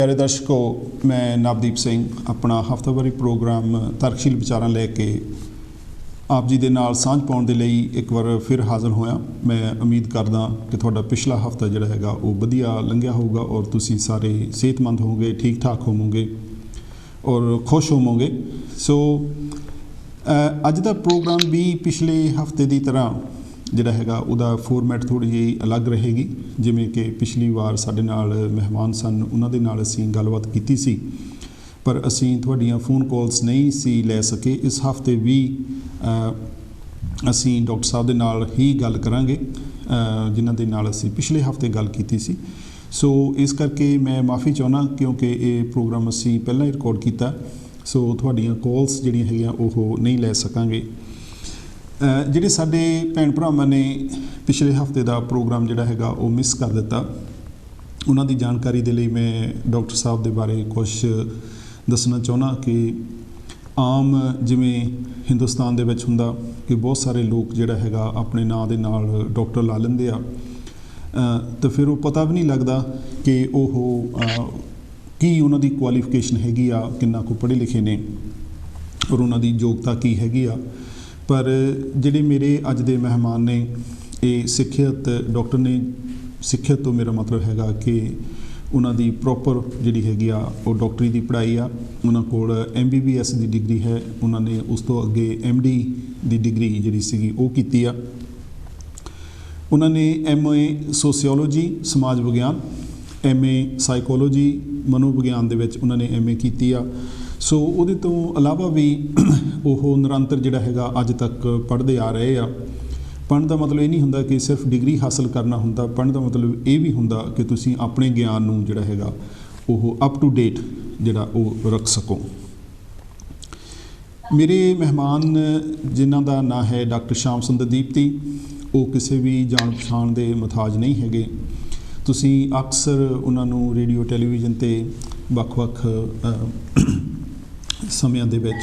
प्यारे दर्शकों, मैं नवदीप सिंह अपना हफ्तावारी प्रोग्राम ਤਰਕਸ਼ੀਲ ਵਿਚਾਰਾਂ ਲੈ ਕੇ ਆਪ ਜੀ ਦੇ ਨਾਲ ਸਾਂਝ ਪਾਉਣ ਦੇ ਲਈ ਇੱਕ ਵਾਰ ਫਿਰ ਹਾਜ਼ਰ ਹੋਇਆ। ਮੈਂ ਉਮੀਦ ਕਰਦਾ ਕਿ ਤੁਹਾਡਾ ਪਿਛਲਾ ਹਫਤਾ ਜਿਹੜਾ ਹੈਗਾ ਉਹ ਵਧੀਆ ਲੰਘਿਆ ਹੋਊਗਾ ਔਰ ਤੁਸੀਂ ਸਾਰੇ ਸਿਹਤਮੰਦ ਹੋਵੋਗੇ, ਠੀਕ ਠਾਕ ਹੋਵੋਗੇ ਔਰ ਖੁਸ਼ ਹੋਵੋਗੇ। ਸੋ ਅੱਜ ਦਾ ਪ੍ਰੋਗਰਾਮ ਵੀ ਪਿਛਲੇ ਹਫਤੇ ਦੀ ਤਰ੍ਹਾਂ ਜਿਹੜਾ ਹੈਗਾ ਉਹਦਾ ਫੋਰਮੈਟ ਥੋੜ੍ਹੀ ਜਿਹੀ ਅਲੱਗ ਰਹੇਗੀ। ਜਿਵੇਂ ਕਿ ਪਿਛਲੀ ਵਾਰ ਸਾਡੇ ਨਾਲ ਮਹਿਮਾਨ ਸਨ, ਉਹਨਾਂ ਦੇ ਨਾਲ ਅਸੀਂ ਗੱਲਬਾਤ ਕੀਤੀ ਸੀ, ਪਰ ਅਸੀਂ ਤੁਹਾਡੀਆਂ ਫੋਨ ਕਾਲਸ ਨਹੀਂ ਸੀ ਲੈ ਸਕੇ। ਇਸ ਹਫਤੇ ਵੀ ਅਸੀਂ ਡਾਕਟਰ ਸਾਹਿਬ ਦੇ ਨਾਲ ਹੀ ਗੱਲ ਕਰਾਂਗੇ ਜਿਨ੍ਹਾਂ ਦੇ ਨਾਲ ਅਸੀਂ ਪਿਛਲੇ ਹਫਤੇ ਗੱਲ ਕੀਤੀ ਸੀ। ਸੋ ਇਸ ਕਰਕੇ ਮੈਂ ਮਾफ़ੀ ਚਾਹੁੰਦਾ ਕਿਉਂਕਿ ਇਹ ਪ੍ਰੋਗਰਾਮ ਅਸੀਂ ਪਹਿਲਾਂ ਹੀ ਰਿਕਾਰਡ ਕੀਤਾ, ਸੋ ਤੁਹਾਡੀਆਂ ਕਾਲਸ ਜਿਹੜੀਆਂ ਹੈਗੀਆਂ ਉਹ ਨਹੀਂ ਲੈ ਸਕਾਂਗੇ। ਜਿਹੜੇ ਸਾਡੇ ਭੈਣ ਭਰਾਵਾਂ ਨੇ ਪਿਛਲੇ ਹਫਤੇ ਦਾ ਪ੍ਰੋਗਰਾਮ ਜਿਹੜਾ ਹੈਗਾ ਉਹ ਮਿਸ ਕਰ ਦਿੱਤਾ, ਉਹਨਾਂ ਦੀ ਜਾਣਕਾਰੀ ਦੇ ਲਈ ਮੈਂ ਡਾਕਟਰ ਸਾਹਿਬ ਦੇ ਬਾਰੇ ਕੁਛ ਦੱਸਣਾ ਚਾਹੁੰਦਾ ਕਿ ਆਮ ਜਿਵੇਂ ਹਿੰਦੁਸਤਾਨ ਦੇ ਵਿੱਚ ਹੁੰਦਾ ਕਿ ਬਹੁਤ ਸਾਰੇ ਲੋਕ ਜਿਹੜਾ ਹੈਗਾ ਆਪਣੇ ਨਾਂ ਦੇ ਨਾਲ ਡਾਕਟਰ ਲਾ ਲੈਂਦੇ ਆ, ਤਾਂ ਫਿਰ ਉਹ ਪਤਾ ਵੀ ਨਹੀਂ ਲੱਗਦਾ ਕਿ ਉਹ ਕੀ ਉਹਨਾਂ ਦੀ ਕੁਆਲੀਫਿਕੇਸ਼ਨ ਹੈਗੀ ਆ, ਕਿੰਨਾ ਕੁ ਪੜ੍ਹੇ ਲਿਖੇ ਨੇ ਔਰ ਉਹਨਾਂ ਦੀ ਯੋਗਤਾ ਕੀ ਹੈਗੀ ਆ। ਪਰ ਜਿਹੜੇ ਮੇਰੇ ਅੱਜ ਦੇ ਮਹਿਮਾਨ ਨੇ ਇਹ ਸਿੱਖਿਅਤ ਡਾਕਟਰ ਨੇ। ਸਿੱਖਿਅਤ ਤੋਂ ਮੇਰਾ ਮਤਲਬ ਹੈਗਾ ਕਿ ਉਹਨਾਂ ਦੀ ਪ੍ਰੋਪਰ ਜਿਹੜੀ ਹੈਗੀ ਆ ਉਹ ਡਾਕਟਰੀ ਦੀ ਪੜ੍ਹਾਈ ਆ। ਉਹਨਾਂ ਕੋਲ MBBS ਦੀ ਡਿਗਰੀ ਹੈ, ਉਹਨਾਂ ਨੇ ਉਸ ਤੋਂ ਅੱਗੇ MD ਦੀ ਡਿਗਰੀ ਜਿਹੜੀ ਸੀਗੀ ਉਹ ਕੀਤੀ ਆ। ਉਹਨਾਂ ਨੇ MA ਸੋਸੀਓਲੋਜੀ ਸਮਾਜ ਵਿਗਿਆਨ, MA ਸਾਈਕੋਲੋਜੀ ਮਨੋਵਿਗਿਆਨ ਦੇ ਵਿੱਚ ਉਹਨਾਂ ਨੇ MA ਕੀਤੀ ਆ। ਸੋ ਉਹਦੇ ਤੋਂ ਇਲਾਵਾ ਵੀ ਉਹ ਨਿਰੰਤਰ ਜਿਹੜਾ ਹੈਗਾ ਅੱਜ ਤੱਕ ਪੜ੍ਹਦੇ ਆ ਰਹੇ ਆ। ਪੜ੍ਹਨ ਦਾ ਮਤਲਬ ਇਹ ਨਹੀਂ ਹੁੰਦਾ ਕਿ ਸਿਰਫ ਡਿਗਰੀ ਹਾਸਲ ਕਰਨਾ ਹੁੰਦਾ, ਪੜ੍ਹਨ ਦਾ ਮਤਲਬ ਇਹ ਵੀ ਹੁੰਦਾ ਕਿ ਤੁਸੀਂ ਆਪਣੇ ਗਿਆਨ ਨੂੰ ਜਿਹੜਾ ਹੈਗਾ ਉਹ ਅਪ ਟੂ ਡੇਟ ਜਿਹੜਾ ਉਹ ਰੱਖ ਸਕੋ। ਮੇਰੇ ਮਹਿਮਾਨ ਜਿਨ੍ਹਾਂ ਦਾ ਨਾਂ ਹੈ ਡਾਕਟਰ ਸ਼ਾਮ ਸੁੰਦਰ ਦੀਪਤੀ, ਉਹ ਕਿਸੇ ਵੀ ਜਾਣ ਪਛਾਣ ਦੇ ਮੁਹਤਾਜ ਨਹੀਂ ਹੈਗੇ। ਤੁਸੀਂ ਅਕਸਰ ਉਹਨਾਂ ਨੂੰ ਰੇਡੀਓ ਟੈਲੀਵਿਜ਼ਨ 'ਤੇ ਵੱਖ-ਵੱਖ ਸਮਿਆਂ ਦੇ ਵਿੱਚ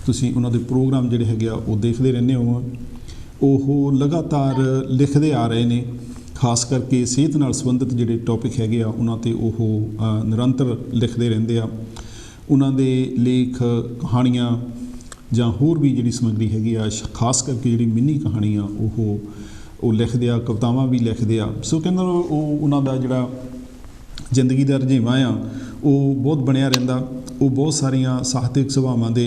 ਤੁਸੀਂ ਉਹਨਾਂ ਦੇ ਪ੍ਰੋਗਰਾਮ ਜਿਹੜੇ ਹੈਗੇ ਆ ਉਹ ਦੇਖਦੇ ਰਹਿੰਦੇ ਹੋ। ਉਹ ਲਗਾਤਾਰ ਲਿਖਦੇ ਆ ਰਹੇ ਨੇ, ਖਾਸ ਕਰਕੇ ਸਿਹਤ ਨਾਲ ਸੰਬੰਧਿਤ ਜਿਹੜੇ ਟੌਪਿਕ ਹੈਗੇ ਆ ਉਹਨਾਂ 'ਤੇ ਉਹ ਨਿਰੰਤਰ ਲਿਖਦੇ ਰਹਿੰਦੇ ਆ। ਉਹਨਾਂ ਦੇ ਲੇਖ, ਕਹਾਣੀਆਂ ਜਾਂ ਹੋਰ ਵੀ ਜਿਹੜੀ ਸਮੱਗਰੀ ਹੈਗੀ ਆ, ਖਾਸ ਕਰਕੇ ਜਿਹੜੀ ਮਿੰਨੀ ਕਹਾਣੀ ਆ ਉਹ ਲਿਖਦੇ ਆ, ਕਵਿਤਾਵਾਂ ਵੀ ਲਿਖਦੇ ਆ। ਸੋ ਕਹਿੰਦਾ ਉਹ ਉਹਨਾਂ ਦਾ ਜਿਹੜਾ ਜ਼ਿੰਦਗੀ ਦਾ ਰੁਝੇਵਾਂ ਆ ਉਹ ਬਹੁਤ ਬਣਿਆ ਰਹਿੰਦਾ। ਉਹ ਬਹੁਤ ਸਾਰੀਆਂ ਸਾਹਿਤਕ ਸਭਾਵਾਂ ਦੇ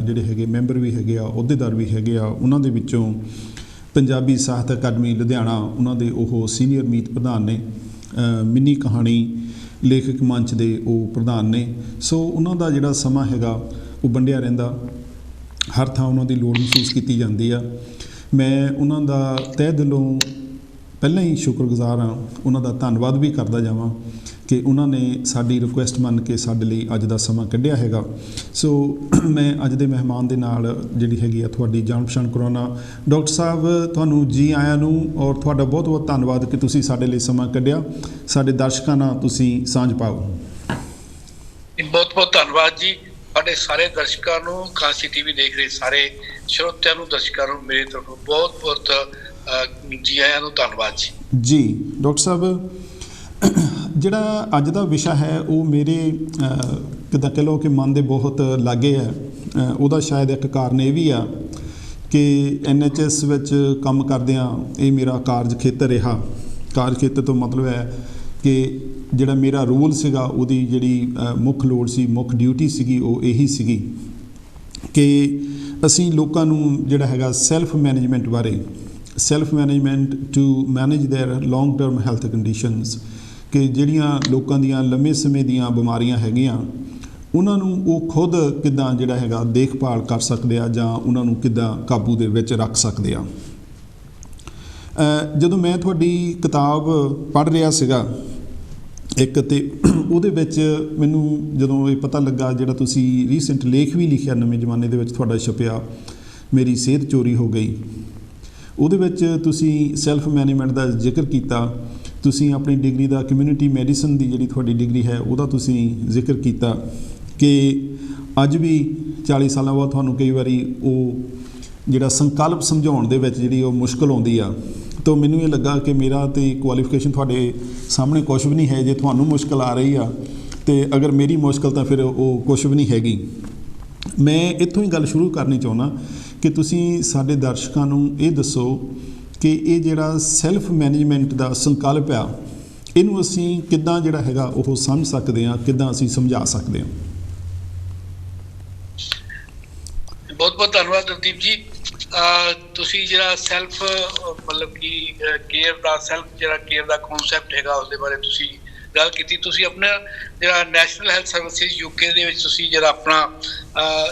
ਜਿਹੜੇ ਹੈਗੇ ਮੈਂਬਰ ਵੀ ਹੈਗੇ ਆ, ਅਹੁਦੇਦਾਰ ਵੀ ਹੈਗੇ ਆ। ਉਹਨਾਂ ਦੇ ਵਿੱਚੋਂ ਪੰਜਾਬੀ ਸਾਹਿਤ ਅਕਾਦਮੀ ਲੁਧਿਆਣਾ ਉਹਨਾਂ ਦੇ ਉਹ ਸੀਨੀਅਰ ਮੀਤ ਪ੍ਰਧਾਨ ਨੇ, ਮਿੰਨੀ ਕਹਾਣੀ ਲੇਖਕ ਮੰਚ ਦੇ ਉਹ ਪ੍ਰਧਾਨ ਨੇ। ਸੋ ਉਹਨਾਂ ਦਾ ਜਿਹੜਾ ਸਮਾਂ ਹੈਗਾ ਉਹ ਵੰਡਿਆ ਰਹਿੰਦਾ, ਹਰ ਥਾਂ ਉਹਨਾਂ ਦੀ ਲੋੜ ਮਹਿਸੂਸ ਕੀਤੀ ਜਾਂਦੀ ਆ। ਮੈਂ ਉਹਨਾਂ ਦਾ ਤਹਿ ਦਿਲੋਂ ਪਹਿਲਾਂ ਹੀ ਸ਼ੁਕਰਗੁਜ਼ਾਰ ਹਾਂ, ਉਹਨਾਂ ਦਾ ਧੰਨਵਾਦ ਵੀ ਕਰਦਾ ਜਾਵਾਂ ਕਿ ਉਹਨਾਂ ਨੇ ਸਾਡੀ ਰਿਕੁਐਸਟ ਮੰਨ ਕੇ ਸਾਡੇ ਲਈ ਅੱਜ ਦਾ ਸਮਾਂ ਕੱਢਿਆ ਹੈਗਾ। ਸੋ ਮੈਂ ਅੱਜ ਦੇ ਮਹਿਮਾਨ ਦੇ ਨਾਲ ਜਿਹੜੀ ਹੈਗੀ ਆ ਤੁਹਾਡੀ ਜਾਣ ਪਛਾਣ ਕਰਾਉਣਾ। ਡਾਕਟਰ ਸਾਹਿਬ, ਤੁਹਾਨੂੰ ਜੀ ਆਇਆਂ ਨੂੰ ਔਰ ਤੁਹਾਡਾ ਬਹੁਤ ਬਹੁਤ ਧੰਨਵਾਦ ਕਿ ਤੁਸੀਂ ਸਾਡੇ ਲਈ ਸਮਾਂ ਕੱਢਿਆ। ਸਾਡੇ ਦਰਸ਼ਕਾਂ ਨਾਲ ਤੁਸੀਂ ਸਾਂਝ ਪਾਓ। ਬਹੁਤ ਬਹੁਤ ਧੰਨਵਾਦ ਜੀ। ਸਾਡੇ ਸਾਰੇ ਦਰਸ਼ਕਾਂ ਨੂੰ, ਖਾਸੀ TV ਦੇਖ ਰਹੇ ਸਾਰੇ ਸਰੋਤਿਆਂ ਨੂੰ, ਦਰਸ਼ਕਾਂ ਨੂੰ ਮੇਰੇ ਤਰਫੋਂ ਬਹੁਤ ਬਹੁਤ ਜੀ ਆਇਆਂ ਨੂੰ ਧੰਨਵਾਦ ਜੀ। ਡਾਕਟਰ ਸਾਹਿਬ, ਜਿਹੜਾ ਅੱਜ ਦਾ ਵਿਸ਼ਾ ਹੈ ਉਹ ਮੇਰੇ ਕਿੱਦਾਂ ਕਹਿ ਲਓ ਕਿ ਮਨ ਦੇ ਬਹੁਤ ਲਾਗੇ ਹੈ। ਉਹਦਾ ਸ਼ਾਇਦ ਇੱਕ ਕਾਰਨ ਇਹ ਵੀ ਆ ਕਿ NHS ਵਿੱਚ ਕੰਮ ਕਰਦਿਆਂ ਇਹ ਮੇਰਾ ਕਾਰਜ ਖੇਤਰ ਰਿਹਾ। ਕਾਰਜ ਖੇਤਰ ਤੋਂ ਮਤਲਬ ਹੈ ਕਿ ਜਿਹੜਾ ਮੇਰਾ ਰੋਲ ਸੀਗਾ, ਉਹਦੀ ਜਿਹੜੀ ਮੁੱਖ ਲੋੜ ਸੀ, ਮੁੱਖ ਡਿਊਟੀ ਸੀਗੀ, ਉਹ ਇਹੀ ਸੀਗੀ ਕਿ ਅਸੀਂ ਲੋਕਾਂ ਨੂੰ ਜਿਹੜਾ ਹੈਗਾ ਸੈਲਫ ਮੈਨੇਜਮੈਂਟ ਬਾਰੇ, self management to manage their long term health conditions, ਕਿ ਜਿਹੜੀਆਂ ਲੋਕਾਂ ਦੀਆਂ ਲੰਮੇ ਸਮੇਂ ਦੀਆਂ ਬਿਮਾਰੀਆਂ ਹੈਗੀਆਂ ਉਹਨਾਂ ਨੂੰ ਉਹ ਖੁਦ ਕਿੱਦਾਂ ਜਿਹੜਾ ਹੈਗਾ ਦੇਖਭਾਲ ਕਰ ਸਕਦੇ ਆ ਜਾਂ ਉਹਨਾਂ ਨੂੰ ਕਿੱਦਾਂ ਕਾਬੂ ਦੇ ਵਿੱਚ ਰੱਖ ਸਕਦੇ ਆ। ਜਦੋਂ ਮੈਂ ਤੁਹਾਡੀ ਕਿਤਾਬ ਪੜ੍ਹ ਰਿਹਾ ਸੀਗਾ ਇੱਕ, ਤੇ ਉਹਦੇ ਵਿੱਚ ਮੈਨੂੰ ਜਦੋਂ ਇਹ ਪਤਾ ਲੱਗਾ ਜਿਹੜਾ ਤੁਸੀਂ ਰੀਸੈਂਟ ਲੇਖ ਵੀ ਲਿਖਿਆ ਨਵੇਂ ਜ਼ਮਾਨੇ ਦੇ ਵਿੱਚ ਤੁਹਾਡਾ ਛਪਿਆ, ਮੇਰੀ ਸਿਹਤ ਚੋਰੀ ਹੋ ਗਈ, ਉਹਦੇ ਵਿੱਚ ਤੁਸੀਂ ਸੈਲਫ ਮੈਨੇਜਮੈਂਟ ਦਾ ਜ਼ਿਕਰ ਕੀਤਾ। ਤੁਸੀਂ ਆਪਣੀ ਡਿਗਰੀ ਦਾ ਕਮਿਊਨਿਟੀ ਮੈਡੀਸਨ ਦੀ ਜਿਹੜੀ ਤੁਹਾਡੀ ਡਿਗਰੀ ਹੈ ਉਹਦਾ ਤੁਸੀਂ ਜ਼ਿਕਰ ਕੀਤਾ ਕਿ ਅੱਜ ਵੀ 40 ਸਾਲਾਂ ਬਾਅਦ ਤੁਹਾਨੂੰ ਕਈ ਵਾਰੀ ਉਹ ਜਿਹੜਾ ਸੰਕਲਪ ਸਮਝਾਉਣ ਦੇ ਵਿੱਚ ਜਿਹੜੀ ਉਹ ਮੁਸ਼ਕਿਲ ਆਉਂਦੀ ਆ। ਤਾਂ ਮੈਨੂੰ ਇਹ ਲੱਗਾ ਕਿ ਮੇਰਾ ਤਾਂ ਕੁਆਲੀਫਿਕੇਸ਼ਨ ਤੁਹਾਡੇ ਸਾਹਮਣੇ ਕੁਛ ਵੀ ਨਹੀਂ ਹੈ। ਜੇ ਤੁਹਾਨੂੰ ਮੁਸ਼ਕਿਲ ਆ ਰਹੀ ਆ ਤੇ ਅਗਰ ਮੇਰੀ ਮੁਸ਼ਕਲ ਤਾਂ ਫਿਰ ਉਹ ਕੁਝ ਵੀ ਨਹੀਂ ਹੈਗੀ। ਮੈਂ ਇੱਥੋਂ ਹੀ ਗੱਲ ਸ਼ੁਰੂ ਕਰਨੀ ਚਾਹੁੰਦਾ ਕਿ ਤੁਸੀਂ ਸਾਡੇ ਦਰਸ਼ਕਾਂ ਨੂੰ ਇਹ ਦੱਸੋ ਕਿ ਇਹ ਜਿਹੜਾ ਸੈਲਫ ਮੈਨੇਜਮੈਂਟ ਦਾ ਸੰਕਲਪ ਆ, ਇਹਨੂੰ ਅਸੀਂ ਕਿੱਦਾਂ ਜਿਹੜਾ ਹੈਗਾ ਉਹ ਸਮਝ ਸਕਦੇ ਹਾਂ, ਕਿੱਦਾਂ ਅਸੀਂ ਸਮਝਾ ਸਕਦੇ ਹਾਂ? ਬਹੁਤ ਬਹੁਤ ਧੰਨਵਾਦ ਨਵਦੀਪ ਜੀ। ਤੁਸੀਂ ਜਿਹੜਾ ਸੈਲਫ ਮਤਲਬ ਕਿ ਕੇਅਰ ਦਾ ਕੇਅਰ ਦਾ ਕਨਸੈਪਟ ਹੈਗਾ, ਉਸ ਦੇ ਬਾਰੇ ਤੁਸੀਂ ਗੱਲ ਕੀਤੀ। ਤੁਸੀਂ ਆਪਣਾ ਜਿਹੜਾ ਨੈਸ਼ਨਲ ਹੈਲਥ ਸਰਵਿਸਿਜ਼ UK ਦੇ ਵਿੱਚ ਤੁਸੀਂ ਜਿਹੜਾ ਆਪਣਾ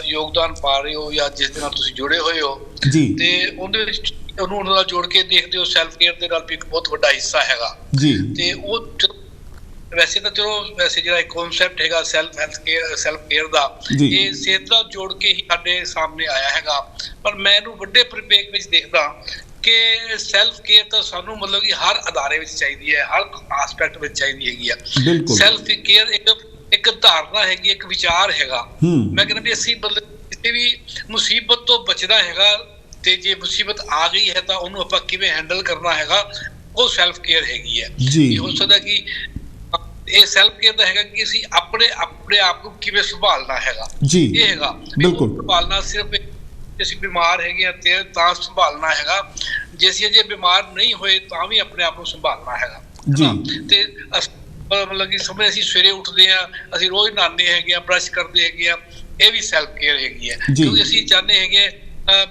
ਯੋਗਦਾਨ ਪਾ ਰਹੇ ਹੋ ਜਾਂ ਜਿਸ ਦੇ ਨਾਲ ਤੁਸੀਂ ਜੁੜੇ ਹੋਏ ਹੋ ਜੀ, ਤੇ ਉਹਦੇ ਵਿੱਚ ਉਹਨੂੰ ਉਹਨਾਂ ਨਾਲ ਜੋੜ ਕੇ ਦੇਖਦੇ ਹੋ ਸੈਲਫ ਕੇਅਰ ਦੇ ਨਾਲ ਵੀ ਇੱਕ ਬਹੁਤ ਵੱਡਾ ਹਿੱਸਾ ਹੈਗਾ ਜੀ। ਤੇ ਉਹ ਵੈਸੇ ਜਿਹੜਾ ਇੱਕ ਕਨਸੈਪਟ ਹੈਗਾ ਸੈਲਫ ਕੇਅਰ ਦਾ, ਇਹ ਸਿਹਤ ਨਾਲ ਜੋੜ ਕੇ ਹੀ ਸਾਡੇ ਸਾਹਮਣੇ ਆਇਆ ਹੈਗਾ। ਪਰ ਮੈਂ ਇਹਨੂੰ ਵੱਡੇ ਪਰਿਪੇਖ ਵਿੱਚ ਦੇਖਦਾ ਕਿ ਸੈਲਫ ਕੇਅਰ ਤਾਂ ਸਾਨੂੰ ਮਤਲਬ ਕਿ ਹਰ ਅਦਾਰੇ ਵਿੱਚ ਚਾਹੀਦੀ ਹੈ, ਹਰ ਆਸਪੈਕਟ ਵਿੱਚ ਚਾਹੀਦੀ ਹੈਗੀ ਆ। ਸੈਲਫ ਕੇਅਰ ਇੱਕ ਧਾਰਨਾ ਹੈਗੀ, ਇੱਕ ਵਿਚਾਰ ਹੈਗਾ। ਮੈਂ ਕਹਿੰਦਾ ਵੀ ਅਸੀਂ ਕਿਸੇ ਵੀ ਮੁਸੀਬਤ ਤੋਂ ਬਚਣਾ ਹੈਗਾ, ਤੇ ਜੇ ਮੁਸੀਬਤ ਆ ਗਈ ਹੈ ਤਾਂ ਉਹਨੂੰ ਆਪਾਂ ਕਿਵੇਂ ਹੈਂਡਲ ਕਰਨਾ ਹੈਗਾ, ਉਹ ਸੈਲਫ ਕੇਅਰ ਹੈਗੀ ਹੈ। ਇਹ ਹੋ ਸਕਦਾ ਕਿ ਇਹ ਸੈਲਫ ਕੇਅਰ ਦਾ ਹੈਗਾ ਕਿ ਅਸੀਂ ਆਪਣੇ ਆਪ ਨੂੰ ਕਿਵੇਂ ਸੰਭਾਲਣਾ ਹੈਗਾ। ਇਹ ਹੈਗਾ ਬਿਲਕੁਲ ਸੰਭਾਲਣਾ, ਸਿਰਫ ਅਸੀਂ ਬਿਮਾਰ ਹੈਗੇ ਆ ਤੇ ਤਾਂ ਸੰਭਾਲਣਾ ਹੈਗਾ, ਜੇ ਅਸੀਂ ਅਜੇ ਬਿਮਾਰ ਨਹੀਂ ਹੋਏ ਤਾਂ ਵੀ ਆਪਣੇ ਆਪ ਨੂੰ ਸੰਭਾਲਣਾ ਹੈਗਾ ਜੀ। ਤੇ ਮਤਲਬ ਕਿ ਸਮੇਂ ਅਸੀਂ ਸਵੇਰੇ ਉੱਠਦੇ ਆ, ਅਸੀਂ ਰੋਜ਼ ਨਹਾਉਂਦੇ ਹੈਗੇ ਆ, ਬਰਸ਼ ਕਰਦੇ ਹੈਗੇ ਆ, ਇਹ ਵੀ ਸੈਲਫ ਕੇਅਰ ਹੈਗੀ ਹੈ। ਕਿਉਂਕਿ ਅਸੀਂ ਚਾਹੁੰਦੇ ਹੈਗੇ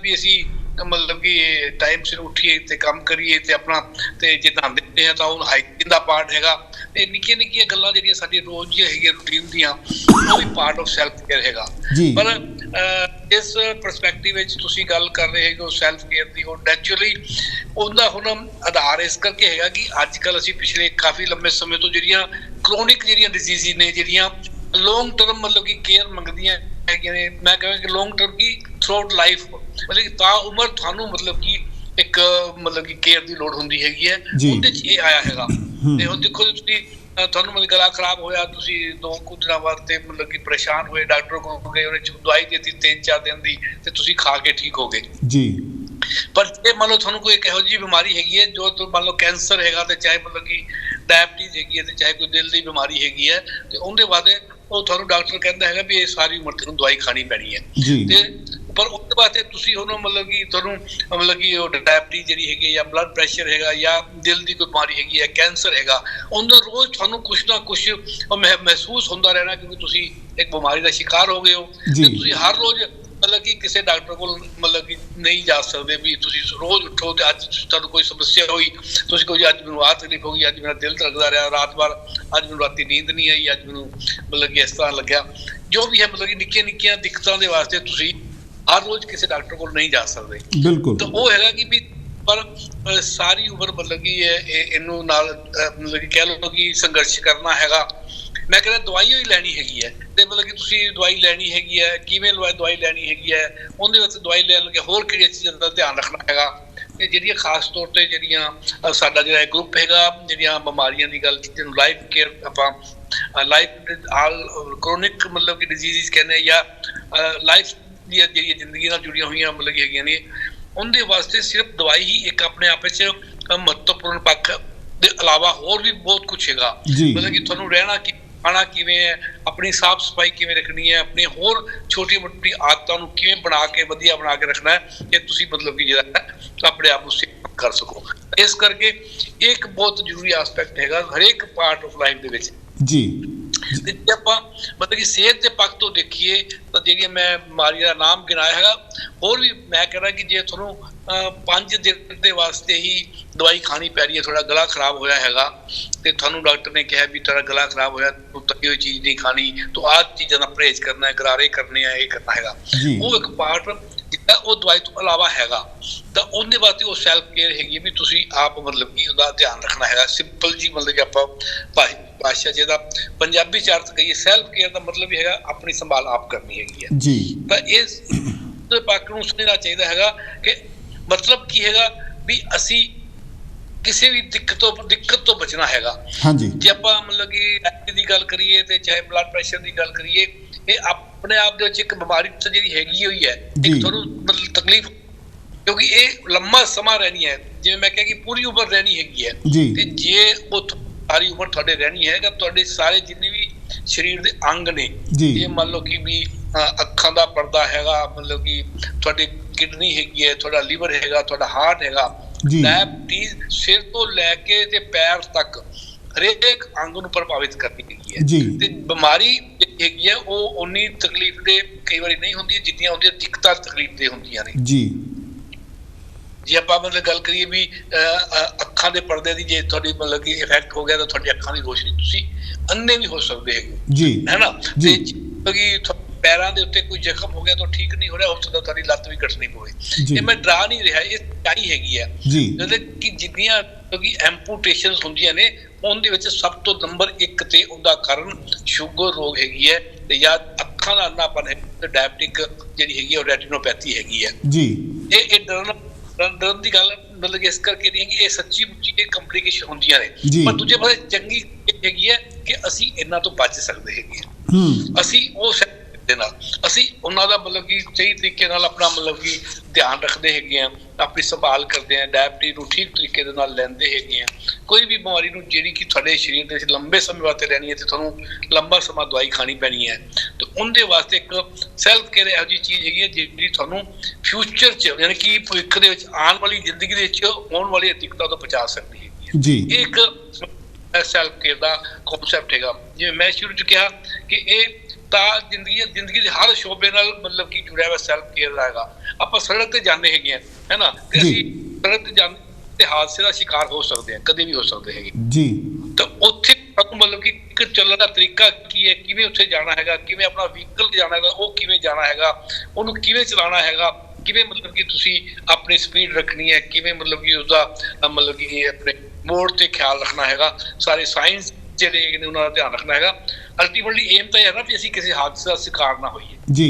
ਵੀ ਅਸੀਂ ਮਤਲਬ ਕਿ ਟਾਈਮ ਸਿਰ ਉੱਠੀਏ ਤੇ ਕੰਮ ਕਰੀਏ ਤੇ ਆਪਣਾ, ਤੇ ਜੇ ਨਹਾਉਂਦੇ ਆ ਤਾਂ ਉਹ ਹਾਈਜੀਨ ਦਾ ਪਾਰਟ ਹੈਗਾ। ਤੇ ਨਿੱਕੀਆਂ ਨਿੱਕੀਆਂ ਗੱਲਾਂ ਜਿਹੜੀਆਂ ਸਾਡੀ ਰੋਜ਼ ਦੀਆਂ ਹੈਗੀਆਂ ਰੂਟੀਨ ਦੀਆਂ, ਉਹ ਵੀ ਪਾਰਟ ਆਫ ਸੈਲਫ ਕੇਅਰ ਹੈਗਾ। ਪਰ ਇਸ ਪਰਸਪੈਕਟਿਵ ਵਿੱਚ ਤੁਸੀਂ ਗੱਲ ਕਰ ਰਹੇ ਹੈਗੇ ਸੈਲਫ ਕੇਅਰ ਦੀ, ਉਹ ਨੈਚੁਰਲੀ ਉਹਦਾ ਹੁਣ ਆਧਾਰ ਇਸ ਕਰਕੇ ਹੈਗਾ ਕਿ ਅੱਜ ਕੱਲ੍ਹ ਅਸੀਂ ਪਿਛਲੇ ਕਾਫੀ ਲੰਬੇ ਸਮੇਂ ਤੋਂ ਜਿਹੜੀਆਂ ਕ੍ਰੋਨਿਕ ਜਿਹੜੀਆਂ ਡਿਜ਼ੀਜ਼ ਨੇ, ਜਿਹੜੀਆਂ ਲੌਂਗ ਟਰਮ ਮਤਲਬ ਕਿ ਕੇਅਰ ਮੰਗਦੀਆਂ ਹੈਗੀਆਂ ਨੇ। ਮੈਂ ਕਹਾਂ ਕਿ ਲੌਂਗ ਟਰਮ ਕੀ ਥਰੂ ਆਊਟ ਲਾਈਫ, ਮਤਲਬ ਕਿ ਤਾਂ ਉਮਰ ਤੁਹਾਨੂੰ ਮਤਲਬ ਕਿ ਇੱਕ ਮਤਲਬ ਕਿ ਕੇਅਰ ਦੀ ਲੋੜ ਹੁੰਦੀ ਹੈਗੀ ਹੈ, ਉਹਦੇ 'ਚ ਇਹ ਆਇਆ ਹੈਗਾ। ਤੇ ਹੁਣ ਦੇਖੋ ਤੁਸੀਂ, ਤੁਹਾਨੂੰ ਮਤਲਬ ਗਲਾ ਖਰਾਬ ਹੋਇਆ, ਤੁਸੀਂ 2 ਕੁ ਦਿਨਾਂ ਬਾਅਦ ਤੇ ਮਤਲਬ ਕਿ ਪਰੇਸ਼ਾਨ ਹੋਏ, ਡਾਕਟਰ ਕੋਲ ਗਏ, ਉਹਨੇ ਦਵਾਈ ਦੇ ਦਿੱਤੀ 3-4 ਦਿਨ ਦੀ, ਤੇ ਤੁਸੀਂ ਖਾ ਕੇ ਠੀਕ ਹੋ ਗਏ ਜੀ। ਪਰ ਜੇ ਮੰਨ ਲਓ ਤੁਹਾਨੂੰ ਕੋਈ ਇੱਕ ਇਹੋ ਜਿਹੀ ਬਿਮਾਰੀ ਹੈਗੀ ਹੈ ਜੋ ਮੰਨ ਲਓ ਕੈਂਸਰ ਹੈਗਾ, ਤੇ ਚਾਹੇ ਮਤਲਬ ਕਿ ਡਾਇਬਟੀਜ਼ ਹੈਗੀ ਹੈ, ਤੇ ਚਾਹੇ ਕੋਈ ਦਿਲ ਦੀ ਬਿਮਾਰੀ ਹੈਗੀ ਹੈ, ਤੇ ਉਹਦੇ ਬਾਅਦ ਉਹ ਤੁਹਾਨੂੰ ਡਾਕਟਰ ਕਹਿੰਦਾ ਹੈਗਾ ਵੀ ਇਹ ਸਾਰੀ ਉਮਰ ਤੁਹਾਨੂੰ ਦਵਾਈ ਖਾਣੀ ਪੈਣੀ ਹੈ। ਤੇ ਪਰ ਉਹਦੇ ਵਾਸਤੇ ਤੁਸੀਂ ਉਹਨੂੰ ਮਤਲਬ ਕਿ ਤੁਹਾਨੂੰ ਮਤਲਬ ਕਿ ਉਹ ਡਾਇਬਟੀਜ਼ ਜਿਹੜੀ ਹੈਗੀ ਜਾਂ ਬਲੱਡ ਪ੍ਰੈਸ਼ਰ ਹੈਗਾ ਜਾਂ ਦਿਲ ਦੀ ਕੋਈ ਬਿਮਾਰੀ ਹੈਗੀ ਹੈ, ਕੈਂਸਰ ਹੈਗਾ, ਉਹਦਾ ਰੋਜ਼ ਤੁਹਾਨੂੰ ਕੁਛ ਨਾ ਕੁਛ ਮਹਿਸੂਸ ਹੁੰਦਾ ਰਹਿਣਾ, ਕਿਉਂਕਿ ਤੁਸੀਂ ਇੱਕ ਬਿਮਾਰੀ ਦਾ ਸ਼ਿਕਾਰ ਹੋ ਗਏ ਹੋ। ਤੇ ਤੁਸੀਂ ਹਰ ਰੋਜ਼ ਮਤਲਬ ਕਿ ਕਿਸੇ ਡਾਕਟਰ ਕੋਲ ਮਤਲਬ ਕਿ ਨਹੀਂ ਜਾ ਸਕਦੇ ਵੀ ਤੁਸੀਂ ਰੋਜ਼ ਉੱਠੋ ਤੇ ਅੱਜ ਤੁਹਾਨੂੰ ਕੋਈ ਸਮੱਸਿਆ ਹੋਈ, ਤੁਸੀਂ ਕਹੋ ਜੀ ਅੱਜ ਮੈਨੂੰ ਆਹ ਤਕਲੀਫ ਹੋ ਗਈ, ਅੱਜ ਮੇਰਾ ਦਿਲ ਧੜਕਦਾ ਰਿਹਾ ਰਾਤ ਭਰ, ਅੱਜ ਮੈਨੂੰ ਰਾਤੀ ਨੀਂਦ ਨਹੀਂ ਆਈ, ਅੱਜ ਮੈਨੂੰ ਮਤਲਬ ਕਿ ਇਸ ਤਰ੍ਹਾਂ ਲੱਗਿਆ, ਜੋ ਵੀ ਹੈ ਮਤਲਬ ਕਿ ਨਿੱਕੀਆਂ ਨਿੱਕੀਆਂ ਦਿੱਕਤਾਂ ਦੇ ਵਾਸਤੇ ਤੁਸੀਂ ਹਰ ਰੋਜ਼ ਕਿਸੇ ਡਾਕਟਰ ਕੋਲ ਨਹੀਂ ਜਾ ਸਕਦੇ। ਬਿਲਕੁਲ। ਤਾਂ ਉਹ ਹੈਗਾ ਕਿ ਵੀ ਪਰ ਸਾਰੀ ਉਮਰ ਮਤਲਬ ਕਿ ਇਹਨੂੰ ਨਾਲ ਮਤਲਬ ਕਿ ਕਹਿ ਲਓ ਕਿ ਸੰਘਰਸ਼ ਕਰਨਾ ਹੈਗਾ। ਮੈਂ ਕਹਿੰਦਾ ਦਵਾਈ ਹੀ ਲੈਣੀ ਹੈਗੀ ਹੈ, ਤੇ ਮਤਲਬ ਕਿ ਤੁਸੀਂ ਦਵਾਈ ਲੈਣੀ ਹੈਗੀ ਹੈ, ਕਿਵੇਂ ਦਵਾਈ ਲੈਣੀ ਹੈਗੀ ਹੈ, ਉਹਦੇ ਵਿੱਚ ਦਵਾਈ ਲੈਣ ਲੱਗੇ ਹੋਰ ਕਿਹੜੀਆਂ ਚੀਜ਼ਾਂ ਦਾ ਧਿਆਨ ਰੱਖਣਾ ਹੈਗਾ। ਤੇ ਜਿਹੜੀਆਂ ਖਾਸ ਤੌਰ ਤੇ ਜਿਹੜੀਆਂ ਸਾਡਾ ਜਿਹੜਾ ਗਰੁੱਪ ਹੈਗਾ, ਜਿਹੜੀਆਂ ਬਿਮਾਰੀਆਂ ਦੀ ਗੱਲ ਕੀਤੀ, ਜਿਹਨੂੰ ਲਾਈਫ ਕੇਅਰ ਆਪਾਂ ਲਾਈਫ ਆਲ ਕ੍ਰੋਨਿਕ ਮਤਲਬ ਕਿ ਡਿਜ਼ੀਜ਼ ਕਹਿੰਦੇ, ਜਾਂ ਲਾਈਫ ਦੀਆਂ ਜਿਹੜੀਆਂ ਜ਼ਿੰਦਗੀ ਨਾਲ ਜੁੜੀਆਂ ਹੋਈਆਂ ਮਤਲਬ ਕਿ ਹੈਗੀਆਂ ਨੇ, ਉਹਦੇ ਵਾਸਤੇ ਸਿਰਫ ਦਵਾਈ ਹੀ ਇੱਕ ਆਪਣੇ ਆਪ ਵਿੱਚ ਮਹੱਤਵਪੂਰਨ ਪੱਖ ਦੇ ਇਲਾਵਾ ਹੋਰ ਵੀ ਬਹੁਤ ਕੁਛ ਹੈਗਾ। ਮਤਲਬ ਕਿ ਤੁਹਾਨੂੰ ਰਹਿਣਾ ਖਾਣਾ ਕਿਵੇਂ ਹੈ, ਆਪਣੀ ਸਾਫ਼ ਸਫਾਈ ਕਿਵੇਂ ਰੱਖਣੀ ਹੈ, ਆਪਣੀ ਹੋਰ ਛੋਟੀ ਮੋਟੀ ਆਦਤਾਂ ਨੂੰ ਕਿਵੇਂ ਬਣਾ ਕੇ ਵਧੀਆ ਬਣਾ ਕੇ ਰੱਖਣਾ ਹੈ, ਕਿ ਤੁਸੀਂ ਮਤਲਬ ਕਿ ਜਿਹੜਾ ਆਪਣੇ ਆਪ ਨੂੰ ਸੇਵ ਕਰ ਸਕੋ। ਇਸ ਕਰਕੇ ਇਹ ਇੱਕ ਬਹੁਤ ਜ਼ਰੂਰੀ ਆਸਪੈਕਟ ਹੈਗਾ ਹਰੇਕ ਪਾਰਟ ਆਫ ਲਾਈਫ ਦੇ ਵਿੱਚ ਜੀ। ਤੇ ਜੇ ਆਪਾਂ ਮਤਲਬ ਕਿ ਸਿਹਤ ਦੇ ਪੱਖ ਤੋਂ ਦੇਖੀਏ ਤਾਂ ਜਿਹੜੀਆਂ ਮੈਂ ਬਿਮਾਰੀਆਂ ਦਾ ਨਾਮ ਗਿਣਾਇਆ ਹੈਗਾ, ਹੋਰ ਵੀ ਮੈਂ ਕਹਿ ਰਿਹਾ ਕਿ ਜੇ ਤੁਹਾਨੂੰ 5 ਦਿਨ ਦੇ ਵਾਸਤੇ ਹੀ ਦਵਾਈ ਖਾਣੀ ਪੈ ਰਹੀ ਹੈ, ਤੁਹਾਡਾ ਗਲਾ ਖਰਾਬ ਹੋਇਆ ਹੈਗਾ, ਤੇ ਤੁਹਾਨੂੰ ਡਾਕਟਰ ਨੇ ਕਿਹਾ ਵੀ ਤੁਹਾਡਾ ਗਲਾ ਖਰਾਬ ਹੋਇਆ, ਤੂੰ ਤਲੀ ਹੋਈ ਚੀਜ਼ ਨਹੀਂ ਖਾਣੀ, ਤੂੰ ਆਹ ਚੀਜ਼ਾਂ ਦਾ ਪਰਹੇਜ਼ ਕਰਨਾ ਹੈ, ਗਰਾਰੇ ਕਰਨੇ ਆ, ਇਹ ਕਰਨਾ ਹੈਗਾ, ਉਹ ਇੱਕ ਪਾਰਟ ਜਿਹੜਾ ਉਹ ਦਵਾਈ ਤੋਂ ਇਲਾਵਾ ਹੈਗਾ। ਤਾਂ ਉਹਦੇ ਵਾਸਤੇ ਉਹ ਸੈਲਫ ਕੇਅਰ ਹੈਗੀ ਵੀ ਤੁਸੀਂ ਆਪ ਮਤਲਬ ਕਿ ਉਹਦਾ ਧਿਆਨ ਰੱਖਣਾ ਹੈਗਾ। ਸਿੰਪਲ ਜੀ ਮਤਲਬ ਕਿ ਆਪਾਂ ਭਾਸ਼ਾ ਜਿਹਦਾ ਪੰਜਾਬੀ ਚ ਅਰਥ ਕਹੀਏ, ਸੈਲਫ ਕੇਅਰ ਦਾ ਮਤਲਬ ਹੀ ਹੈਗਾ ਆਪਣੀ ਸੰਭਾਲ ਆਪ ਕਰਨੀ ਹੈਗੀ ਹੈ ਜੀ। ਤਾਂ ਇਸ ਪੱਖ ਨੂੰ ਸਮਝਣਾ ਚਾਹੀਦਾ ਹੈਗਾ ਕਿ ਮਤਲਬ ਕੀ ਹੈਗਾ ਵੀ ਅਸੀਂ ਕਿਸੇ ਵੀ ਦਿੱਕਤ ਤੋਂ ਬਚਣਾ ਹੈਗਾ। ਜੇ ਆਪਾਂ ਮਤਲਬ ਕਿ ਡਾਇਬਟੀਜ਼ ਦੀ ਗੱਲ ਕਰੀਏ ਤੇ ਚਾਹੇ ਬਲੱਡ ਪ੍ਰੈਸ਼ਰ ਦੀ ਗੱਲ ਕਰੀਏ, ਇਹ ਆਪਣੇ ਆਪ ਦੇ ਵਿੱਚ ਇੱਕ ਬਿਮਾਰੀ ਜਿਹੜੀ ਹੈਗੀ ਹੋਈ ਹੈ, ਇੱਕ ਤੁਹਾਨੂੰ ਮਤਲਬ ਤਕਲੀਫ, ਕਿਉਂਕਿ ਇਹ ਲੰਮਾ ਸਮਾਂ ਰਹਿਣੀ ਹੈ, ਜਿਵੇਂ ਮੈਂ ਕਿਹਾ ਕਿ ਪੂਰੀ ਉਮਰ ਰਹਿਣੀ ਹੈਗੀ ਹੈ। ਤੇ ਜੇ ਉਹ ਸਾਰੀ ਉਮਰ ਤੁਹਾਡੇ ਰਹਿਣੀ ਹੈ, ਤੁਹਾਡੇ ਸਾਰੇ ਜਿੰਨੇ ਵੀ ਸਰੀਰ ਦੇ ਅੰਗ ਨੇ। ਜੀ। ਜੇ ਮੰਨ ਲਓ ਕਿ ਵੀ ਅੱਖਾਂ ਦਾ ਪਰਦਾ ਹੈਗਾ, ਮਤਲਬ ਕਿ ਤੁਹਾਡੀ ਕਿਡਨੀ ਹੈਗੀ ਹੈ, ਤੁਹਾਡਾ ਲੀਵਰ ਹੈਗਾ, ਤੁਹਾਡਾ ਹਾਰਟ ਹੈਗਾ, ਜੀ। ਡਾਇਬਟੀਜ਼ ਸਿਰ ਤੋਂ ਲੈ ਕੇ ਤੇ ਪੈਰ ਤੱਕ ਹਰੇਕ ਅੰਗ ਨੂੰ ਪ੍ਰਭਾਵਿਤ ਕਰਦੀ ਹੈਗੀ ਹੈ। ਜੀ। ਤੇ ਬਿਮਾਰੀ ਹੈਗੀ ਹੈ ਉਹ ਉਨੀ ਤਕਲੀਫ ਦੇ ਕਈ ਵਾਰੀ ਨਹੀਂ ਹੁੰਦੀ ਜਿੰਨੀਆਂ ਉਹਦੀਆਂ ਦਿੱਕਤਾਂ ਤਕਲੀਫ ਦੇ ਹੁੰਦੀਆਂ ਨੇ। ਜੀ। ਜੇ ਆਪਾਂ ਮਤਲਬ ਗੱਲ ਕਰੀਏ ਵੀ ਅੱਖਾਂ ਦੇ ਪਰਦੇ ਦੀ, ਜੇ ਤੁਹਾਡੀ ਮਤਲਬ ਕਿ ਇਫੈਕਟ ਹੋ ਗਿਆ ਤਾਂ ਤੁਹਾਡੀ ਅੱਖਾਂ ਦੀ ਰੋਸ਼ਨੀ, ਤੁਸੀਂ ਅੰਨੇ ਵੀ ਹੋ ਸਕਦੇ ਹੈਗੇ, ਜੀ, ਹੈ ਨਾ। ਜੀ। ਤੇ ਪੈਰਾਂ ਦੇ ਉੱਤੇ ਕੋਈ ਜ਼ਖਮ ਹੋ ਗਿਆ ਤਾਂ ਠੀਕ ਨਹੀਂ ਹੋ ਰਿਹਾ, ਹੋ ਸਕਦਾ ਤੁਹਾਡੀ ਲੱਤ ਵੀ ਕੱਟਣੀ ਪਵੇ। ਜੀ। ਇਹ ਮੈਂ ਡਰਾ ਨਹੀਂ ਰਿਹਾ, ਇਹ ਸੱਚਾਈ ਹੈਗੀ ਹੈ। ਜੀ। ਜਦੋਂ ਕਿ ਜਿੰਨੀਆਂ ਐਂਪੂਟੇਸ਼ਨਸ ਹੁੰਦੀਆਂ ਨੇ ਉਹਦੇ ਵਿੱਚ ਸਭ ਤੋਂ ਨੰਬਰ 1 ਤੇ ਉਹਦਾ ਕਾਰਨ ਸ਼ੂਗਰ ਰੋਗ ਹੈਗੀ ਹੈ, ਤੇ ਜਾਂ ਅੱਖਾਂ ਦਾ ਅੰਨਾਪਨ ਹੈ, ਤੇ ਡਾਇਬਟਿਕ ਜਿਹੜੀ ਹੈਗੀ ਉਹ ਰੈਟੀਨੋਪੈਥੀ ਹੈਗੀ ਹੈ। ਜੀ। ਇਹ ਡਰਨ ਦੀ ਗੱਲ ਮਤਲਬ ਕਿ ਇਸ ਕਰਕੇ ਨਹੀਂ ਹੈਗੀ, ਇਹ ਸੱਚੀ ਮੁੱਚੀ ਇਹ ਕੰਪਲਿਕੇਸ਼ਨ ਹੁੰਦੀਆਂ ਨੇ। ਪਰ ਦੂਜੇ ਪਾਸੇ ਚੰਗੀ ਹੈਗੀ ਹੈ ਕਿ ਅਸੀਂ ਇਹਨਾਂ ਤੋਂ ਬਚ ਸਕਦੇ ਹੈਗੇ ਹਾਂ। ਅਸੀਂ ਉਹ ਦੇ ਨਾਲ ਅਸੀਂ ਉਹਨਾਂ ਦਾ ਮਤਲਬ ਕਿ ਸਹੀ ਤਰੀਕੇ ਨਾਲ ਆਪਣਾ ਮਤਲਬ ਕਿ ਧਿਆਨ ਰੱਖਦੇ ਹੈਗੇ ਆ, ਆਪਣੀ ਸੰਭਾਲ ਕਰਦੇ ਆ, ਡਾਇਬਟੀਜ਼ ਨੂੰ ਠੀਕ ਤਰੀਕੇ ਦੇ ਨਾਲ ਲੈਂਦੇ ਹੈਗੇ ਆ। ਕੋਈ ਵੀ ਬਿਮਾਰੀ ਨੂੰ ਜਿਹੜੀ ਕਿ ਤੁਹਾਡੇ ਸਰੀਰ ਦੇ ਵਿੱਚ ਲੰਬੇ ਸਮੇਂ ਵਾਸਤੇ ਰਹਿਣੀ ਹੈ ਤੇ ਤੁਹਾਨੂੰ ਲੰਬਾ ਸਮਾਂ ਦਵਾਈ ਖਾਣੀ ਪੈਣੀ ਹੈ, ਤੇ ਉਹਦੇ ਵਾਸਤੇ ਇੱਕ ਸੈਲਫ ਕੇਅਰ ਇਹੋ ਜਿਹੀ ਚੀਜ਼ ਹੈਗੀ ਹੈ ਜਿਹੜੀ ਤੁਹਾਨੂੰ ਫਿਊਚਰ 'ਚ ਯਾਨੀ ਕਿ ਭਵਿੱਖ ਦੇ ਵਿੱਚ ਆਉਣ ਵਾਲੀ ਜ਼ਿੰਦਗੀ ਦੇ ਵਿੱਚ ਹੋਣ ਵਾਲੀ ਦਿੱਕਤਾਂ ਤੋਂ ਬਚਾ ਸਕਦੀ ਹੈਗੀ ਹੈ। ਜੀ। ਇਹ ਇੱਕ ਸੈਲਫ ਕੇਅਰ ਦਾ ਕਨਸੈਪਟ ਹੈਗਾ। ਜਿਵੇਂ ਮੈਂ ਸ਼ੁਰੂ 'ਚ ਕਿਹਾ ਕਿ ਇਹ ਤਾਂ ਜ਼ਿੰਦਗੀ ਦੇ ਹਰ ਸ਼ੋਬੇ ਨਾਲ ਮਤਲਬ ਕਿ ਜੁੜਿਆ ਹੋਇਆ ਸੈਲਫ ਕੇਅਰ ਦਾ ਹੈਗਾ। ਆਪਾਂ ਸੜਕ ਤੇ ਜਾਂਦੇ ਹੈਗੇ ਆ, ਹੈ ਨਾ, ਤੇ ਅਸੀਂ ਸੜਕ ਤੇ ਜਾਂਦੇ ਤੇ ਹਾਦਸੇ ਦਾ ਸ਼ਿਕਾਰ ਹੋ ਸਕਦੇ ਹਾਂ, ਕਦੇ ਵੀ ਹੋ ਸਕਦੇ ਹੈਗੇ। ਜੀ। ਤਾਂ ਉੱਥੇ ਮਤਲਬ ਕਿ ਇੱਕ ਚੱਲਣ ਦਾ ਤਰੀਕਾ ਕੀ ਹੈ, ਕਿਵੇਂ ਉੱਥੇ ਜਾਣਾ ਹੈਗਾ, ਕਿਵੇਂ ਆਪਣਾ ਵਹੀਕਲ ਜਾਣਾ ਹੈਗਾ, ਉਹ ਕਿਵੇਂ ਜਾਣਾ ਹੈਗਾ, ਉਹਨੂੰ ਕਿਵੇਂ ਚਲਾਉਣਾ ਹੈਗਾ, ਕਿਵੇਂ ਮਤਲਬ ਕਿ ਤੁਸੀਂ ਆਪਣੀ ਸਪੀਡ ਰੱਖਣੀ ਹੈ, ਕਿਵੇਂ ਮਤਲਬ ਕਿ ਉਸਦਾ ਮਤਲਬ ਕਿ ਆਪਣੇ ਮੋੜ ਤੇ ਖਿਆਲ ਰੱਖਣਾ ਹੈਗਾ, ਸਾਰੇ ਸਾਇੰਸ ਜਿਹੜੇ ਹੈਗੇ ਨੇ ਉਹਨਾਂ ਦਾ ਧਿਆਨ ਰੱਖਣਾ ਹੈਗਾ। ਅਲਟੀਮੇਟਲੀ ਏਮ ਤਾਂ ਇਹ ਹੈ ਨਾ ਵੀ ਅਸੀਂ ਕਿਸੇ ਹਾਦਸੇ ਦਾ ਸ਼ਿਕਾਰ ਨਾ ਹੋਈਏ। ਜੀ।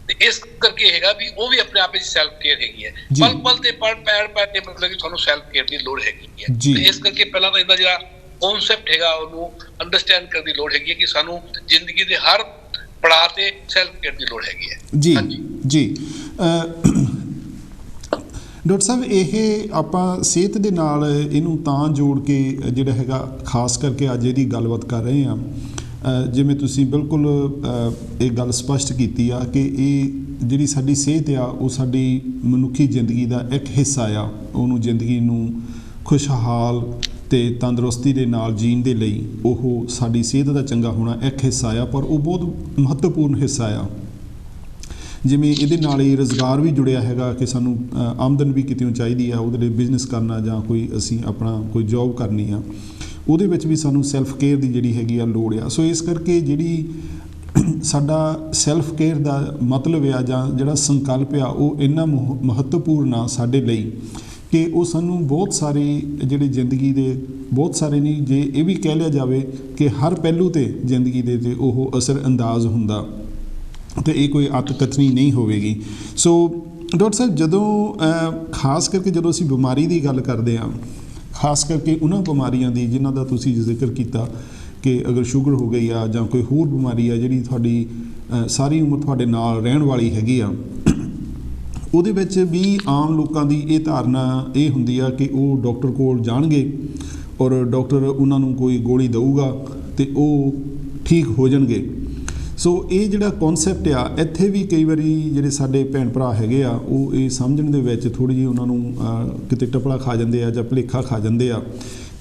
ਤੇ ਇਸ ਕਰਕੇ ਹੈਗਾ ਵੀ ਉਹ ਵੀ ਆਪਣੇ ਆਪ ਵਿੱਚ ਸੈਲਫ ਕੇਅਰ ਹੈਗੀ ਹੈ। ਪਲ ਪਲ ਤੇ ਪੈਰ ਤੇ ਮਤਲਬ ਕਿ ਤੁਹਾਨੂੰ ਸੈਲਫ ਕੇਅਰ ਦੀ ਲੋੜ ਹੈਗੀ ਹੈ। ਤੇ ਇਸ ਕਰਕੇ ਪਹਿਲਾਂ ਤਾਂ ਇਹਦਾ ਜਿਹੜਾ ਕਨਸੈਪਟ ਹੈਗਾ ਉਹਨੂੰ ਅੰਡਰਸਟੈਂਡ ਕਰਨ ਦੀ ਲੋੜ ਹੈਗੀ ਹੈ ਕਿ ਸਾਨੂੰ ਜ਼ਿੰਦਗੀ ਦੇ ਹਰ ਪੜਾਅ ਤੇ ਸੈਲਫ ਕੇਅਰ ਦੀ ਲੋੜ ਹੈਗੀ ਹੈ। ਜੀ। ਜੀ। ਡਾਕਟਰ ਸਾਹਿਬ, ਇਹ ਆਪਾਂ ਸਿਹਤ ਦੇ ਨਾਲ ਇਹਨੂੰ ਤਾਂ ਜੋੜ ਕੇ ਜਿਹੜਾ ਹੈਗਾ ਖਾਸ ਕਰਕੇ ਅੱਜ ਇਹਦੀ ਗੱਲਬਾਤ ਕਰ ਰਹੇ ਹਾਂ, ਜਿਵੇਂ ਤੁਸੀਂ ਬਿਲਕੁਲ ਇਹ ਗੱਲ ਸਪਸ਼ਟ ਕੀਤੀ ਆ ਕਿ ਇਹ ਜਿਹੜੀ ਸਾਡੀ ਸਿਹਤ ਆ ਉਹ ਸਾਡੀ ਮਨੁੱਖੀ ਜ਼ਿੰਦਗੀ ਦਾ ਇੱਕ ਹਿੱਸਾ ਆ। ਉਹਨੂੰ ਜ਼ਿੰਦਗੀ ਨੂੰ ਖੁਸ਼ਹਾਲ ਤੇ ਤੰਦਰੁਸਤੀ ਦੇ ਨਾਲ ਜੀਣ ਦੇ ਲਈ ਉਹ ਸਾਡੀ ਸਿਹਤ ਦਾ ਚੰਗਾ ਹੋਣਾ ਇੱਕ ਹਿੱਸਾ ਆ, ਪਰ ਉਹ ਬਹੁਤ ਮਹੱਤਵਪੂਰਨ ਹਿੱਸਾ ਆ। ਜਿਵੇਂ ਇਹਦੇ ਨਾਲ ਹੀ ਰੁਜ਼ਗਾਰ ਵੀ ਜੁੜਿਆ ਹੈਗਾ ਕਿ ਸਾਨੂੰ ਆਮਦਨ ਵੀ ਕਿਤੇੋਂ ਚਾਹੀਦੀ ਆ, ਉਹਦੇ ਲਈ ਬਿਜ਼ਨਸ ਕਰਨਾ ਜਾਂ ਕੋਈ ਅਸੀਂ ਆਪਣਾ ਕੋਈ ਜੋਬ ਕਰਨੀ ਆ, ਉਹਦੇ ਵਿੱਚ ਵੀ ਸਾਨੂੰ ਸੈਲਫ ਕੇਅਰ ਦੀ ਜਿਹੜੀ ਹੈਗੀ ਆ ਲੋੜ ਆ। ਸੋ ਇਸ ਕਰਕੇ ਜਿਹੜੀ ਸਾਡਾ ਸੈਲਫ ਕੇਅਰ ਦਾ ਮਤਲਬ ਆ ਜਾਂ ਜਿਹੜਾ ਸੰਕਲਪ ਆ ਉਹ ਇੰਨਾ ਮਹੱਤਵਪੂਰਨ ਆ ਸਾਡੇ ਲਈ ਕਿ ਉਹ ਸਾਨੂੰ ਬਹੁਤ ਸਾਰੇ ਜਿਹੜੇ ਜ਼ਿੰਦਗੀ ਦੇ ਬਹੁਤ ਸਾਰੇ ਨਹੀਂ, ਜੇ ਇਹ ਵੀ ਕਹਿ ਲਿਆ ਜਾਵੇ ਕਿ ਹਰ ਪਹਿਲੂ 'ਤੇ ਜ਼ਿੰਦਗੀ ਦੇ 'ਤੇ ਉਹ ਅਸਰ ਅੰਦਾਜ਼ ਹੁੰਦਾ ਅਤੇ ਇਹ ਕੋਈ ਅੱਤ ਕਥਨੀ ਨਹੀਂ ਹੋਵੇਗੀ। ਸੋ ਡਾਕਟਰ ਸਾਹਿਬ, ਜਦੋਂ ਖਾਸ ਕਰਕੇ ਜਦੋਂ ਅਸੀਂ ਬਿਮਾਰੀ ਦੀ ਗੱਲ ਕਰਦੇ ਹਾਂ, ਖਾਸ ਕਰਕੇ ਉਹਨਾਂ ਬਿਮਾਰੀਆਂ ਦੀ ਜਿਨ੍ਹਾਂ ਦਾ ਤੁਸੀਂ ਜ਼ਿਕਰ ਕੀਤਾ ਕਿ ਅਗਰ ਸ਼ੂਗਰ ਹੋ ਗਈ ਆ ਜਾਂ ਕੋਈ ਹੋਰ ਬਿਮਾਰੀ ਆ ਜਿਹੜੀ ਤੁਹਾਡੀ ਸਾਰੀ ਉਮਰ ਤੁਹਾਡੇ ਨਾਲ ਰਹਿਣ ਵਾਲੀ ਹੈਗੀ ਆ, ਉਹਦੇ ਵਿੱਚ ਵੀ ਆਮ ਲੋਕਾਂ ਦੀ ਇਹ ਧਾਰਨਾ ਇਹ ਹੁੰਦੀ ਆ ਕਿ ਉਹ ਡਾਕਟਰ ਕੋਲ ਜਾਣਗੇ ਔਰ ਡਾਕਟਰ ਉਹਨਾਂ ਨੂੰ ਕੋਈ ਗੋਲੀ ਦਊਗਾ ਅਤੇ ਉਹ ਠੀਕ ਹੋ ਜਾਣਗੇ। ਸੋ ਇਹ ਜਿਹੜਾ ਕਨਸੈਪਟ ਆ ਇੱਥੇ ਵੀ ਕਈ ਵਾਰੀ ਜਿਹੜੇ ਸਾਡੇ ਭੈਣ ਭਰਾ ਹੈਗੇ ਆ ਉਹ ਇਹ ਸਮਝਣ ਦੇ ਵਿੱਚ ਥੋੜ੍ਹੀ ਜਿਹੀ ਉਹਨਾਂ ਨੂੰ ਕਿਤੇ ਟਪਲਾ ਖਾ ਜਾਂਦੇ ਆ ਜਾਂ ਭੁਲੇਖਾ ਖਾ ਜਾਂਦੇ ਆ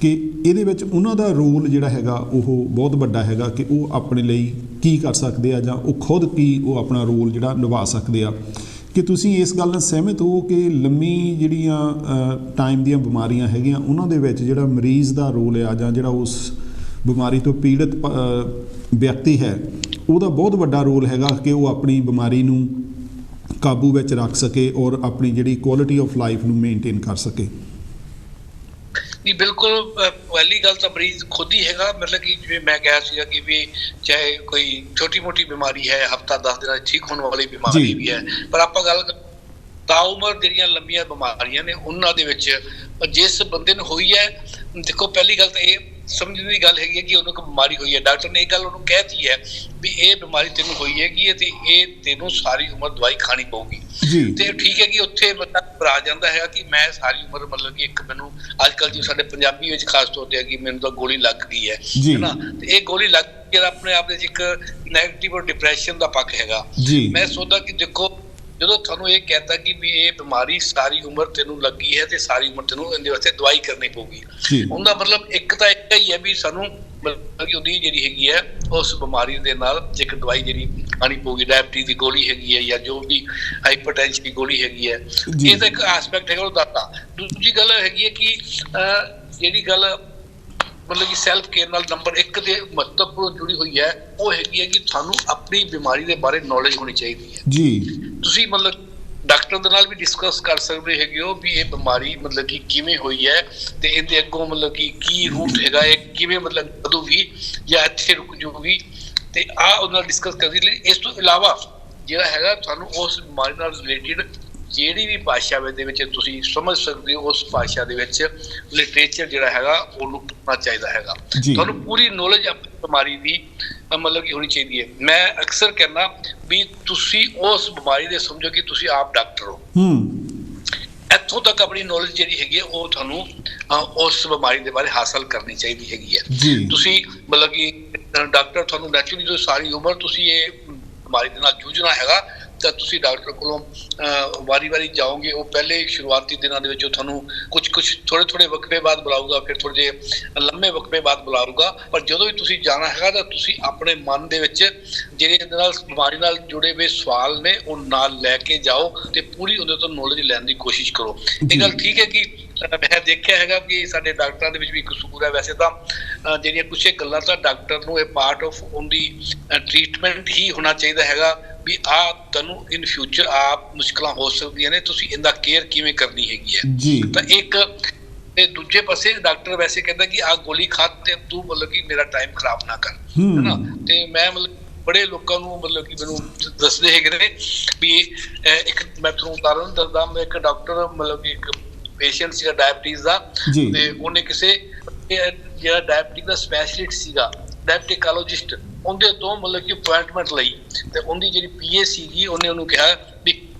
ਕਿ ਇਹਦੇ ਵਿੱਚ ਉਹਨਾਂ ਦਾ ਰੋਲ ਜਿਹੜਾ ਹੈਗਾ ਉਹ ਬਹੁਤ ਵੱਡਾ ਹੈਗਾ ਕਿ ਉਹ ਆਪਣੇ ਲਈ ਕੀ ਕਰ ਸਕਦੇ ਆ ਜਾਂ ਉਹ ਖੁਦ ਕੀ ਉਹ ਆਪਣਾ ਰੋਲ ਜਿਹੜਾ ਨਿਭਾ ਸਕਦੇ ਆ। ਕਿ ਤੁਸੀਂ ਇਸ ਗੱਲ ਨਾਲ ਸਹਿਮਤ ਹੋ ਕਿ ਲੰਮੀ ਜਿਹੜੀਆਂ ਟਾਈਮ ਦੀਆਂ ਬਿਮਾਰੀਆਂ ਹੈਗੀਆਂ ਉਹਨਾਂ ਦੇ ਵਿੱਚ ਜਿਹੜਾ ਮਰੀਜ਼ ਦਾ ਰੋਲ ਆ ਜਾਂ ਜਿਹੜਾ ਉਸ ਬਿਮਾਰੀ ਤੋਂ ਪੀੜਤ ਵਿਅਕਤੀ ਹੈ ਉਹਦਾ ਬਹੁਤ ਵੱਡਾ ਰੋਲ ਹੈਗਾ ਕਿ ਉਹ ਆਪਣੀ ਬਿਮਾਰੀ ਨੂੰ ਕਾਬੂ ਵਿੱਚ ਰੱਖ ਸਕੇ ਔਰ ਆਪਣੀ ਜਿਹੜੀ ਕੁਆਲਿਟੀ ਆਫ ਲਾਈਫ ਨੂੰ ਮੇਨਟੇਨ ਕਰ ਸਕੇ। ਨਹੀਂ, ਬਿਲਕੁਲ ਪਹਿਲੀ ਗੱਲ ਤਾਂ ਮਰੀਜ਼ ਖੁਦ ਹੀ ਹੈਗਾ। ਮਤਲਬ ਕਿ ਜਿਵੇਂ ਮੈਂ ਕਿਹਾ ਸੀਗਾ ਕਿ ਵੀ ਚਾਹੇ ਕੋਈ ਛੋਟੀ ਮੋਟੀ ਬਿਮਾਰੀ ਹੈ, ਹਫ਼ਤਾ 10 ਦਿਨਾਂ 'ਚ ਠੀਕ ਹੋਣ ਵਾਲੀ ਬਿਮਾਰੀ ਵੀ ਹੈ, ਪਰ ਆਪਾਂ ਗੱਲ ਤਾਉਮਰ ਜਿਹੜੀਆਂ ਲੰਬੀਆਂ ਬਿਮਾਰੀਆਂ ਨੇ ਉਹਨਾਂ ਦੇ ਵਿੱਚ ਜਿਸ ਬੰਦੇ ਨੂੰ ਹੋਈ ਹੈ, ਦੇਖੋ ਪਹਿਲੀ ਗੱਲ ਤਾਂ ਇਹ ਸਮਝਣ ਦੀ ਗੱਲ ਹੈਗੀ ਹੈ ਕਿ ਉਹਨੂੰ ਕੋਈ ਬਿਮਾਰੀ ਹੋਈ ਹੈ। ਡਾਕਟਰ ਨੇ ਇਹ ਗੱਲ ਉਹਨੂੰ ਕਹਿਤੀ ਹੈ ਵੀ ਇਹ ਬਿਮਾਰੀ ਤੈਨੂੰ ਹੋਈ ਹੈਗੀ ਹੈ ਤੇ ਇਹ ਤੈਨੂੰ ਸਾਰੀ ਉਮਰ ਦਵਾਈ ਖਾਣੀ ਪਊਗੀ। ਤੇ ਠੀਕ ਹੈ ਕਿ ਉੱਥੇ ਬੰਦਾ ਘਬਰਾ ਜਾਂਦਾ ਹੈਗਾ ਕਿ ਮੈਂ ਸਾਰੀ ਉਮਰ ਮਤਲਬ ਕਿ ਇੱਕ ਮੈਨੂੰ ਅੱਜ ਕੱਲ੍ਹ ਜੋ ਸਾਡੇ ਪੰਜਾਬੀ ਵਿੱਚ ਖਾਸ ਤੌਰ ਤੇ ਹੈ ਕਿ ਮੈਨੂੰ ਤਾਂ ਗੋਲੀ ਲੱਗ ਗਈ ਹੈ ਨਾ, ਤੇ ਇਹ ਗੋਲੀ ਲੱਗ ਜਿਹੜਾ ਆਪਣੇ ਆਪ ਦੇ ਇੱਕ ਨੈਗੇਟਿਵ ਔਰ ਡਿਪਰੈਸ਼ਨ ਦਾ ਪੱਖ ਹੈਗਾ। ਮੈਂ ਸੋਚਦਾ ਕਿ ਦੇਖੋ ਜਦੋਂ ਤੁਹਾਨੂੰ ਇਹ ਕਹਿਤਾ ਕਿ ਵੀ ਇਹ ਬਿਮਾਰੀ ਸਾਰੀ ਉਮਰ ਤੈਨੂੰ ਲੱਗੀ ਹੈ ਤੇ ਸਾਰੀ ਉਮਰ ਤੈਨੂੰ ਇਹਦੇ ਵਾਸਤੇ ਦਵਾਈ ਕਰਨੀ ਪਊਗੀ, ਉਹਦਾ ਮਤਲਬ ਇੱਕ ਤਾਂ ਇੱਕ ਹੀ ਹੈ ਵੀ ਸਾਨੂੰ ਮਤਲਬ ਕਿ ਉਹਦੀ ਜਿਹੜੀ ਹੈਗੀ ਹੈ ਉਸ ਬਿਮਾਰੀ ਦੇ ਨਾਲ ਇੱਕ ਦਵਾਈ ਜਿਹੜੀ ਖਾਣੀ ਪਊਗੀ। ਡਾਇਬਟੀਜ਼ ਦੀ ਗੋਲੀ ਹੈਗੀ ਹੈ ਜਾਂ ਜੋ ਵੀ ਹਾਈਪਰਟੈਂਸ਼ਨ ਦੀ ਗੋਲੀ ਹੈਗੀ ਹੈ, ਇਹ ਤਾਂ ਇੱਕ ਐਸਪੈਕਟ ਹੈਗਾ ਉਹ ਦੱਸਦਾ। ਦੂਜੀ ਗੱਲ ਹੈਗੀ ਹੈ ਕਿ ਜਿਹੜੀ ਗੱਲ ਮਤਲਬ ਕਿ ਸੈਲਫ ਕੇਅਰ ਨਾਲ ਨੰਬਰ 1 ਦੇ ਮਹੱਤਵਪੂਰਨ ਜੁੜੀ ਹੋਈ ਹੈ ਉਹ ਹੈਗੀ ਹੈ ਕਿ ਤੁਹਾਨੂੰ ਆਪਣੀ ਬਿਮਾਰੀ ਦੇ ਬਾਰੇ ਨੌਲੇਜ ਹੋਣੀ ਚਾਹੀਦੀ ਹੈ ਜੀ। ਤੁਸੀਂ ਮਤਲਬ ਡਾਕਟਰ ਦੇ ਨਾਲ ਵੀ ਡਿਸਕਸ ਕਰ ਸਕਦੇ ਹੈਗੇ ਹੋ ਵੀ ਇਹ ਬਿਮਾਰੀ ਮਤਲਬ ਕਿ ਕਿਵੇਂ ਹੋਈ ਹੈ ਤੇ ਇਹਦੇ ਅੱਗੋਂ ਮਤਲਬ ਕਿ ਕੀ ਰੂਟ ਹੈਗਾ, ਇਹ ਕਿਵੇਂ ਮਤਲਬ ਵਧੂਗੀ ਜਾਂ ਇੱਥੇ ਰੁਕ ਜੂਗੀ, ਤੇ ਉਹਦੇ ਨਾਲ ਡਿਸਕਸ ਕਰਨ ਲਈ। ਇਸ ਤੋਂ ਇਲਾਵਾ ਜਿਹੜਾ ਹੈਗਾ ਤੁਹਾਨੂੰ ਉਸ ਬਿਮਾਰੀ ਨਾਲ ਰਿਲੇਟਿਡ ਜਿਹੜੀ ਵੀ ਭਾਸ਼ਾ ਦੇ ਵਿੱਚ ਤੁਸੀਂ ਸਮਝ ਸਕਦੇ ਹੋ ਉਸ ਭਾਸ਼ਾ ਦੇ ਵਿੱਚ ਲਿਟਰੇਚਰ ਜਿਹੜਾ ਹੈਗਾ ਉਹਨੂੰ ਪੜ੍ਹਨਾ ਚਾਹੀਦਾ ਹੈਗਾ। ਤੁਹਾਨੂੰ ਪੂਰੀ ਨੌਲੇਜ ਆਪਣੀ ਬਿਮਾਰੀ ਦੀ ਮਤਲਬ ਕਿ ਹੋਣੀ ਚਾਹੀਦੀ ਹੈ। ਮੈਂ ਅਕਸਰ ਕਹਿੰਦਾ ਵੀ ਤੁਸੀਂ ਉਸ ਬਿਮਾਰੀ ਦੇ ਸਮਝੋ ਕਿ ਤੁਸੀਂ ਆਪ ਡਾਕਟਰ ਹੋ, ਇੱਥੋਂ ਤੱਕ ਆਪਣੀ ਨੌਲੇਜ ਜਿਹੜੀ ਹੈਗੀ ਹੈ ਉਹ ਤੁਹਾਨੂੰ ਉਸ ਬਿਮਾਰੀ ਦੇ ਬਾਰੇ ਹਾਸਲ ਕਰਨੀ ਚਾਹੀਦੀ ਹੈਗੀ ਹੈ। ਤੁਸੀਂ ਮਤਲਬ ਕਿ ਡਾਕਟਰ ਤੁਹਾਨੂੰ ਨੈਚੁਰਲੀ ਸਾਰੀ ਉਮਰ ਤੁਸੀਂ ਇਹ ਬਿਮਾਰੀ ਦੇ ਨਾਲ ਜੂਝਣਾ ਹੈਗਾ ਤਾਂ ਤੁਸੀਂ ਡਾਕਟਰ ਕੋਲੋਂ ਵਾਰੀ ਜਾਓਗੇ। ਉਹ ਪਹਿਲੇ ਸ਼ੁਰੂਆਤੀ ਦਿਨਾਂ ਦੇ ਵਿੱਚ ਉਹ ਤੁਹਾਨੂੰ ਕੁਝ ਥੋੜੇ ਵਕਫੇ ਬਾਅਦ ਬੁਲਾਊਗਾ, ਫਿਰ ਥੋੜੇ ਜਿਹੇ ਲੰਮੇ ਵਕਫੇ ਬਾਅਦ ਬੁਲਾਊਗਾ, ਪਰ ਜਦੋਂ ਵੀ ਤੁਸੀਂ ਜਾਣਾ ਹੈਗਾ ਤਾਂ ਤੁਸੀਂ ਆਪਣੇ ਮਨ ਦੇ ਵਿੱਚ ਜਿਹੜੇ ਇਹਦੇ ਨਾਲ ਬਿਮਾਰੀ ਨਾਲ ਜੁੜੇ ਹੋਏ ਸਵਾਲ ਨੇ ਉਹ ਨਾਲ ਲੈ ਕੇ ਜਾਓ ਤੇ ਪੂਰੀ ਉਹਦੇ ਤੋਂ ਨੌਲੇਜ ਲੈਣ ਦੀ ਕੋਸ਼ਿਸ਼ ਕਰੋ। ਇਹ ਗੱਲ ਠੀਕ ਹੈ ਕਿ ਮੈਂ ਦੇਖਿਆ ਹੈਗਾ ਕਿ ਸਾਡੇ ਡਾਕਟਰਾਂ ਦੇ ਵਿੱਚ ਵੀ ਕਸੂਰ ਹੈ। ਵੈਸੇ ਤਾਂ ਜਿਹੜੀਆਂ ਕੁਛ ਗੱਲਾਂ ਤਾਂ ਡਾਕਟਰ ਨੂੰ ਇਹ ਪਾਰਟ ਆਫ ਉਹਦੀ ਟ੍ਰੀਟਮੈਂਟ ਹੀ ਹੋਣਾ ਚਾਹੀਦਾ ਹੈਗਾ ਵੀ ਤੁਹਾਨੂੰ ਇਨ ਫਿਊਚਰ ਮੁਸ਼ਕਲਾਂ ਹੋ ਸਕਦੀਆਂ ਨੇ, ਤੁਸੀਂ ਇਹਦਾ ਕੇਅਰ ਕਿਵੇਂ ਕਰਨੀ ਹੈਗੀ ਹੈ। ਤਾਂ ਇੱਕ ਤੇ ਦੂਜੇ ਪਾਸੇ ਡਾਕਟਰ ਵੈਸੇ ਕਹਿੰਦਾ ਕਿ ਗੋਲੀ ਖਾ ਤੇ ਤੂੰ ਮਤਲਬ ਕਿ ਮੇਰਾ ਟਾਈਮ ਖਰਾਬ ਨਾ ਕਰ, ਹੈਨਾ। ਤੇ ਮੈਂ ਮਤਲਬ ਬੜੇ ਲੋਕਾਂ ਨੂੰ ਮਤਲਬ ਕਿ ਮੈਨੂੰ ਦੱਸਦੇ ਹੈਗੇ ਨੇ ਵੀ ਇੱਕ ਮੈਂ ਤੁਹਾਨੂੰ ਉਦਾਹਰਨ ਦੱਸਦਾ। ਮੈਂ ਇੱਕ ਡਾਕਟਰ ਮਤਲਬ ਕਿ ਇੱਕ ਪੇਸ਼ੈਂਟ ਸੀਗਾ ਡਾਇਬਟੀਜ਼ ਦਾ, ਤੇ ਉਹਨੇ ਕਿਸੇ ਜਿਹੜਾ ਡਾਇਬਟੀਜ਼ ਦਾ ਸਪੈਸ਼ਲਿਸਟ ਸੀਗਾ ਡਾਇਬਟੀਕੋਲੋਜਿਸਟ ਉਹਦੇ ਤੋਂ ਮਤਲਬ ਕਿ ਅਪੁਆਇੰਟਮੈਂਟ ਲਈ, ਤੇ ਉਹਦੀ ਜਿਹੜੀ PA ਸੀਗੀ ਉਹਨੇ ਉਹਨੂੰ ਕਿਹਾ ਵੀ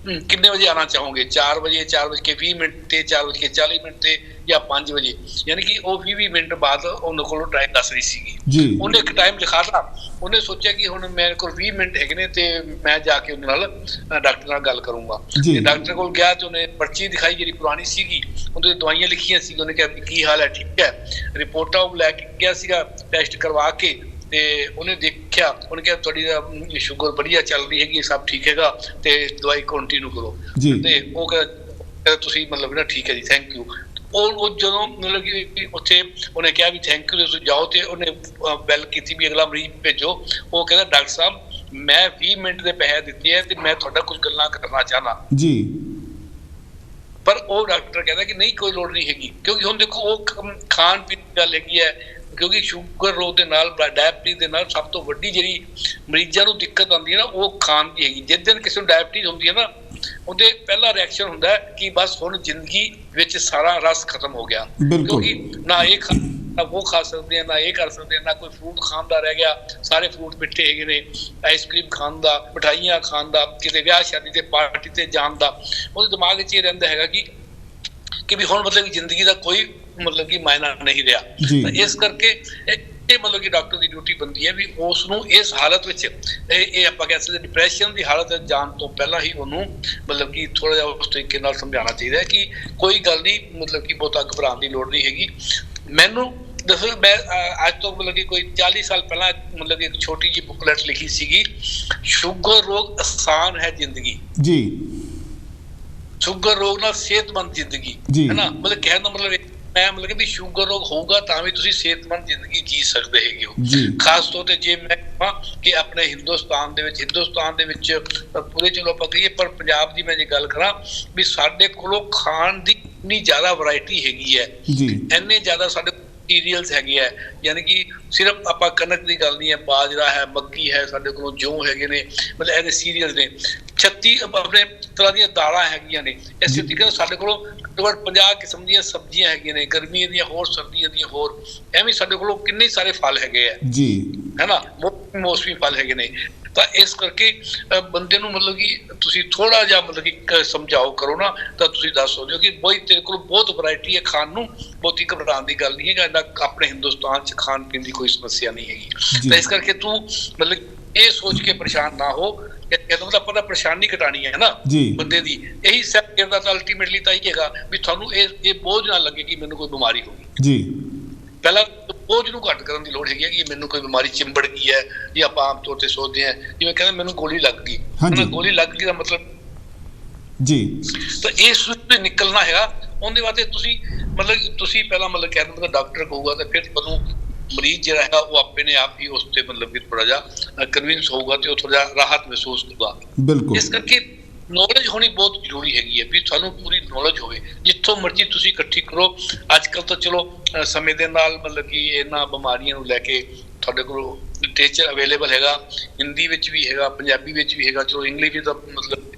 ਕਿੰਨੇ ਵਜੇ ਆਉਣਾ ਚਾਹੋਗੇ, 4 ਵਜੇ 4:20 ਤੇ 4:40 ਤੇ ਜਾਂ 5 ਵਜੇ, ਯਾਨੀ ਕਿ ਉਹ 20 ਮਿੰਟ ਬਾਅਦ ਉਹਨਾਂ ਕੋਲੋਂ ਟਾਈਮ ਦੱਸ ਰਹੀ ਸੀਗੀ। ਉਹਨੇ ਇੱਕ ਟਾਈਮ ਲਿਖਾਤਾ, ਉਹਨੇ ਸੋਚਿਆ ਕਿ ਹੁਣ ਮੇਰੇ ਕੋਲ 20 ਮਿੰਟ ਹੈਗੇ ਨੇ ਤੇ ਮੈਂ ਜਾ ਕੇ ਉਹਦੇ ਨਾਲ ਡਾਕਟਰ ਨਾਲ ਗੱਲ ਕਰੂੰਗਾ। ਤੇ ਡਾਕਟਰ ਕੋਲ ਗਿਆ ਤੇ ਉਹਨੇ ਪਰਚੀ ਦਿਖਾਈ ਜਿਹੜੀ ਪੁਰਾਣੀ ਸੀਗੀ, ਉਹਦੇ ਦਵਾਈਆਂ ਲਿਖੀਆਂ ਸੀ। ਉਹਨੇ ਕਿਹਾ ਕੀ ਹਾਲ ਹੈ, ਠੀਕ ਹੈ। ਰਿਪੋਰਟਾਂ ਉਹ ਲੈ ਕੇ ਗਿਆ ਸੀਗਾ ਟੈਸਟ ਕਰਵਾ ਕੇ, ਤੇ ਉਹਨੇ ਦੇਖਿਆ, ਉਹਨੇ ਕਿਹਾ ਤੁਹਾਡੀ ਸ਼ੂਗਰ ਵਧੀਆ ਚੱਲ ਰਹੀ ਹੈਗੀ, ਸਭ ਠੀਕ ਹੈਗਾ ਤੇ ਦਵਾਈ ਕੰਟੀਨਿਊ ਕਰੋ। ਤੇ ਉਹ ਕਹਿੰਦਾ ਤੁਸੀਂ ਮਤਲਬ ਨਾ ਠੀਕ ਹੈ ਜੀ, ਥੈਂਕ ਯੂ। ਉਹ ਜਦੋਂ ਮਤਲਬ ਕਿ ਉੱਥੇ ਉਹਨੇ ਕਿਹਾ ਵੀ ਥੈਂਕ ਯੂ ਤੁਸੀਂ ਜਾਓ, ਤੇ ਉਹਨੇ ਬੈਲ ਕੀਤੀ ਵੀ ਅਗਲਾ ਮਰੀਜ਼ ਭੇਜੋ। ਉਹ ਕਹਿੰਦਾ ਡਾਕਟਰ ਸਾਹਿਬ ਮੈਂ 20 ਮਿੰਟ ਦੇ ਪੈਸੇ ਦਿੱਤੇ ਹੈ ਤੇ ਮੈਂ ਤੁਹਾਡਾ ਕੁਝ ਗੱਲਾਂ ਕਰਨਾ ਚਾਹਨਾ ਜੀ। ਪਰ ਉਹ ਡਾਕਟਰ ਕਹਿੰਦਾ ਕਿ ਨਹੀਂ ਕੋਈ ਲੋੜ ਨਹੀਂ ਹੈਗੀ, ਕਿਉਂਕਿ ਹੁਣ ਦੇਖੋ ਉਹ ਖਾਣ ਪੀਣ ਦੀ ਗੱਲ ਹੈਗੀ ਹੈ। ਕਿਉਂਕਿ ਸ਼ੂਗਰ ਰੋਗ ਦੇ ਨਾਲ ਡਾਇਬਟੀਜ਼ ਦੇ ਨਾਲ ਸਭ ਤੋਂ ਵੱਡੀ ਜਿਹੜੀ ਮਰੀਜ਼ਾਂ ਨੂੰ ਦਿੱਕਤ ਆਉਂਦੀ ਹੈ ਨਾ ਉਹ ਖਾਣ ਦੀ ਹੈਗੀ। ਜਿਸ ਦਿਨ ਕਿਸੇ ਨੂੰ ਡਾਇਬਟੀਜ਼ ਹੁੰਦੀ ਹੈ ਨਾ ਉਹਦੇ ਪਹਿਲਾ ਰਿਐਕਸ਼ਨ ਹੁੰਦਾ ਹੈ ਕਿ ਬਸ ਹੁਣ ਜ਼ਿੰਦਗੀ ਵਿੱਚ ਸਾਰਾ ਰਸ ਖਤਮ ਹੋ ਗਿਆ, ਕਿਉਂਕਿ ਨਾ ਉਹ ਖਾ ਸਕਦੇ ਆ, ਨਾ ਇਹ ਕਰ ਸਕਦੇ ਆ, ਨਾ ਕੋਈ ਫਰੂਟ ਖਾਣ ਦਾ ਰਹਿ ਗਿਆ। ਸਾਰੇ ਫਰੂਟ ਮਿੱਠੇ ਹੈਗੇ ਨੇ, ਆਈਸਕ੍ਰੀਮ ਖਾਣ ਦਾ, ਮਿਠਾਈਆਂ ਖਾਣ ਦਾ, ਕਿਤੇ ਵਿਆਹ ਸ਼ਾਦੀ ਤੇ ਪਾਰਟੀ ਤੇ ਜਾਣ ਦਾ ਉਹਦੇ ਦਿਮਾਗ ਵਿੱਚ ਇਹ ਰਹਿੰਦਾ ਹੈਗਾ ਕਿ ਵੀ ਹੁਣ ਮਤਲਬ ਜ਼ਿੰਦਗੀ ਦਾ ਕੋਈ ਮਤਲਬ ਕਿ ਮਾਇਨਾ ਨਹੀਂ ਰਿਹਾ। ਤਾਂ ਇਸ ਕਰਕੇ ਇਹ ਮਤਲਬ ਕਿ ਡਾਕਟਰ ਦੀ ਡਿਊਟੀ ਬਣਦੀ ਹੈ ਵੀ ਉਸ ਨੂੰ ਇਸ ਹਾਲਤ ਵਿੱਚ ਇਹ ਆਪਾਂ ਕਹਿ ਸਕਦੇ ਡਿਪਰੈਸ਼ਨ ਦੀ ਹਾਲਤ ਜਾਣ ਤੋਂ ਪਹਿਲਾਂ ਹੀ ਉਹਨੂੰ ਮਤਲਬ ਕਿ ਥੋੜਾ ਜਿਹਾ ਉਸ ਤਰੀਕੇ ਨਾਲ ਸਮਝਾਉਣਾ ਚਾਹੀਦਾ ਹੈ ਕਿ ਕੋਈ ਗੱਲ ਨਹੀਂ, ਮਤਲਬ ਕਿ ਬਹੁਤਾ ਘਬਰਾਉਣ ਦੀ ਲੋੜ ਨਹੀਂ ਹੈਗੀ। ਮੈਨੂੰ ਦੱਸੋ, ਮੈਂ ਅੱਜ ਤੋਂ ਮਤਲਬ ਕਿ ਕੋਈ 40 ਸਾਲ ਪਹਿਲਾਂ ਮਤਲਬ ਕਿ ਇੱਕ ਛੋਟੀ ਜਿਹੀ ਬੁਕਲੈਟ ਲਿਖੀ ਸੀਗੀ, ਸ਼ੂਗਰ ਰੋਗ ਆਸਾਨ ਹੈ ਜ਼ਿੰਦਗੀ ਜੀ, ਸ਼ੂਗਰ ਰੋਗ ਨਾਲ ਸਿਹਤਮੰਦ ਜ਼ਿੰਦਗੀ, ਹੈ ਨਾ। ਮਤਲਬ ਕਹਿਣ ਦਾ ਮਤਲਬ ਮੈਂ ਮਤਲਬ ਕਿ ਵੀ ਸ਼ੂਗਰ ਰੋਗ ਹੋਊਗਾ ਤਾਂ ਵੀ ਤੁਸੀਂ ਸਿਹਤਮੰਦ ਜ਼ਿੰਦਗੀ ਜੀ ਸਕਦੇ ਹੈਗੇ ਹੋ। ਖਾਸ ਤੌਰ ਤੇ ਜੇ ਮੈਂ ਕਹਾਂ ਕਿ ਆਪਣੇ ਹਿੰਦੁਸਤਾਨ ਦੇ ਵਿੱਚ ਪੂਰੇ ਚਲੋ ਆਪਾਂ ਕਹੀਏ, ਪਰ ਪੰਜਾਬ ਦੀ ਮੈਂ ਜੇ ਗੱਲ ਕਰਾਂ ਵੀ ਸਾਡੇ ਕੋਲੋਂ ਖਾਣ ਦੀ ਇੰਨੀ ਜ਼ਿਆਦਾ ਵੈਰਾਈਟੀ ਹੈਗੀ ਹੈ, ਇੰਨੇ ਜ਼ਿਆਦਾ ਸਾਡੇ ਮਟੀਰੀਅਲਸ ਹੈਗੇ ਆ, ਯਾਨੀ ਕਿ ਸਿਰਫ ਆਪਾਂ ਕਣਕ ਦੀ ਗੱਲ ਨਹੀਂ ਹੈ, ਬਾਜਰਾ ਹੈ, ਮੱਕੀ ਹੈ, ਸਾਡੇ ਕੋਲੋਂ ਜੌਂ ਹੈਗੇ ਨੇ, ਮਤਲਬ ਇਹਦੇ ਸੀਰੀਅਲ ਨੇ, 36 ਆਪਣੇ ਤਰ੍ਹਾਂ ਦੀਆਂ ਦਾਲਾਂ ਹੈਗੀਆਂ ਨੇ। ਇਸੇ ਤਰੀਕੇ ਨਾਲ ਸਾਡੇ ਕੋਲੋਂ ਘੱਟ 50 ਕਿਸਮ ਦੀਆਂ ਸਬਜ਼ੀਆਂ ਹੈਗੀਆਂ ਨੇ, ਗਰਮੀਆਂ ਦੀਆਂ ਹੋਰ, ਸਰਦੀਆਂ ਦੀਆਂ ਹੋਰ, ਐਵੇਂ ਸਾਡੇ ਕੋਲ ਕਿੰਨੇ ਸਾਰੇ ਫਲ ਹੈਗੇ ਆ ਜੀ, ਹੈ ਨਾ, ਮੌਸਮੀ ਫਲ ਹੈਗੇ ਨੇ। ਤਾਂ ਇਸ ਕਰਕੇ ਬੰਦੇ ਨੂੰ ਮਤਲਬ ਕਿ ਤੁਸੀਂ ਥੋੜਾ ਜਿਹਾ ਮਤਲਬ ਕਿ ਸਮਝਾਓ ਕਰੋ ਨਾ, ਤਾਂ ਤੁਸੀਂ ਦੱਸ ਸਕਦੇ ਹੋ ਕਿ ਬਈ ਤੇਰੇ ਕੋਲ ਬਹੁਤ ਵੈਰਾਈਟੀ ਹੈ ਖਾਣ ਨੂੰ, ਬਹੁਤੀ ਘਬਰਾਉਣ ਦੀ ਗੱਲ ਨਹੀਂ ਹੈਗਾ, ਆਪਣੇ ਹਿੰਦੁਸਤਾਨ 'ਚ ਖਾਣ ਪੀਣ ਦੀ ਕੋਈ ਸਮੱਸਿਆ ਨਹੀਂ ਹੈਗੀ। ਤਾਂ ਇਸ ਕਰਕੇ ਤੂੰ ਮਤਲਬ ਇਹ ਸੋਚ ਕੇ ਪਰੇਸ਼ਾਨ ਨਾ ਹੋ, ਜਦੋਂ ਤਾਂ ਆਪਾਂ ਤਾਂ ਪਰੇਸ਼ਾਨੀ ਘਟਾਣੀ ਹੈ ਨਾ ਬੰਦੇ ਦੀ, ਇਹੀ ਸੈਲਫ ਕੇਅਰ ਦਾ ਤਾਂ ਅਲਟੀਮੇਟਲੀ ਤਾਂ ਇਹੀ ਹੈਗਾ ਵੀ ਤੁਹਾਨੂੰ ਇਹ ਬੋਝ ਨਾ ਲੱਗੇ ਕਿ ਮੈਨੂੰ ਕੋਈ ਬਿਮਾਰੀ ਹੋ ਗਈ ਜੀ। ਪਹਿਲਾਂ ਬੋਝ ਨੂੰ ਘੱਟ ਕਰਨ ਦੀ ਲੋੜ ਹੈਗੀ ਹੈ ਕਿ ਮੈਨੂੰ ਕੋਈ ਬਿਮਾਰੀ ਚਿੰਬੜ ਗਈ ਹੈ, ਜੇ ਆਪਾਂ ਆਮ ਤੌਰ ਤੇ ਸੋਚਦੇ ਹਾਂ ਜਿਵੇਂ ਕਹਿੰਦੇ ਮੈਨੂੰ ਗੋਲੀ ਲੱਗ ਗਈ, ਗੋਲੀ ਲੱਗ ਗਈ ਦਾ ਮਤਲਬ ਜੀ, ਤਾਂ ਇਸ ਤੋਂ ਨਿਕਲਣਾ ਹੈਗਾ। ਉਹਦੇ ਵਾਸਤੇ ਤੁਸੀਂ ਮਤਲਬ ਤੁਸੀਂ ਪਹਿਲਾਂ ਮਤਲਬ ਕਹਿ ਦਿੰਦੇ ਡਾਕਟਰ ਕਹੂਗਾ, ਤੇ ਫਿਰ ਤੁਹਾਨੂੰ ਮਰੀਜ਼ ਜਿਹੜਾ ਹੈਗਾ ਉਹ ਆਪੇ ਨੇ ਆਪ ਹੀ ਉਸ ਤੇ ਮਤਲਬ ਕਿ ਥੋੜਾ ਜਿਹਾ ਕਨਵਿੰਸ ਹੋਊਗਾ ਤੇ ਉਹ ਥੋੜਾ ਜਿਹਾ ਰਾਹਤ ਮਹਿਸੂਸ ਕਰੂਗਾ। ਇਸ ਕਰਕੇ ਨੌਲੇਜ ਹੋਣੀ ਬਹੁਤ ਜ਼ਰੂਰੀ ਹੈਗੀ ਹੈ ਵੀ ਤੁਹਾਨੂੰ ਪੂਰੀ ਨੌਲੇਜ ਹੋਵੇ, ਜਿੱਥੋਂ ਮਰਜ਼ੀ ਤੁਸੀਂ ਇਕੱਠੀ ਕਰੋ। ਅੱਜ ਕੱਲ੍ਹ ਤਾਂ ਚਲੋ ਸਮੇਂ ਦੇ ਨਾਲ ਮਤਲਬ ਕਿ ਇਹਨਾਂ ਬਿਮਾਰੀਆਂ ਨੂੰ ਲੈ ਕੇ ਤੁਹਾਡੇ ਕੋਲ ਲਿਟਰੇਚਰ ਅਵੇਲੇਬਲ ਹੈਗਾ, ਹਿੰਦੀ ਵਿੱਚ ਵੀ ਹੈਗਾ, ਪੰਜਾਬੀ ਵਿੱਚ ਵੀ ਹੈਗਾ, ਚਲੋ ਇੰਗਲਿਸ਼ ਵੀ ਤਾਂ ਮਤਲਬ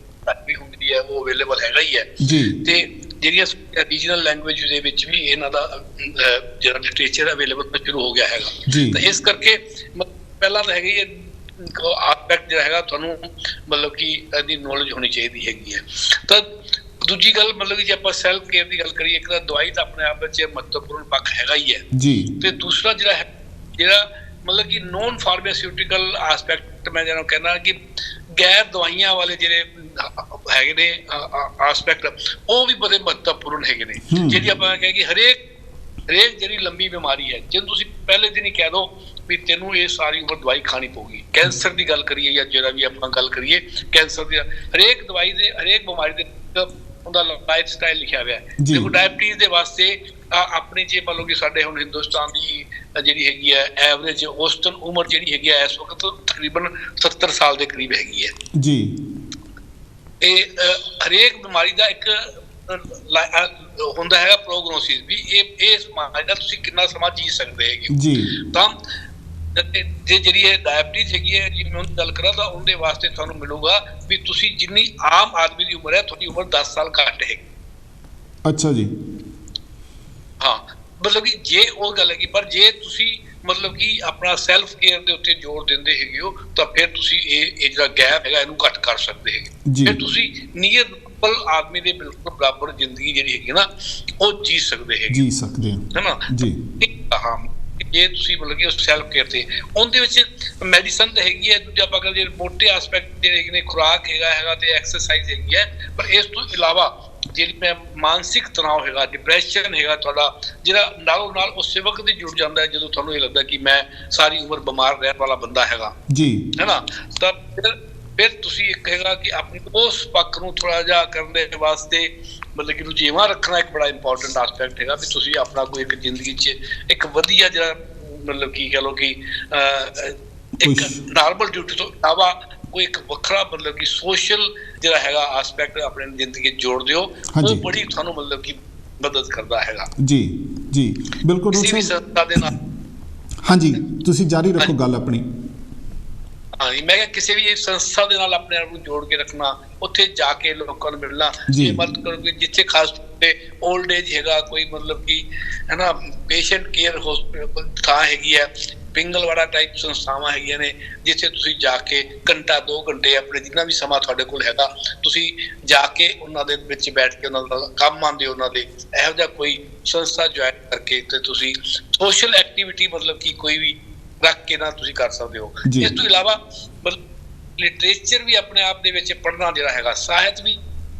ਵੀ ਹੁੰਦੀ ਹੈ, ਉਹ ਅਵੇਲੇਬਲ ਹੈਗਾ ਹੀ ਹੈ। ਤੇ ਜਿਹੜੀਆਂ ਰੀਜਨਲ ਲੈਂਗੁਏਜ ਦੇ ਵਿੱਚ ਵੀ ਇਹਨਾਂ ਦਾ ਜਿਹੜਾ ਲਿਟਰੇਚਰ ਅਵੇਲੇਬਲ ਸ਼ੁਰੂ ਹੋ ਗਿਆ ਹੈਗਾ। ਤਾਂ ਇਸ ਕਰਕੇ ਪਹਿਲਾਂ ਤਾਂ ਹੈਗੀ ਹੈ ਆਸਪੈਕਟ ਜਿਹੜਾ ਹੈਗਾ ਤੁਹਾਨੂੰ ਮਤਲਬ ਕਿ ਇਹਦੀ ਨੌਲੇਜ ਹੋਣੀ ਚਾਹੀਦੀ ਹੈਗੀ ਹੈ। ਤਾਂ ਦੂਜੀ ਗੱਲ ਮਤਲਬ ਕਿ ਜੇ ਆਪਾਂ ਸੈਲਫ ਕੇਅਰ ਦੀ ਗੱਲ ਕਰੀਏ, ਇੱਕ ਤਾਂ ਦਵਾਈ ਤਾਂ ਆਪਣੇ ਆਪ ਵਿੱਚ ਮਹੱਤਵਪੂਰਨ ਪੱਖ ਹੈਗਾ ਹੀ ਹੈ ਤੇ ਦੂਸਰਾ ਜਿਹੜਾ ਮਤਲਬ ਕਿ ਨੋਨ ਫਾਰਮਾਸਿਊਟੀਕਲ ਆਸਪੈਕਟ ਮੈਂ ਜਿਹਨੂੰ ਕਹਿੰਦਾ ਕਿ ਗੈਰ ਦਵਾਈਆਂ ਵਾਲੇ ਜਿਹੜੇ ਹੈਗੇ ਨੇ ਆਸਪੈਕਟ, ਉਹ ਵੀ ਬੜੇ ਮਹੱਤਵਪੂਰਨ ਹੈਗੇ ਨੇ। ਜਿਹੜੀ ਆਪਾਂ ਕਹੇ ਕਿ ਹਰੇਕ ਜਿਹੜੀ ਲੰਬੀ ਬਿਮਾਰੀ ਹੈ, ਜਿਹਨੂੰ ਤੁਸੀਂ ਪਹਿਲੇ ਦਿਨ ਹੀ ਕਹਿ ਦੋ ਵੀ ਤੈਨੂੰ ਇਹ ਸਾਰੀ ਉਮਰ ਦਵਾਈ ਖਾਣੀ ਪਊਗੀ। ਕੈਂਸਰ ਦੀ ਗੱਲ ਕਰੀਏ ਜਾਂ ਜਿਹੜਾ ਵੀ ਆਪਾਂ ਗੱਲ ਕਰੀਏ, ਕੈਂਸਰ ਦੀ ਹਰੇਕ ਦਵਾਈ ਦੇ ਹਰੇਕ ਬਿਮਾਰੀ ਦੇ ਉਹਦਾ ਲਾਈਫ ਸਟਾਈਲ ਲਿਖਿਆ ਹੋਇਆ ਹੈ। ਦੇਖੋ ਡਾਇਬਟੀਜ਼ ਦੇ ਵਾਸਤੇ ਆਪਣੀ ਜੇ ਮੰਨ ਲਓ ਕਿ ਸਾਡੇ ਹੁਣ ਹਿੰਦੁਸਤਾਨ ਦੀ ਜਿਹੜੀ ਹੈਗੀ ਹੈ ਐਵਰੇਜ ਔਸਤਨ ਉਮਰ ਜਿਹੜੀ ਹੈਗੀ ਹੈ ਇਸ ਵਕਤ ਤਕਰੀਬਨ 70 ਸਾਲ ਦੇ ਕਰੀਬ ਹੈਗੀ ਹੈ ਜੀ। ਇਹ ਹਰੇਕ ਬਿਮਾਰੀ ਦਾ ਇੱਕ ਹੁੰਦਾ ਹੈਗਾ ਪ੍ਰੋਗਨੋਸਿਸ ਵੀ ਇਸ ਬਿਮਾਰੀ ਦਾ ਤੁਸੀਂ ਕਿੰਨਾ ਸਮਾਂ ਜੀ ਸਕਦੇ ਹੈਗੇ ਜੀ। ਤਾਂ ਜੇ ਜਿਹੜੀ ਇਹ ਡਾਇਬਟੀਜ਼ ਹੈਗੀ ਹੈ, ਜਿਵੇਂ ਉਹਦੀ ਗੱਲ ਕਰਾਂ ਤਾਂ ਉਹਦੇ ਵਾਸਤੇ ਤੁਹਾਨੂੰ ਮਿਲੂਗਾ ਵੀ ਤੁਸੀਂ ਜਿੰਨੀ ਆਮ ਆਦਮੀ ਦੀ ਉਮਰ ਹੈ, ਤੁਹਾਡੀ ਉਮਰ 10 ਸਾਲ ਘੱਟ ਹੈ। ਅੱਛਾ ਜੀ। ਹਾਂ, ਮਤਲਬ ਕਿ ਜੇ ਉਹ ਗੱਲ ਹੈਗੀ, ਪਰ ਜੇ ਤੁਸੀਂ ਮਤਲਬ ਕਿ ਆਪਣਾ ਸੈਲਫ ਕੇਅਰ ਦੇ ਉੱਤੇ ਜ਼ੋਰ ਦਿੰਦੇ ਹੈਗੇ ਹੋ ਤਾਂ ਫਿਰ ਤੁਸੀਂ ਇਹ ਜਿਹੜਾ ਗੈਪ ਹੈਗਾ ਇਹਨੂੰ ਘੱਟ ਕਰ ਸਕਦੇ ਹੈਗੇ। ਫਿਰ ਤੁਸੀਂ ਨੀਅਰ ਆਦਮੀ ਦੇ ਬਿਲਕੁਲ ਬਰਾਬਰ ਜ਼ਿੰਦਗੀ ਜਿਹੜੀ ਹੈਗੀ ਨਾ ਉਹ ਜੀ ਸਕਦੇ ਹੈਗੇ ਹੈ ਨਾ ਜੀ। ਹਾਂ, ਜੇ ਤੁਸੀਂ ਮਤਲਬ ਕਿ ਸੈਲਫ ਕੇਅਰ ਤੇ ਉਹਦੇ ਵਿੱਚ ਮੈਡੀਸਨ ਤਾਂ ਹੈਗੀ ਹੈ, ਦੂਜਾ ਆਪਾਂ ਕਹਿੰਦੇ ਮੋਟੇ ਆਸਪੈਕਟ ਜਿਹੜੇ ਹੈਗੇ ਨੇ ਖੁਰਾਕ ਹੈਗਾ ਤੇ ਐਕਸਰਸਾਈਜ਼ ਹੈਗੀ ਹੈ। ਪਰ ਇਸ ਤੋਂ ਇਲਾਵਾ ਜਿਹੜੀ ਮਾਨਸਿਕ ਤਣਾਅ ਹੈਗਾ, ਡਿਪਰੈਸ਼ਨ ਹੈਗਾ ਤੁਹਾਡਾ, ਜਿਹੜਾ ਨਾਲੋਂ ਨਾਲ ਉਸੇ ਵਕਤ ਹੀ ਜੁੜ ਜਾਂਦਾ ਹੈ ਜਦੋਂ ਤੁਹਾਨੂੰ ਇਹ ਲੱਗਦਾ ਕਿ ਮੈਂ ਸਾਰੀ ਉਮਰ ਬਿਮਾਰ ਰਹਿਣ ਵਾਲਾ ਬੰਦਾ ਹੈਗਾ ਜੀ, ਹੈ ਨਾ। ਤਾਂ ਫਿਰ ਤੁਸੀਂ ਇੱਕ ਹੈਗਾ ਕਿ ਆਪਣੀ ਉਸ ਪੱਖ ਨੂੰ ਥੋੜਾ ਜਿਹਾ ਕਰਨ ਦੇ ਵਾਸਤੇ ਮਤਲਬ ਕਿ ਰੁਝੇਵਾਂ ਰੱਖਣਾ ਇੱਕ ਬੜਾ ਇੰਪੋਰਟੈਂਟ ਆਸਪੈਕਟ ਹੈਗਾ ਵੀ ਤੁਸੀਂ ਆਪਣਾ ਕੋਈ ਇੱਕ ਜ਼ਿੰਦਗੀ 'ਚ ਇੱਕ ਵਧੀਆ ਜਿਹੜਾ ਮਤਲਬ ਕੀ ਕਹਿ ਲਓ ਕਿ ਇੱਕ ਨਾਰਮਲ ਡਿਊਟੀ ਤੋਂ ਇਲਾਵਾ ਕੋਈ ਇੱਕ ਵੱਖਰਾ ਮਤਲਬ ਕਿ ਸੋਸ਼ਲ ਜਿਹੜਾ ਹੈਗਾ ਆਸਪੈਕਟ ਆਪਣੇ ਜ਼ਿੰਦਗੀ 'ਚ ਜੋੜ ਦਿਓ, ਉਹ ਬੜੀ ਤੁਹਾਨੂੰ ਮਤਲਬ ਕਿ ਮਦਦ ਕਰਦਾ ਹੈਗਾ ਜੀ। ਜੀ ਬਿਲਕੁਲ ਸੰਸਥਾ ਦੇ ਨਾਲ। ਹਾਂਜੀ, ਤੁਸੀਂ ਜਾਰੀ ਰੱਖੋ ਗੱਲ ਆਪਣੀ। ਹਾਂਜੀ, ਮੈਂ ਕਿਹਾ ਕਿਸੇ ਵੀ ਸੰਸਥਾ ਦੇ ਨਾਲ ਆਪਣੇ ਆਪ ਨੂੰ ਜੋੜ ਕੇ ਰੱਖਣਾ, ਉੱਥੇ ਜਾ ਕੇ ਲੋਕਾਂ ਨੂੰ ਮਿਲਣਾ, ਇਹ ਮਦਦ ਕਰੋਗੇ ਜਿੱਥੇ ਖਾਸ ਤੌਰ ਤੇ ਓਲਡ ਏਜ ਹੈਗਾ, ਕੋਈ ਮਤਲਬ ਕਿ ਹੈ ਨਾ ਪੇਸ਼ੈਂਟ ਕੇਅਰ ਹਸਪਤਾਲ ਥਾਂ ਹੈਗੀ ਹੈ, ਪਿੰਗਲਵਾੜਾ ਟਾਈਪ ਸੰਸਥਾਵਾਂ ਹੈਗੀਆਂ ਨੇ ਜਿੱਥੇ ਤੁਸੀਂ ਜਾ ਕੇ ਘੰਟਾ 2 ਘੰਟੇ ਆਪਣੇ ਜਿੰਨਾ ਵੀ ਸਮਾਂ ਤੁਹਾਡੇ ਕੋਲ ਹੈਗਾ ਤੁਸੀਂ ਜਾ ਕੇ ਉਹਨਾਂ ਦੇ ਵਿੱਚ ਬੈਠ ਕੇ ਉਹਨਾਂ ਦਾ ਕੰਮ ਆਉਂਦੇ ਹੋ, ਉਹਨਾਂ ਦੇ ਇਹੋ ਜਿਹਾ ਕੋਈ ਸੰਸਥਾ ਜੁਆਇਨ ਕਰਕੇ ਤੇ ਤੁਸੀਂ ਸੋਸ਼ਲ ਐਕਟੀਵਿਟੀ ਮਤਲਬ ਕਿ ਕੋਈ ਵੀ ਰੱਖ ਕੇ ਨਾ ਤੁਸੀਂ ਕਰ ਸਕਦੇ ਹੋ। ਇਸ ਤੋਂ ਇਲਾਵਾ ਲਿਟਰੇਚਰ ਵੀ ਆਪਣੇ ਆਪ ਦੇ ਵਿੱਚ ਪੜ੍ਹਨਾ ਜਿਹੜਾ ਹੈਗਾ, ਸਾਹਿਤ ਵੀ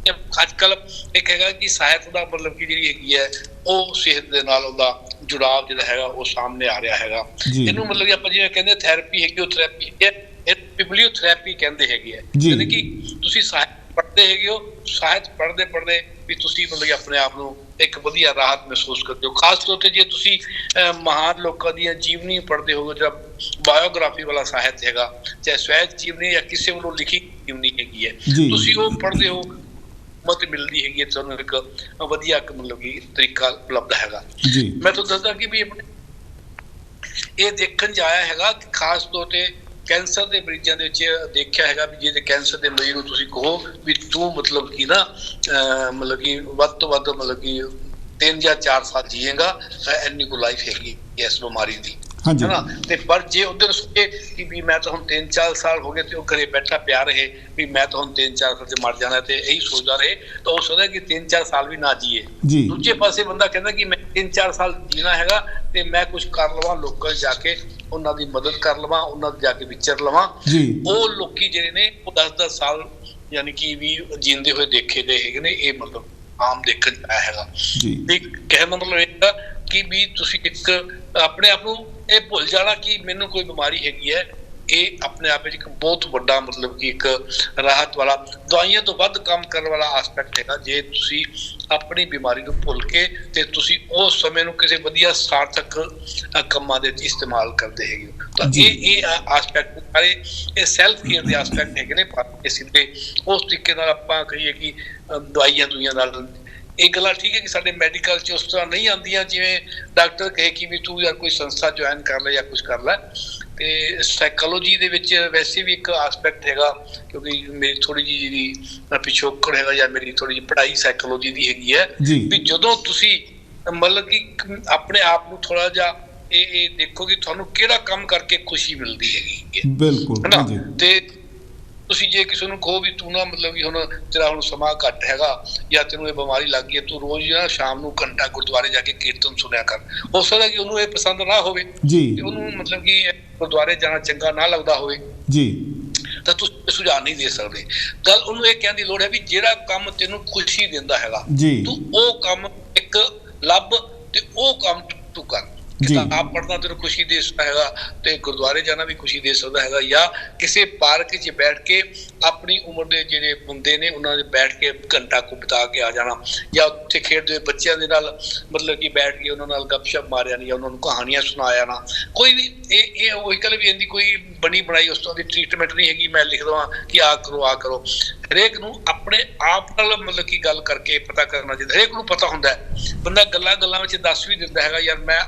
ਅੱਜ ਕੱਲ੍ਹ ਇੱਕ ਹੈਗਾ ਕਿ ਸਾਹਿਤ ਦਾ ਮਤਲਬ ਕਿ ਜਿਹੜੀ ਹੈਗੀ ਹੈ ਉਹ ਸਿਹਤ ਦੇ ਨਾਲ ਉਹਦਾ ਜੁੜਾਵ ਜਿਹੜਾ ਹੈਗਾ ਉਹ ਸਾਹਮਣੇ ਆ ਰਿਹਾ ਹੈਗਾ। ਇਹਨੂੰ ਮਤਲਬ ਕਿ ਆਪਾਂ ਜਿਵੇਂ ਕਹਿੰਦੇ ਥੈਰੇਪੀ ਹੈਗੀ, ਉਹ ਥੈਰੇਪੀ ਹੈ, ਇਹ ਬਿਬਲੀਓਥੈਰੇਪੀ ਕਹਿੰਦੇ ਹੈਗੇ ਆ। ਯਾਨੀ ਕਿ ਤੁਸੀਂ ਸਾਹਿਤ ਪੜ੍ਹਦੇ ਹੈਗੇ ਹੋ, ਸਾਹਿਤ ਪੜ੍ਹਦੇ ਵੀ ਤੁਸੀਂ ਮਤਲਬ ਕਿ ਆਪਣੇ ਆਪ ਨੂੰ ਇੱਕ ਵਧੀਆ ਰਾਹਤ ਮਹਿਸੂਸ ਕਰਦੇ ਹੋ। ਖਾਸ ਤੌਰ ਤੇ ਜੇ ਤੁਸੀਂ ਮਹਾਨ ਲੋਕਾਂ ਦੀਆਂ ਜੀਵਨੀ ਪੜ੍ਹਦੇ ਹੋ, ਜਿਹੜਾ ਬਾਇਓਗ੍ਰਾਫੀ ਵਾਲਾ ਸਾਹਿਤ ਹੈਗਾ, ਚਾਹੇ ਸਵੈ ਜੀਵਨੀ ਜਾਂ ਕਿਸੇ ਵੱਲੋਂ ਲਿਖੀ ਜੀਵਨੀ ਹੈਗੀ ਹੈ, ਤੁਸੀਂ ਉਹ ਪੜ੍ਹਦੇ ਹੋ, ਮਤ ਮਿਲਦੀ ਹੈਗੀ ਹੈ ਤੁਹਾਨੂੰ ਇੱਕ ਵਧੀਆ ਮਤਲਬ ਕਿ ਤਰੀਕਾ ਉਪਲਬਧ ਹੈਗਾ। ਮੈਂ ਤੁਹਾਨੂੰ ਦੱਸਦਾ ਕਿ ਵੀ ਇਹ ਦੇਖਣ 'ਚ ਆਇਆ ਹੈਗਾ ਕਿ ਖਾਸ ਤੌਰ ਤੇ ਕੈਂਸਰ ਦੇ ਮਰੀਜ਼ਾਂ ਦੇ ਵਿੱਚ ਦੇਖਿਆ ਹੈਗਾ ਵੀ ਜੇ ਕੈਂਸਰ ਦੇ ਮਰੀਜ਼ ਨੂੰ ਤੁਸੀਂ ਕਹੋ ਵੀ ਤੂੰ ਮਤਲਬ ਕਿ ਨਾ ਮਤਲਬ ਕਿ ਵੱਧ ਤੋਂ ਵੱਧ ਮਤਲਬ ਕਿ 3 ਜਾਂ 4 ਸਾਲ ਜੀਏਗਾ, ਇੰਨੀ ਕੁ ਲਾਈਫ ਹੈਗੀ ਇਸ ਬਿਮਾਰੀ ਦੀ, ਹੈ ਨਾ। ਤੇ ਪਰ ਜੇ ਉਧਰ ਸੋਚੇ ਕਿ ਵੀ ਮੈਂ ਤਾਂ ਹੁਣ 3-4 ਸਾਲ ਹੋ ਗਏ ਤੇ ਉਹ ਘਰੇ ਬੈਠਾ ਪਿਆ ਰਹੇ ਵੀ ਮੈਂ ਤਾਂ ਹੁਣ 3-4 ਸਾਲ ਚ ਮਰ ਜਾਣਾ, ਤੇ ਇਹੀ ਸੋਚਦਾ ਰਹੇ ਤਾਂ ਉਹ ਸੋਚਦਾ ਕਿ 3-4 ਸਾਲ ਵੀ ਨਾ ਜੀਏ। ਦੂਜੇ ਪਾਸੇ ਬੰਦਾ ਕਹਿੰਦਾ ਕਿ ਮੈਂ 3-4 ਸਾਲ ਜੀਣਾ ਹੈਗਾ ਤੇ ਮੈਂ ਕੁਝ ਕਰ ਲਵਾਂ, ਲੋਕਾਂ 'ਚ ਜਾ ਕੇ ਉਹਨਾਂ ਦੀ ਮਦਦ ਕਰ ਲਵਾਂ, ਉਹਨਾਂ 'ਚ ਜਾ ਕੇ ਵਿਚਰ ਲਵਾਂ। ਉਹ ਲੋਕੀ ਜਿਹੜੇ ਨੇ ਉਹ 10-10 ਸਾਲ ਯਾਨੀ ਕਿ ਵੀ ਜੀਂਦੇ ਹੋਏ ਦੇਖੇ ਗਏ ਹੈਗੇ ਨੇ। ਇਹ ਮਤਲਬ ਆਮ ਦੇਖਣ 'ਚ ਆਇਆ ਹੈਗਾ। ਤੇ ਕਹਿਣ ਦਾ ਮਤਲਬ ਇਹ ਕਿ ਵੀ ਤੁਸੀਂ ਇੱਕ ਆਪਣੇ ਆਪ ਨੂੰ ਇਹ ਭੁੱਲ ਜਾਣਾ ਕਿ ਮੈਨੂੰ ਕੋਈ ਬਿਮਾਰੀ ਹੈਗੀ ਹੈ। ਇਹ ਆਪਣੇ ਆਪ ਵਿੱਚ ਇੱਕ ਬਹੁਤ ਵੱਡਾ ਮਤਲਬ ਕਿ ਇੱਕ ਰਾਹਤ ਵਾਲਾ, ਦਵਾਈਆਂ ਤੋਂ ਵੱਧ ਕੰਮ ਕਰਨ ਵਾਲਾ ਆਸਪੈਕਟ ਹੈਗਾ। ਜੇ ਤੁਸੀਂ ਆਪਣੀ ਬਿਮਾਰੀ ਨੂੰ ਭੁੱਲ ਕੇ ਤੇ ਤੁਸੀਂ ਉਸ ਸਮੇਂ ਨੂੰ ਕਿਸੇ ਵਧੀਆ ਸਾਰਥਕ ਕੰਮਾਂ ਦੇ ਵਿੱਚ ਇਸਤੇਮਾਲ ਕਰਦੇ ਹੈਗੇ ਹੋ, ਤਾਂ ਇਹ ਆਸਪੈਕਟ ਸਾਰੇ ਇਹ ਸੈਲਫ ਕੇਅਰ ਦੇ ਆਸਪੈਕਟ ਹੈਗੇ ਨੇ। ਸਿੱਧੇ ਉਸ ਤਰੀਕੇ ਨਾਲ ਆਪਾਂ ਕਹੀਏ ਕਿ ਦਵਾਈਆਂ ਨਾਲ ਇਹ ਗੱਲਾਂ ਠੀਕ ਹੈ ਕਿ ਸਾਡੇ ਮੈਡੀਕਲ 'ਚ ਉਸ ਤਰ੍ਹਾਂ ਨਹੀਂ ਆਉਂਦੀਆਂ, ਜਿਵੇਂ ਡਾਕਟਰ ਕਹੇ ਕਿ ਵੀ ਤੂੰ ਯਾਰ ਕੋਈ ਸੰਸਥਾ ਜੁਆਇਨ ਕਰ ਲੈ ਜਾਂ ਕੁਛ ਕਰ ਲੈ। ਤੇ ਸਾਈਕੋਲੋਜੀ ਦੇ ਵਿੱਚ ਵੈਸੇ ਵੀ ਇੱਕ ਆਸਪੈਕਟ ਹੈਗਾ, ਕਿਉਂਕਿ ਮੇਰੀ ਥੋੜੀ ਜਿਹੀ ਜਿਹੜੀ ਪਿਛੋਕੜ ਹੈਗਾ ਜਾਂ ਮੇਰੀ ਥੋੜੀ ਜਿਹੀ ਪੜ੍ਹਾਈ ਸਾਈਕੋਲੋਜੀ ਦੀ ਹੈਗੀ ਹੈ ਵੀ ਜਦੋਂ ਤੁਸੀਂ ਮਤਲਬ ਕਿ ਆਪਣੇ ਆਪ ਨੂੰ ਥੋੜਾ ਜਿਹਾ ਇਹ ਦੇਖੋ ਕਿ ਤੁਹਾਨੂੰ ਕਿਹੜਾ ਕੰਮ ਕਰਕੇ ਖੁਸ਼ੀ ਮਿਲਦੀ ਹੈਗੀ, ਬਿਲਕੁਲ। ਤੇ ਤੁਸੀਂ ਜੇ ਕਿਸੇ ਨੂੰ ਕਹੋ ਵੀ ਤੂੰ ਨਾ ਮਤਲਬ ਕਿ ਹੁਣ ਤੇਰਾ ਹੁਣ ਸਮਾਂ ਘੱਟ ਹੈਗਾ ਜਾਂ ਤੈਨੂੰ ਇਹ ਬਿਮਾਰੀ ਲੱਗ ਗਈ ਹੈ, ਤੂੰ ਰੋਜ਼ ਨਾ ਸ਼ਾਮ ਨੂੰ ਘੰਟਾ ਗੁਰਦੁਆਰੇ ਜਾ ਕੇ ਕੀਰਤਨ ਸੁਣਿਆ ਕਰ, ਹੋ ਸਕਦਾ ਕਿ ਉਹਨੂੰ ਇਹ ਪਸੰਦ ਨਾ ਹੋਵੇ ਤੇ ਉਹਨੂੰ ਮਤਲਬ ਕਿ ਗੁਰਦੁਆਰੇ ਜਾਣਾ ਚੰਗਾ ਨਾ ਲੱਗਦਾ ਹੋਵੇ ਤਾਂ ਤੁਸੀਂ ਸੁਝਾਅ ਨਹੀਂ ਦੇ ਸਕਦੇ। ਗੱਲ ਉਹਨੂੰ ਇਹ ਕਹਿਣ ਦੀ ਲੋੜ ਹੈ ਵੀ ਜਿਹੜਾ ਕੰਮ ਤੈਨੂੰ ਖੁਸ਼ੀ ਦਿੰਦਾ ਹੈਗਾ ਤੂੰ ਉਹ ਕੰਮ ਇੱਕ ਲੱਭ ਤੇ ਉਹ ਕੰਮ ਤੂੰ ਕਰ। ਕਿਤਾਬ ਪੜ੍ਹਨਾ ਤੈਨੂੰ ਖੁਸ਼ੀ ਦੇ ਸਕਦਾ ਹੈਗਾ ਤੇ ਗੁਰਦੁਆਰੇ ਜਾਣਾ ਵੀ ਖੁਸ਼ੀ ਦੇ ਸਕਦਾ ਹੈਗਾ, ਜਾਂ ਕਿਸੇ ਪਾਰਕ 'ਚ ਬੈਠ ਕੇ ਆਪਣੀ ਉਮਰ ਦੇ ਜਿਹੜੇ ਬੰਦੇ ਨੇ ਉਹਨਾਂ ਦੇ ਬੈਠ ਕੇ ਘੰਟਾ ਕੁ ਬਿਤਾ ਕੇ ਆ ਜਾਣਾ, ਜਾਂ ਉੱਥੇ ਖੇਡਦੇ ਹੋਏ ਬੱਚਿਆਂ ਦੇ ਨਾਲ ਮਤਲਬ ਕਿ ਬੈਠ ਕੇ ਉਹਨਾਂ ਨਾਲ ਗੱਪਸ਼ਪ ਮਾਰਿਆ ਜਾਂ ਉਹਨਾਂ ਨੂੰ ਕਹਾਣੀਆਂ ਸੁਣਾਇਆ ਨਾ। ਕੋਈ ਵੀ ਇਹ ਉਹੀ ਗੱਲ ਵੀ ਇਹਦੀ ਕੋਈ ਬਣੀ ਬਣਾਈ ਉਸ ਤੋਂ ਦੀ ਟ੍ਰੀਟਮੈਂਟ ਨਹੀਂ ਹੈਗੀ ਮੈਂ ਲਿਖ ਦੇਵਾਂ ਕਿ ਆਹ ਕਰੋ। ਹਰੇਕ ਨੂੰ ਆਪਣੇ ਆਪ ਨਾਲ ਮਤਲਬ ਕਿ ਗੱਲ ਕਰਕੇ ਪਤਾ ਕਰਨਾ ਚਾਹੀਦਾ। ਹਰੇਕ ਨੂੰ ਪਤਾ ਹੁੰਦਾ ਹੈ, ਬੰਦਾ ਗੱਲਾਂ ਵਿੱਚ ਦੱਸ ਵੀ ਦਿੰਦਾ ਹੈਗਾ ਯਾਰ ਮੈਂ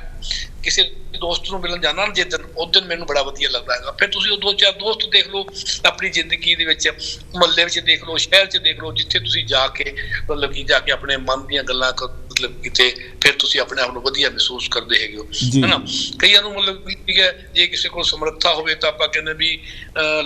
ਕਿਸੇ ਦੋਸਤ ਨੂੰ ਮਿਲਣ ਜਾਣਾ ਨਾ ਜਿੱਦਣ ਉਸ ਦਿਨ ਮੈਨੂੰ ਬੜਾ ਵਧੀਆ ਲੱਗਦਾ ਹੈਗਾ। ਫਿਰ ਤੁਸੀਂ ਉਹ 2-4 ਦੋਸਤ ਦੇਖ ਲਓ ਆਪਣੀ ਜ਼ਿੰਦਗੀ ਦੇ ਵਿੱਚ, ਮੁਹੱਲੇ ਵਿੱਚ ਦੇਖ ਲਓ, ਸ਼ਹਿਰ 'ਚ ਦੇਖ ਲਓ, ਜਿੱਥੇ ਤੁਸੀਂ ਜਾ ਕੇ ਮਤਲਬ ਕਿ ਜਾ ਕੇ ਆਪਣੇ ਮਨ ਦੀਆਂ ਗੱਲਾਂ ਮਤਲਬ ਕਿਤੇ ਫਿਰ ਤੁਸੀਂ ਆਪਣੇ ਆਪ ਨੂੰ ਵਧੀਆ ਮਹਿਸੂਸ ਕਰਦੇ ਹੈਗੇ ਹੋ, ਹੈ ਨਾ। ਕਈਆਂ ਨੂੰ ਮਤਲਬ ਠੀਕ ਹੈ ਜੇ ਕਿਸੇ ਕੋਲ ਸਮਰੱਥਾ ਹੋਵੇ ਤਾਂ ਆਪਾਂ ਕਹਿੰਦੇ ਵੀ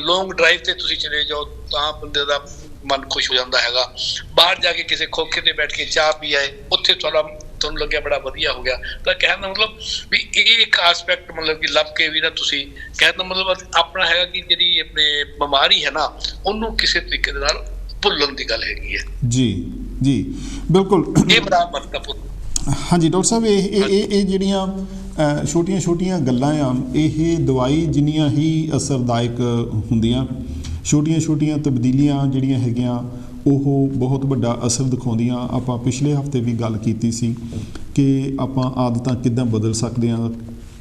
ਲੌਂਗ ਡਰਾਈਵ ਤੇ ਤੁਸੀਂ ਚਲੇ ਜਾਓ ਤਾਂ ਬੰਦੇ ਦਾ ਮਨ ਖੁਸ਼ ਹੋ ਜਾਂਦਾ ਹੈਗਾ। ਬਾਹਰ ਜਾ ਕੇ ਕਿਸੇ ਖੋਖੇ ਤੇ ਬੈਠ ਕੇ ਚਾਹ ਪੀ ਆਏ, ਉੱਥੇ ਤੁਹਾਨੂੰ ਲੱਗਿਆ ਬੜਾ ਵਧੀਆ ਹੋ ਗਿਆ। ਤਾਂ ਕਹਿਣ ਦਾ ਮਤਲਬ ਵੀ ਇਹ ਇੱਕ ਆਸਪੈਕਟ ਮਤਲਬ ਕਿ ਲੱਭ ਕੇ ਵੀ ਨਾ ਤੁਸੀਂ ਕਹਿਣ ਦਾ ਮਤਲਬ ਆਪਣਾ ਹੈਗਾ ਕਿ ਜਿਹੜੀ ਆਪਣੇ ਬਿਮਾਰੀ ਹੈ ਨਾ ਉਹਨੂੰ ਕਿਸੇ ਤਰੀਕੇ ਦੇ ਨਾਲ ਭੁੱਲਣ ਦੀ ਗੱਲ ਹੈਗੀ ਹੈ। ਜੀ ਬਿਲਕੁਲ, ਇਹ ਬੜਾ ਮਹੱਤਵਪੂਰਨ। ਹਾਂਜੀ ਡਾਕਟਰ ਸਾਹਿਬ, ਇਹ ਜਿਹੜੀਆਂ ਛੋਟੀਆਂ ਗੱਲਾਂ ਆ, ਇਹ ਦਵਾਈ ਜਿੰਨੀਆਂ ਹੀ ਅਸਰਦਾਇਕ ਹੁੰਦੀਆਂ, ਛੋਟੀਆਂ ਤਬਦੀਲੀਆਂ ਜਿਹੜੀਆਂ ਹੈਗੀਆਂ ਉਹ ਬਹੁਤ ਵੱਡਾ ਅਸਰ ਦਿਖਾਉਂਦੀਆਂ। ਆਪਾਂ ਪਿਛਲੇ ਹਫ਼ਤੇ ਵੀ ਗੱਲ ਕੀਤੀ ਸੀ ਕਿ ਆਪਾਂ ਆਦਤਾਂ ਕਿੱਦਾਂ ਬਦਲ ਸਕਦੇ ਹਾਂ,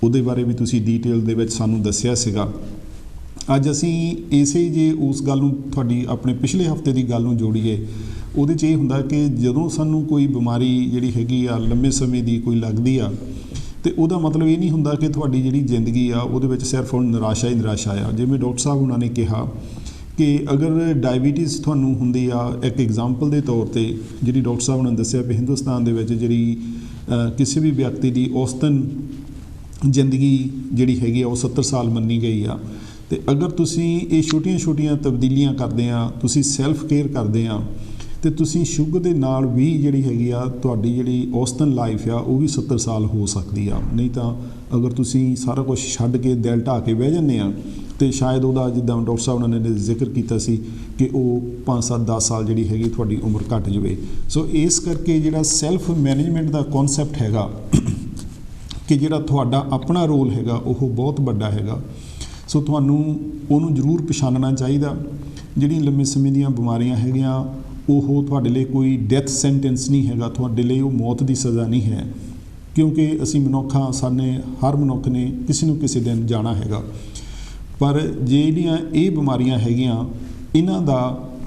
ਉਹਦੇ ਬਾਰੇ ਵੀ ਤੁਸੀਂ ਡੀਟੇਲ ਦੇ ਵਿੱਚ ਸਾਨੂੰ ਦੱਸਿਆ ਸੀਗਾ। ਅੱਜ ਅਸੀਂ ਇਸੇ ਜੇ ਉਸ ਗੱਲ ਨੂੰ ਤੁਹਾਡੀ ਆਪਣੇ ਪਿਛਲੇ ਹਫ਼ਤੇ ਦੀ ਗੱਲ ਨੂੰ ਜੋੜੀਏ, ਉਹਦੇ 'ਚ ਇਹ ਹੁੰਦਾ ਕਿ ਜਦੋਂ ਸਾਨੂੰ ਕੋਈ ਬਿਮਾਰੀ ਜਿਹੜੀ ਹੈਗੀ ਆ ਲੰਬੇ ਸਮੇਂ ਦੀ ਕੋਈ ਲੱਗਦੀ ਆ ਤੇ ਉਹਦਾ ਮਤਲਬ ਇਹ ਨਹੀਂ ਹੁੰਦਾ ਕਿ ਤੁਹਾਡੀ ਜਿਹੜੀ ਜ਼ਿੰਦਗੀ ਆ ਉਹਦੇ ਵਿੱਚ ਸਿਰਫ ਹੁਣ ਨਿਰਾਸ਼ਾ ਹੀ ਨਿਰਾਸ਼ਾ ਆ। ਜਿਵੇਂ ਡਾਕਟਰ ਸਾਹਿਬ ਉਹਨਾਂ ਨੇ ਕਿਹਾ ਕਿ ਅਗਰ ਡਾਇਬੀਟੀਜ਼ ਤੁਹਾਨੂੰ ਹੁੰਦੀ ਆ, ਇੱਕ ਐਗਜ਼ਾਮਪਲ ਦੇ ਤੌਰ ਤੇ ਜਿਹੜੀ ਡਾਕਟਰ ਸਾਹਿਬ ਨੇ ਦੱਸਿਆ ਵੀ ਹਿੰਦੁਸਤਾਨ ਦੇ ਵਿੱਚ ਜਿਹੜੀ ਕਿਸੇ ਵੀ ਵਿਅਕਤੀ ਦੀ ਔਸਤਨ ਜ਼ਿੰਦਗੀ ਜਿਹੜੀ ਹੈਗੀ ਆ ਉਹ 70 ਸਾਲ ਮੰਨੀ ਗਈ ਆ। ਤੇ ਅਗਰ ਤੁਸੀਂ ਇਹ ਛੋਟੀਆਂ ਤਬਦੀਲੀਆਂ ਕਰਦੇ ਆ, ਤੁਸੀਂ ਸੈਲਫ ਕੇਅਰ ਕਰਦੇ ਆ ਤੇ ਤੁਸੀਂ ਸ਼ੂਗਰ ਦੇ ਨਾਲ ਵੀ ਜਿਹੜੀ ਹੈਗੀ ਆ ਤੁਹਾਡੀ ਜਿਹੜੀ ਔਸਤਨ ਲਾਈਫ ਆ ਉਹ ਵੀ 70 ਸਾਲ ਹੋ ਸਕਦੀ ਆ। ਨਹੀਂ ਤਾਂ ਅਗਰ ਤੁਸੀਂ ਸਾਰਾ ਕੁਝ ਛੱਡ ਕੇ ਦਿਲ ਢਾਹ ਕੇ ਬਹਿ ਜਾਂਦੇ ਆ ਤੇ ਸ਼ਾਇਦ ਉਹਦਾ ਜਿੱਦਾਂ ਡਾਕਟਰ ਸਾਹਿਬ ਉਹਨਾਂ ਨੇ ਜ਼ਿਕਰ ਕੀਤਾ ਸੀ ਕਿ ਉਹ 5-7-10 ਸਾਲ ਜਿਹੜੀ ਹੈਗੀ ਤੁਹਾਡੀ ਉਮਰ ਘੱਟ ਜਾਵੇ। ਸੋ ਇਸ ਕਰਕੇ ਜਿਹੜਾ ਸੈਲਫ ਮੈਨੇਜਮੈਂਟ ਦਾ ਕਨਸੈਪਟ ਹੈਗਾ ਕਿ ਜਿਹੜਾ ਤੁਹਾਡਾ ਆਪਣਾ ਰੋਲ ਹੈਗਾ ਉਹ ਬਹੁਤ ਵੱਡਾ ਹੈਗਾ। ਸੋ ਤੁਹਾਨੂੰ ਉਹਨੂੰ ਜ਼ਰੂਰ ਪਛਾਣਨਾ ਚਾਹੀਦਾ। ਜਿਹੜੀਆਂ ਲੰਬੇ ਸਮੇਂ ਦੀਆਂ ਬਿਮਾਰੀਆਂ ਹੈਗੀਆਂ ਉਹ ਤੁਹਾਡੇ ਲਈ ਕੋਈ ਡੈਥ ਸੈਂਟੈਂਸ ਨਹੀਂ ਹੈਗਾ, ਤੁਹਾਡੇ ਲਈ ਉਹ ਮੌਤ ਦੀ ਸਜ਼ਾ ਨਹੀਂ ਹੈ, ਕਿਉਂਕਿ ਅਸੀਂ ਮਨੁੱਖਾਂ ਹਰ ਮਨੁੱਖ ਨੇ ਕਿਸੇ ਨੂੰ ਕਿਸੇ ਦਿਨ ਜਾਣਾ ਹੈਗਾ। ਪਰ ਜਿਹੜੀਆਂ ਇਹ ਬਿਮਾਰੀਆਂ ਹੈਗੀਆਂ ਇਹਨਾਂ ਦਾ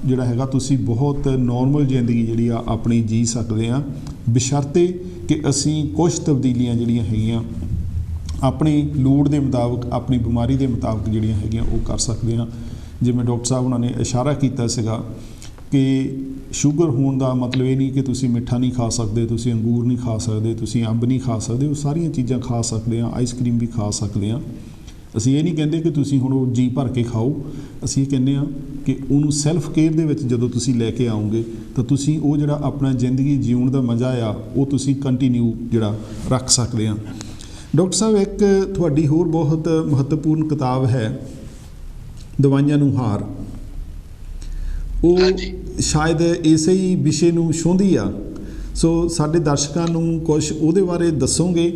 ਜਿਹੜਾ ਹੈਗਾ ਤੁਸੀਂ ਬਹੁਤ ਨੋਰਮਲ ਜ਼ਿੰਦਗੀ ਜਿਹੜੀ ਆ ਆਪਣੀ ਜੀ ਸਕਦੇ ਆ, ਬਸ਼ਰਤੇ ਕਿ ਅਸੀਂ ਕੁਝ ਤਬਦੀਲੀਆਂ ਜਿਹੜੀਆਂ ਹੈਗੀਆਂ ਆਪਣੀ ਲੋੜ ਦੇ ਮੁਤਾਬਕ, ਆਪਣੀ ਬਿਮਾਰੀ ਦੇ ਮੁਤਾਬਕ ਜਿਹੜੀਆਂ ਹੈਗੀਆਂ ਉਹ ਕਰ ਸਕਦੇ ਹਾਂ। ਜਿਵੇਂ ਡਾਕਟਰ ਸਾਹਿਬ ਉਹਨਾਂ ਨੇ ਇਸ਼ਾਰਾ ਕੀਤਾ ਸੀਗਾ ਕਿ ਸ਼ੂਗਰ ਹੋਣ ਦਾ ਮਤਲਬ ਇਹ ਨਹੀਂ ਕਿ ਤੁਸੀਂ ਮਿੱਠਾ ਨਹੀਂ ਖਾ ਸਕਦੇ, ਤੁਸੀਂ ਅੰਗੂਰ ਨਹੀਂ ਖਾ ਸਕਦੇ, ਤੁਸੀਂ ਅੰਬ ਨਹੀਂ ਖਾ ਸਕਦੇ। ਉਹ ਸਾਰੀਆਂ ਚੀਜ਼ਾਂ ਖਾ ਸਕਦੇ ਹਾਂ, ਆਈਸਕ੍ਰੀਮ ਵੀ ਖਾ ਸਕਦੇ ਹਾਂ। ਅਸੀਂ ਇਹ ਨਹੀਂ ਕਹਿੰਦੇ ਕਿ ਤੁਸੀਂ ਹੁਣ ਉਹ ਜੀ ਭਰ ਕੇ ਖਾਓ। ਅਸੀਂ ਇਹ ਕਹਿੰਦੇ ਹਾਂ ਕਿ ਉਹਨੂੰ ਸੈਲਫ ਕੇਅਰ ਦੇ ਵਿੱਚ ਜਦੋਂ ਤੁਸੀਂ ਲੈ ਕੇ ਆਓਗੇ ਤਾਂ ਤੁਸੀਂ ਉਹ ਜਿਹੜਾ ਆਪਣਾ ਜ਼ਿੰਦਗੀ ਜਿਉਣ ਦਾ ਮਜ਼ਾ ਆ ਉਹ ਤੁਸੀਂ ਕੰਟੀਨਿਊ ਜਿਹੜਾ ਰੱਖ ਸਕਦੇ ਹਾਂ। ਡਾਕਟਰ ਸਾਹਿਬ, ਇੱਕ ਤੁਹਾਡੀ ਹੋਰ ਬਹੁਤ ਮਹੱਤਵਪੂਰਨ ਕਿਤਾਬ ਹੈ ਦਵਾਈਆਂ ਨੂੰ ਹਾਰ। ਉਹ ਸ਼ਾਇਦ ਇਸੇ ਹੀ ਵਿਸ਼ੇ ਨੂੰ ਛੂਹੰਦੀ ਆ। ਸੋ ਸਾਡੇ ਦਰਸ਼ਕਾਂ ਨੂੰ ਕੁਛ ਉਹਦੇ ਬਾਰੇ ਦੱਸੋਗੇ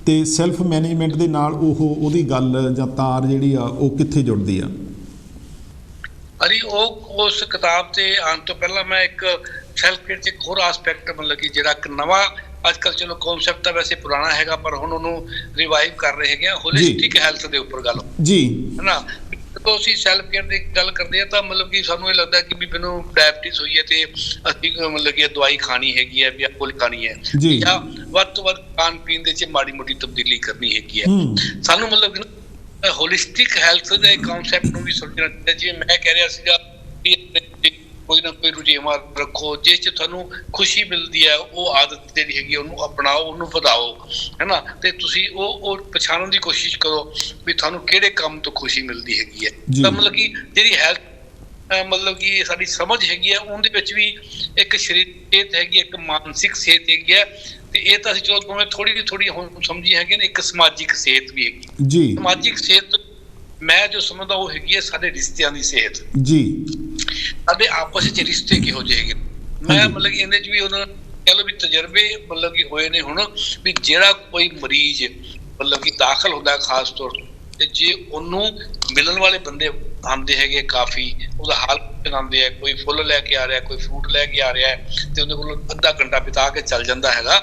ਤੇ ਸੈਲਫ ਮੈਨੇਜਮੈਂਟ ਦੇ ਨਾਲ ਉਹਦੀ ਗੱਲ ਜਾਂ ਤਾਰ ਜਿਹੜੀ ਆ ਉਹ ਕਿੱਥੇ ਜੁੜਦੀ ਆ? ਅਰੇ ਉਹ ਉਸ ਕਿਤਾਬ ਤੇ ਆਉਣ ਤੋਂ ਪਹਿਲਾਂ ਮੈਂ ਇੱਕ ਸੈਲਫ ਕੇਅਰ 'ਚ ਇੱਕ ਹੋਰ ਆਸਪੈਕਟ ਮਤਲਬ ਕਿ ਜਿਹੜਾ ਇੱਕ ਨਵਾਂ ਅੱਜ ਕੱਲ੍ਹ ਚਲੋ ਕਨਸੈਪਟ ਤਾਂ ਵੈਸੇ ਪੁਰਾਣਾ ਹੈਗਾ ਪਰ ਹੁਣ ਉਹਨੂੰ ਰਿਵਾਈਵ ਕਰ ਰਹੇ ਹੈਗੇ ਆ, ਹੋਲਿਸਟਿਕ ਹੈਲਥ ਦੇ ਉੱਪਰ ਗੱਲ ਜੀ ਹੈ ਨਾ। ਜਦੋਂ ਅਸੀਂ ਸੈਲਫ ਕੇਅਰ ਦੀ ਗੱਲ ਕਰਦੇ ਆ ਤਾਂ ਮਤਲਬ ਕਿ ਸਾਨੂੰ ਇਹ ਲੱਗਦਾ ਕਿ ਵੀ ਮੈਨੂੰ ਡਾਇਬਟੀਜ਼ ਹੋਈ ਹੈ ਤੇ ਅਸੀਂ ਮਤਲਬ ਕਿ ਦਵਾਈ ਖਾਣੀ ਹੈਗੀ ਹੈ ਜਾਂ ਗੋਲੀ ਖਾਣੀ ਹੈ ਜਾਂ ਵੱਧ ਤੋਂ ਵੱਧ ਖਾਣ ਪੀਣ ਦੇ 'ਚ ਮਾੜੀ ਮੋਟੀ ਤਬਦੀਲੀ ਕਰਨੀ ਹੈਗੀ ਹੈ। ਸਾਨੂੰ ਮਤਲਬ ਕਿ ਹੋਲਿਸਟਿਕ ਹੈਲਥ ਦੇ ਕਨਸੈਪਟ ਨੂੰ ਵੀ ਸੋਚਣਾ ਚਾਹੀਦਾ। ਜਿਵੇਂ ਮੈਂ ਕਹਿ ਰਿਹਾ ਸੀਗਾ ਕੋਈ ਨਾ ਕੋਈ ਰੁਝੇਵਾਂ ਰੱਖੋ ਜਿਸ 'ਚ ਤੁਹਾਨੂੰ ਖੁਸ਼ੀ ਮਿਲਦੀ ਹੈ, ਉਹ ਆਦਤ ਜਿਹੜੀ ਹੈਗੀ ਉਹਨੂੰ ਅਪਣਾਓ, ਉਹਨੂੰ ਵਧਾਓ, ਹੈ ਨਾ। ਤੇ ਤੁਸੀਂ ਉਹ ਪਛਾਣਨ ਦੀ ਕੋਸ਼ਿਸ਼ ਕਰੋ ਵੀ ਤੁਹਾਨੂੰ ਕਿਹੜੇ ਕੰਮ ਤੋਂ ਖੁਸ਼ੀ ਮਿਲਦੀ ਹੈਗੀ ਹੈ। ਤਾਂ ਮਤਲਬ ਕਿ ਜਿਹੜੀ ਹੈਲਥ ਮਤਲਬ ਕਿ ਸਾਡੀ ਸਮਝ ਹੈਗੀ ਹੈ ਉਹਦੇ ਵਿੱਚ ਵੀ ਇੱਕ ਸਰੀਰਕ ਸਿਹਤ ਹੈਗੀ, ਇੱਕ ਮਾਨਸਿਕ ਸਿਹਤ ਹੈਗੀ ਹੈ ਤੇ ਇਹ ਤਾਂ ਅਸੀਂ ਚਲੋ ਦੋਵੇਂ ਥੋੜੀ ਹੁਣ ਸਮਝੀ ਹੈਗੀ ਨੇ। ਇੱਕ ਸਮਾਜਿਕ ਸਿਹਤ ਵੀ ਹੈਗੀ ਜੀ। ਸਮਾਜਿਕ ਸਿਹਤ ਮੈਂ ਜੋ ਸਮਝਦਾ ਉਹ ਹੈਗੀ ਹੈ ਸਾਡੇ ਰਿਸ਼ਤਿਆਂ ਦੀ ਸਿਹਤ ਜੀ। ਸਾਡੇ ਆਪਸ ਵਿੱਚ ਰਿਸ਼ਤੇ ਕਿਹੋ ਜਿਹੇ ਹੈਗੇ। ਮੈਂ ਮਤਲਬ ਕਿ ਇਹਦੇ 'ਚ ਵੀ ਉਹਨਾਂ ਕਹਿ ਲਓ ਵੀ ਤਜਰਬੇ ਮਤਲਬ ਕਿ ਹੋਏ ਨੇ ਹੁਣ ਵੀ ਜਿਹੜਾ ਕੋਈ ਮਰੀਜ਼ ਮਤਲਬ ਕਿ ਦਾਖਲ ਹੁੰਦਾ ਖਾਸ ਤੌਰ ਤੇ ਜੇ ਉਹਨੂੰ ਮਿਲਣ ਵਾਲੇ ਬੰਦੇ ਆਉਂਦੇ ਹੈਗੇ ਕਾਫੀ, ਉਹਦਾ ਹਾਲ ਪੁੱਛਣਾਉਂਦੇ ਆ, ਕੋਈ ਫੁੱਲ ਲੈ ਕੇ ਆ ਰਿਹਾ, ਕੋਈ ਫਰੂਟ ਲੈ ਕੇ ਆ ਰਿਹਾ ਤੇ ਉਹਦੇ ਕੋਲ ਅੱਧਾ ਘੰਟਾ ਬਿਤਾ ਕੇ ਚੱਲ ਜਾਂਦਾ ਹੈਗਾ।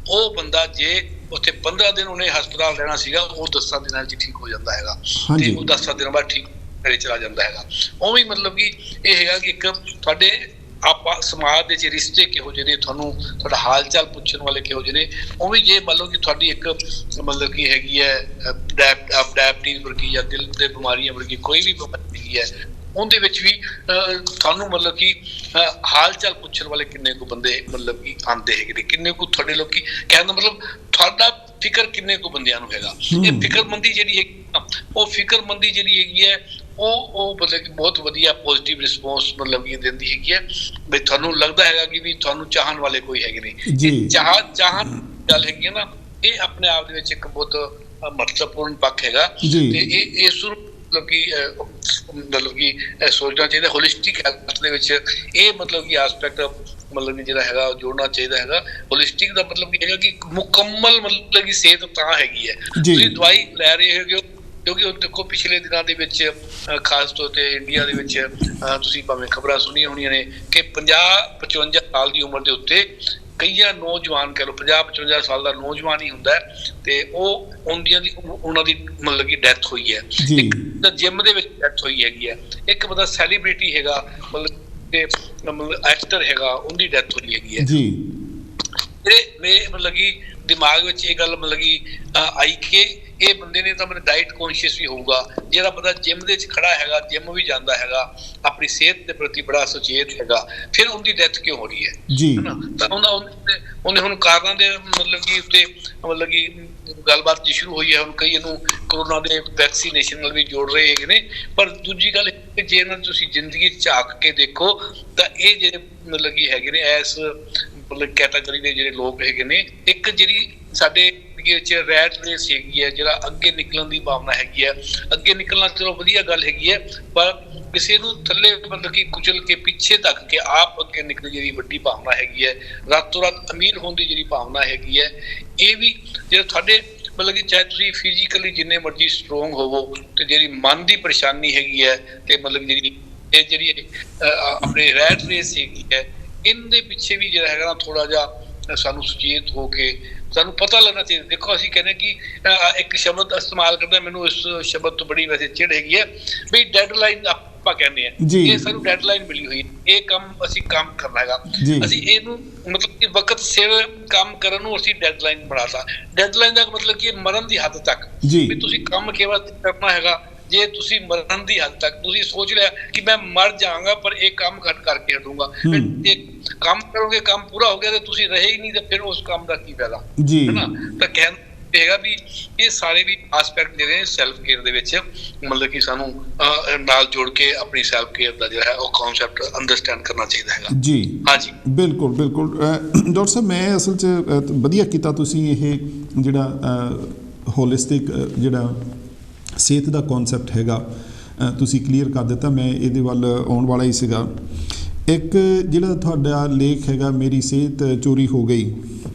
ਉਹ ਬੰਦਾ ਜੇ ਉੱਥੇ 15 ਦਿਨ ਉਹਨੇ ਹਸਪਤਾਲ ਰਹਿਣਾ ਸੀਗਾ ਉਹ 10 ਦਿਨਾਂ 'ਚ ਠੀਕ ਹੋ ਜਾਂਦਾ ਹੈਗਾ ਤੇ ਉਹ 10 ਦਿਨਾਂ ਬਾਅਦ ਠੀਕ ਘਰੇ ਚਲਾ ਜਾਂਦਾ ਹੈਗਾ। ਉਵੇਂ ਮਤਲਬ ਕਿ ਇਹ ਹੈਗਾ ਕਿ ਇੱਕ ਤੁਹਾਡੇ ਆਪਾਂ ਸਮਾਜ ਦੇ 'ਚ ਰਿਸ਼ਤੇ ਕਿਹੋ ਜਿਹੇ ਨੇ, ਤੁਹਾਨੂੰ ਤੁਹਾਡਾ ਹਾਲ ਚਾਲ ਪੁੱਛਣ ਵਾਲੇ ਕਿਹੋ ਜਿਹੇ ਨੇ। ਉਵੇਂ ਜੇ ਮੰਨ ਲਓ ਕਿ ਤੁਹਾਡੀ ਇੱਕ ਮਤਲਬ ਕਿ ਹੈਗੀ ਹੈ ਡਾਇਬਟੀਜ਼ ਵਰਗੀ ਜਾਂ ਦਿਲ ਦੇ ਬਿਮਾਰੀਆਂ ਵਰਗੀ ਕੋਈ ਵੀ ਬਿਮਾਰੀ ਹੈਗੀ ਹੈ ਉਹਦੇ ਵਿੱਚ ਵੀ ਤੁਹਾਨੂੰ ਮਤਲਬ ਕਿ ਹਾਲ ਚਾਲ ਪੁੱਛਣ ਵਾਲੇ ਕਿੰਨੇ ਕੁ ਬੰਦੇ ਮਤਲਬ ਕਿ ਆਉਂਦੇ ਹੈਗੇ ਨੇ, ਕਿੰਨੇ ਕੁ ਤੁਹਾਡੇ ਲੋਕੀ ਕਹਿਣ ਦਾ ਮਤਲਬ ਤੁਹਾਡਾ ਫਿਕਰ ਕਿੰਨੇ ਕੁ ਬੰਦਿਆਂ ਨੂੰ ਹੈਗਾ। ਇਹ ਫਿਕਰਮੰਦੀ ਜਿਹੜੀ ਹੈਗੀ ਉਹ ਫਿਕਰਮੰਦੀ ਜਿਹੜੀ ਹੈਗੀ ਹੈ ਉਹ ਮਤਲਬ ਕਿ ਬਹੁਤ ਵਧੀਆ ਪੋਜ਼ਿਟਿਵ ਰਿਸਪੌਂਸ ਮਤਲਬ ਕਿ ਦਿੰਦੀ ਹੈਗੀ ਹੈ ਵੀ ਤੁਹਾਨੂੰ ਲੱਗਦਾ ਹੈਗਾ ਕਿ ਵੀ ਤੁਹਾਨੂੰ ਚਾਹਣ ਵਾਲੇ ਕੋਈ ਹੈਗੇ ਨੇ। ਚਾਹਣ ਗੱਲ ਹੈਗੀ ਹੈ ਨਾ, ਇਹ ਆਪਣੇ ਆਪ ਦੇ ਵਿੱਚ ਇੱਕ ਬਹੁਤ ਮਹੱਤਵਪੂਰਨ ਪੱਖ ਹੈਗਾ ਤੇ ਇਹ ਮਤਲਬ ਕਿ ਸੋਚਣਾ ਚਾਹੀਦਾ ਹੋਲਿਸਟਿਕ ਹੈਲਥ ਦੇ ਵਿੱਚ ਇਹ ਮਤਲਬ ਕਿ ਆਸਪੈਕਟ ਮਤਲਬ ਕਿ ਜਿਹੜਾ ਹੈਗਾ ਜੋੜਨਾ ਚਾਹੀਦਾ ਹੈਗਾ। ਹੋਲਿਸਟਿਕ ਦਾ ਮਤਲਬ ਕੀ ਹੈਗਾ ਕਿ ਮੁਕੰਮਲ ਮਤਲਬ ਕਿ ਸਿਹਤ ਤਾਂ ਹੈਗੀ ਹੈ। ਤੁਸੀਂ ਦਵਾਈ ਲੈ ਰਹੇ ਹੈਗੇ ਹੋ ਕਿਉਂਕਿ ਹੁਣ ਦੇਖੋ ਪਿਛਲੇ ਦਿਨਾਂ ਦੇ ਵਿੱਚ ਖਾਸ ਤੌਰ ਤੇ ਇੰਡੀਆ ਦੇ ਵਿੱਚ ਤੁਸੀਂ ਭਾਵੇਂ ਖਬਰਾਂ ਸੁਣੀਆਂ ਹੋਣੀਆਂ ਨੇ ਕਿ 50-55 ਸਾਲ ਦੀ ਉਮਰ ਦੇ ਉੱਤੇ ਕਈਆਂ ਨੌਜਵਾਨ ਕਹਿ ਲਓ 50-55 ਸਾਲ ਦਾ ਨੌਜਵਾਨ ਹੀ ਹੁੰਦਾ ਤੇ ਉਹ ਉਹਨਾਂ ਦੀ ਮਤਲਬ ਕਿ ਡੈਥ ਹੋਈ ਹੈ। ਇੱਕ ਤਾਂ ਜਿਮ ਦੇ ਵਿੱਚ ਡੈਥ ਹੋਈ ਹੈਗੀ ਹੈ, ਇੱਕ ਬੰਦਾ ਸੈਲੀਬ੍ਰਿਟੀ ਹੈਗਾ ਮਤਲਬ ਐਕਟਰ ਹੈਗਾ ਉਹਦੀ ਡੈਥ ਹੋਈ ਹੈਗੀ ਹੈ ਜੀ। ਮੇਰੇ ਮਤਲਬ ਕਿ ਦਿਮਾਗ ਵਿੱਚ ਇਹ ਗੱਲ ਮਤਲਬ ਕਿ ਆਈ ਕਿ ਇਹ ਬੰਦੇ ਨੇ ਤਾਂ ਮਤਲਬ ਡਾਈਟ ਕੌਨਸ਼ੀਅਸ ਵੀ ਹੋਊਗਾ। ਜਿਹੜਾ ਬੰਦਾ ਜਿਮ ਦੇ ਵਿੱਚ ਖੜਾ ਹੈਗਾ, ਜਿਮ ਵੀ ਜਾਂਦਾ ਹੈਗਾ, ਆਪਣੀ ਸਿਹਤ ਦੇ ਪ੍ਰਤੀ ਬੜਾ ਸੁਚੇਤ ਹੈਗਾ, ਫਿਰ ਉਹਦੀ ਡੈਥ ਕਿਉਂ ਹੋ ਰਹੀ ਹੈ ਜੀ? ਤਾਂ ਉਹਨੇ ਹੁਣ ਕਾਰਨਾਂ ਦੇ ਮਤਲਬ ਕਿ ਉੱਤੇ ਮਤਲਬ ਕਿ ਗੱਲਬਾਤ ਜੀ ਸ਼ੁਰੂ ਹੋਈ ਹੈ। ਹੁਣ ਕਈ ਇਹਨੂੰ ਕਰੋਨਾ ਦੇ ਵੈਕਸੀਨੇਸ਼ਨ ਨਾਲ ਵੀ ਜੋੜ ਰਹੇ ਹੈਗੇ ਨੇ। ਪਰ ਦੂਜੀ ਗੱਲ ਜੇ ਇਹਨਾਂ ਤੁਸੀਂ ਜ਼ਿੰਦਗੀ ਝਾਕ ਕੇ ਦੇਖੋ ਤਾਂ ਇਹ ਜਿਹੜੇ ਮਤਲਬ ਕਿ ਹੈਗੇ ਨੇ ਇਸ ਮਤਲਬ ਕੈਟਾਗਰੀ ਦੇ ਜਿਹੜੇ ਲੋਕ ਹੈਗੇ ਨੇ, ਇੱਕ ਜਿਹੜੀ ਸਾਡੇ ਵਿੱਚ ਰੈਟ ਰੇਸ ਹੈਗੀ ਹੈ, ਜਿਹੜਾ ਅੱਗੇ ਨਿਕਲਣ ਦੀ ਭਾਵਨਾ ਹੈਗੀ ਹੈ। ਅੱਗੇ ਨਿਕਲਣਾ ਚਲੋ ਵਧੀਆ ਗੱਲ ਹੈਗੀ ਹੈ ਪਰ ਕਿਸੇ ਨੂੰ ਥੱਲੇ ਮਤਲਬ ਕਿ ਕੁਚਲ ਕੇ ਪਿੱਛੇ ਤੱਕ ਕੇ ਆਪ ਅੱਗੇ ਨਿਕਲਣ ਜਿਹੜੀ ਵੱਡੀ ਭਾਵਨਾ ਹੈਗੀ ਹੈ, ਰਾਤੋਂ ਰਾਤ ਅਮੀਰ ਹੋਣ ਦੀ ਜਿਹੜੀ ਭਾਵਨਾ ਹੈਗੀ ਹੈ, ਇਹ ਵੀ ਜਿਹੜਾ ਤੁਹਾਡੇ ਮਤਲਬ ਕਿ ਚਾਹੇ ਤੁਸੀਂ ਫਿਜ਼ੀਕਲੀ ਜਿੰਨੇ ਮਰਜ਼ੀ ਸਟਰੋਂਗ ਹੋਵੋ ਤੇ ਜਿਹੜੀ ਮਨ ਦੀ ਪਰੇਸ਼ਾਨੀ ਹੈਗੀ ਹੈ ਤੇ ਮਤਲਬ ਜਿਹੜੀ ਆਪਣੇ ਰੈਟ ਰੇਸ ਹੈਗੀ ਹੈ ਇਹਦੇ ਪਿੱਛੇ ਵੀ ਜਿਹੜਾ ਹੈਗਾ ਨਾ ਥੋੜਾ ਜਿਹਾ ਸਾਨੂੰ ਸੁਚੇਤ ਹੋ ਕੇ ਸਾਨੂੰ ਪਤਾ ਲੱਗਣਾ ਚਾਹੀਦਾ। ਦੇਖੋ ਅਸੀਂ ਕਹਿੰਦੇ ਕਿ ਇੱਕ ਸ਼ਬਦ ਇਸਤੇਮਾਲ ਕਰਦਾ, ਮੈਨੂੰ ਇਸ ਸ਼ਬਦ ਤੋਂ ਬੜੀ ਵੈਸੇ ਚਿੜ ਹੈਗੀ ਹੈ ਵੀ ਡੈਡਲਾਈਨ ਆਪਾਂ ਕਹਿੰਦੇ ਆ, ਇਹ ਸਾਨੂੰ ਡੈਡਲਾਈਨ ਮਿਲੀ ਹੋਈ, ਇਹ ਕੰਮ ਅਸੀਂ ਕੰਮ ਕਰਨਾ ਹੈਗਾ, ਅਸੀਂ ਇਹਨੂੰ ਮਤਲਬ ਕਿ ਵਕਤ ਸਿਰ ਕੰਮ ਕਰਨ ਨੂੰ ਅਸੀਂ ਡੈਡਲਾਈਨ ਬਣਾਤਾ। ਡੈਡਲਾਈਨ ਦਾ ਮਤਲਬ ਕਿ ਮਰਨ ਦੀ ਹੱਦ ਤੱਕ ਵੀ ਤੁਸੀਂ ਕੰਮ ਕੇਵਲ ਕਰਨਾ ਹੈਗਾ। ਜੇ ਤੁਸੀਂ ਮਰਨ ਦੀ ਹੱਦ ਤੱਕ ਤੁਸੀਂ ਸੋਚ ਲਿਆ ਕਿ ਮੈਂ ਮਰ ਜਾਵਾਂਗਾ ਪਰ ਇਹ ਕੰਮ ਕਰਕੇ ਹਟੂੰਗਾ, ਇਹ ਕੰਮ ਕਰੋਗੇ, ਕੰਮ ਪੂਰਾ ਹੋ ਗਿਆ ਤੇ ਤੁਸੀਂ ਰਹੇ ਹੀ ਨਹੀਂ, ਤੇ ਫਿਰ ਉਸ ਕੰਮ ਦਾ ਕੀ ਫਾਇਦਾ ਹੈ ਨਾ। ਤਾਂ ਕਹਿਣ ਹੈਗਾ ਵੀ ਇਹ ਸਾਰੇ ਵੀ ਆਸਪੈਕਟ ਜਿਹੜੇ ਸੈਲਫ ਕੇਅਰ ਦੇ ਵਿੱਚ ਮਤਲਬ ਕਿ ਸਾਨੂੰ ਨਾਲ ਜੋੜ ਕੇ ਆਪਣੀ ਸੈਲਫ ਕੇਅਰ ਦਾ ਜਿਹੜਾ ਹੈ ਉਹ ਕਨਸੈਪਟ ਅੰਡਰਸਟੈਂਡ ਕਰਨਾ ਚਾਹੀਦਾ ਹੈਗਾ ਜੀ। ਹਾਂਜੀ ਬਿਲਕੁਲ ਬਿਲਕੁਲ ਡਾਕਟਰ ਸਾਹਿਬ, ਮੈਂ ਅਸਲ 'ਚ ਵਧੀਆ ਕੀਤਾ ਤੁਸੀਂ ਇਹ ਜਿਹੜਾ ਹੋਲਿਸਟਿਕ ਜਿਹੜਾ ਸਿਹਤ ਦਾ ਕਨਸੈਪਟ ਹੈਗਾ ਤੁਸੀਂ ਕਲੀਅਰ ਕਰ ਦਿੱਤਾ। ਮੈਂ ਇਹਦੇ ਵੱਲ ਆਉਣ ਵਾਲਾ ਹੀ ਸੀਗਾ। ਇੱਕ ਜਿਹੜਾ ਤੁਹਾਡਾ ਲੇਖ ਹੈਗਾ ਮੇਰੀ ਸਿਹਤ ਚੋਰੀ ਹੋ ਗਈ,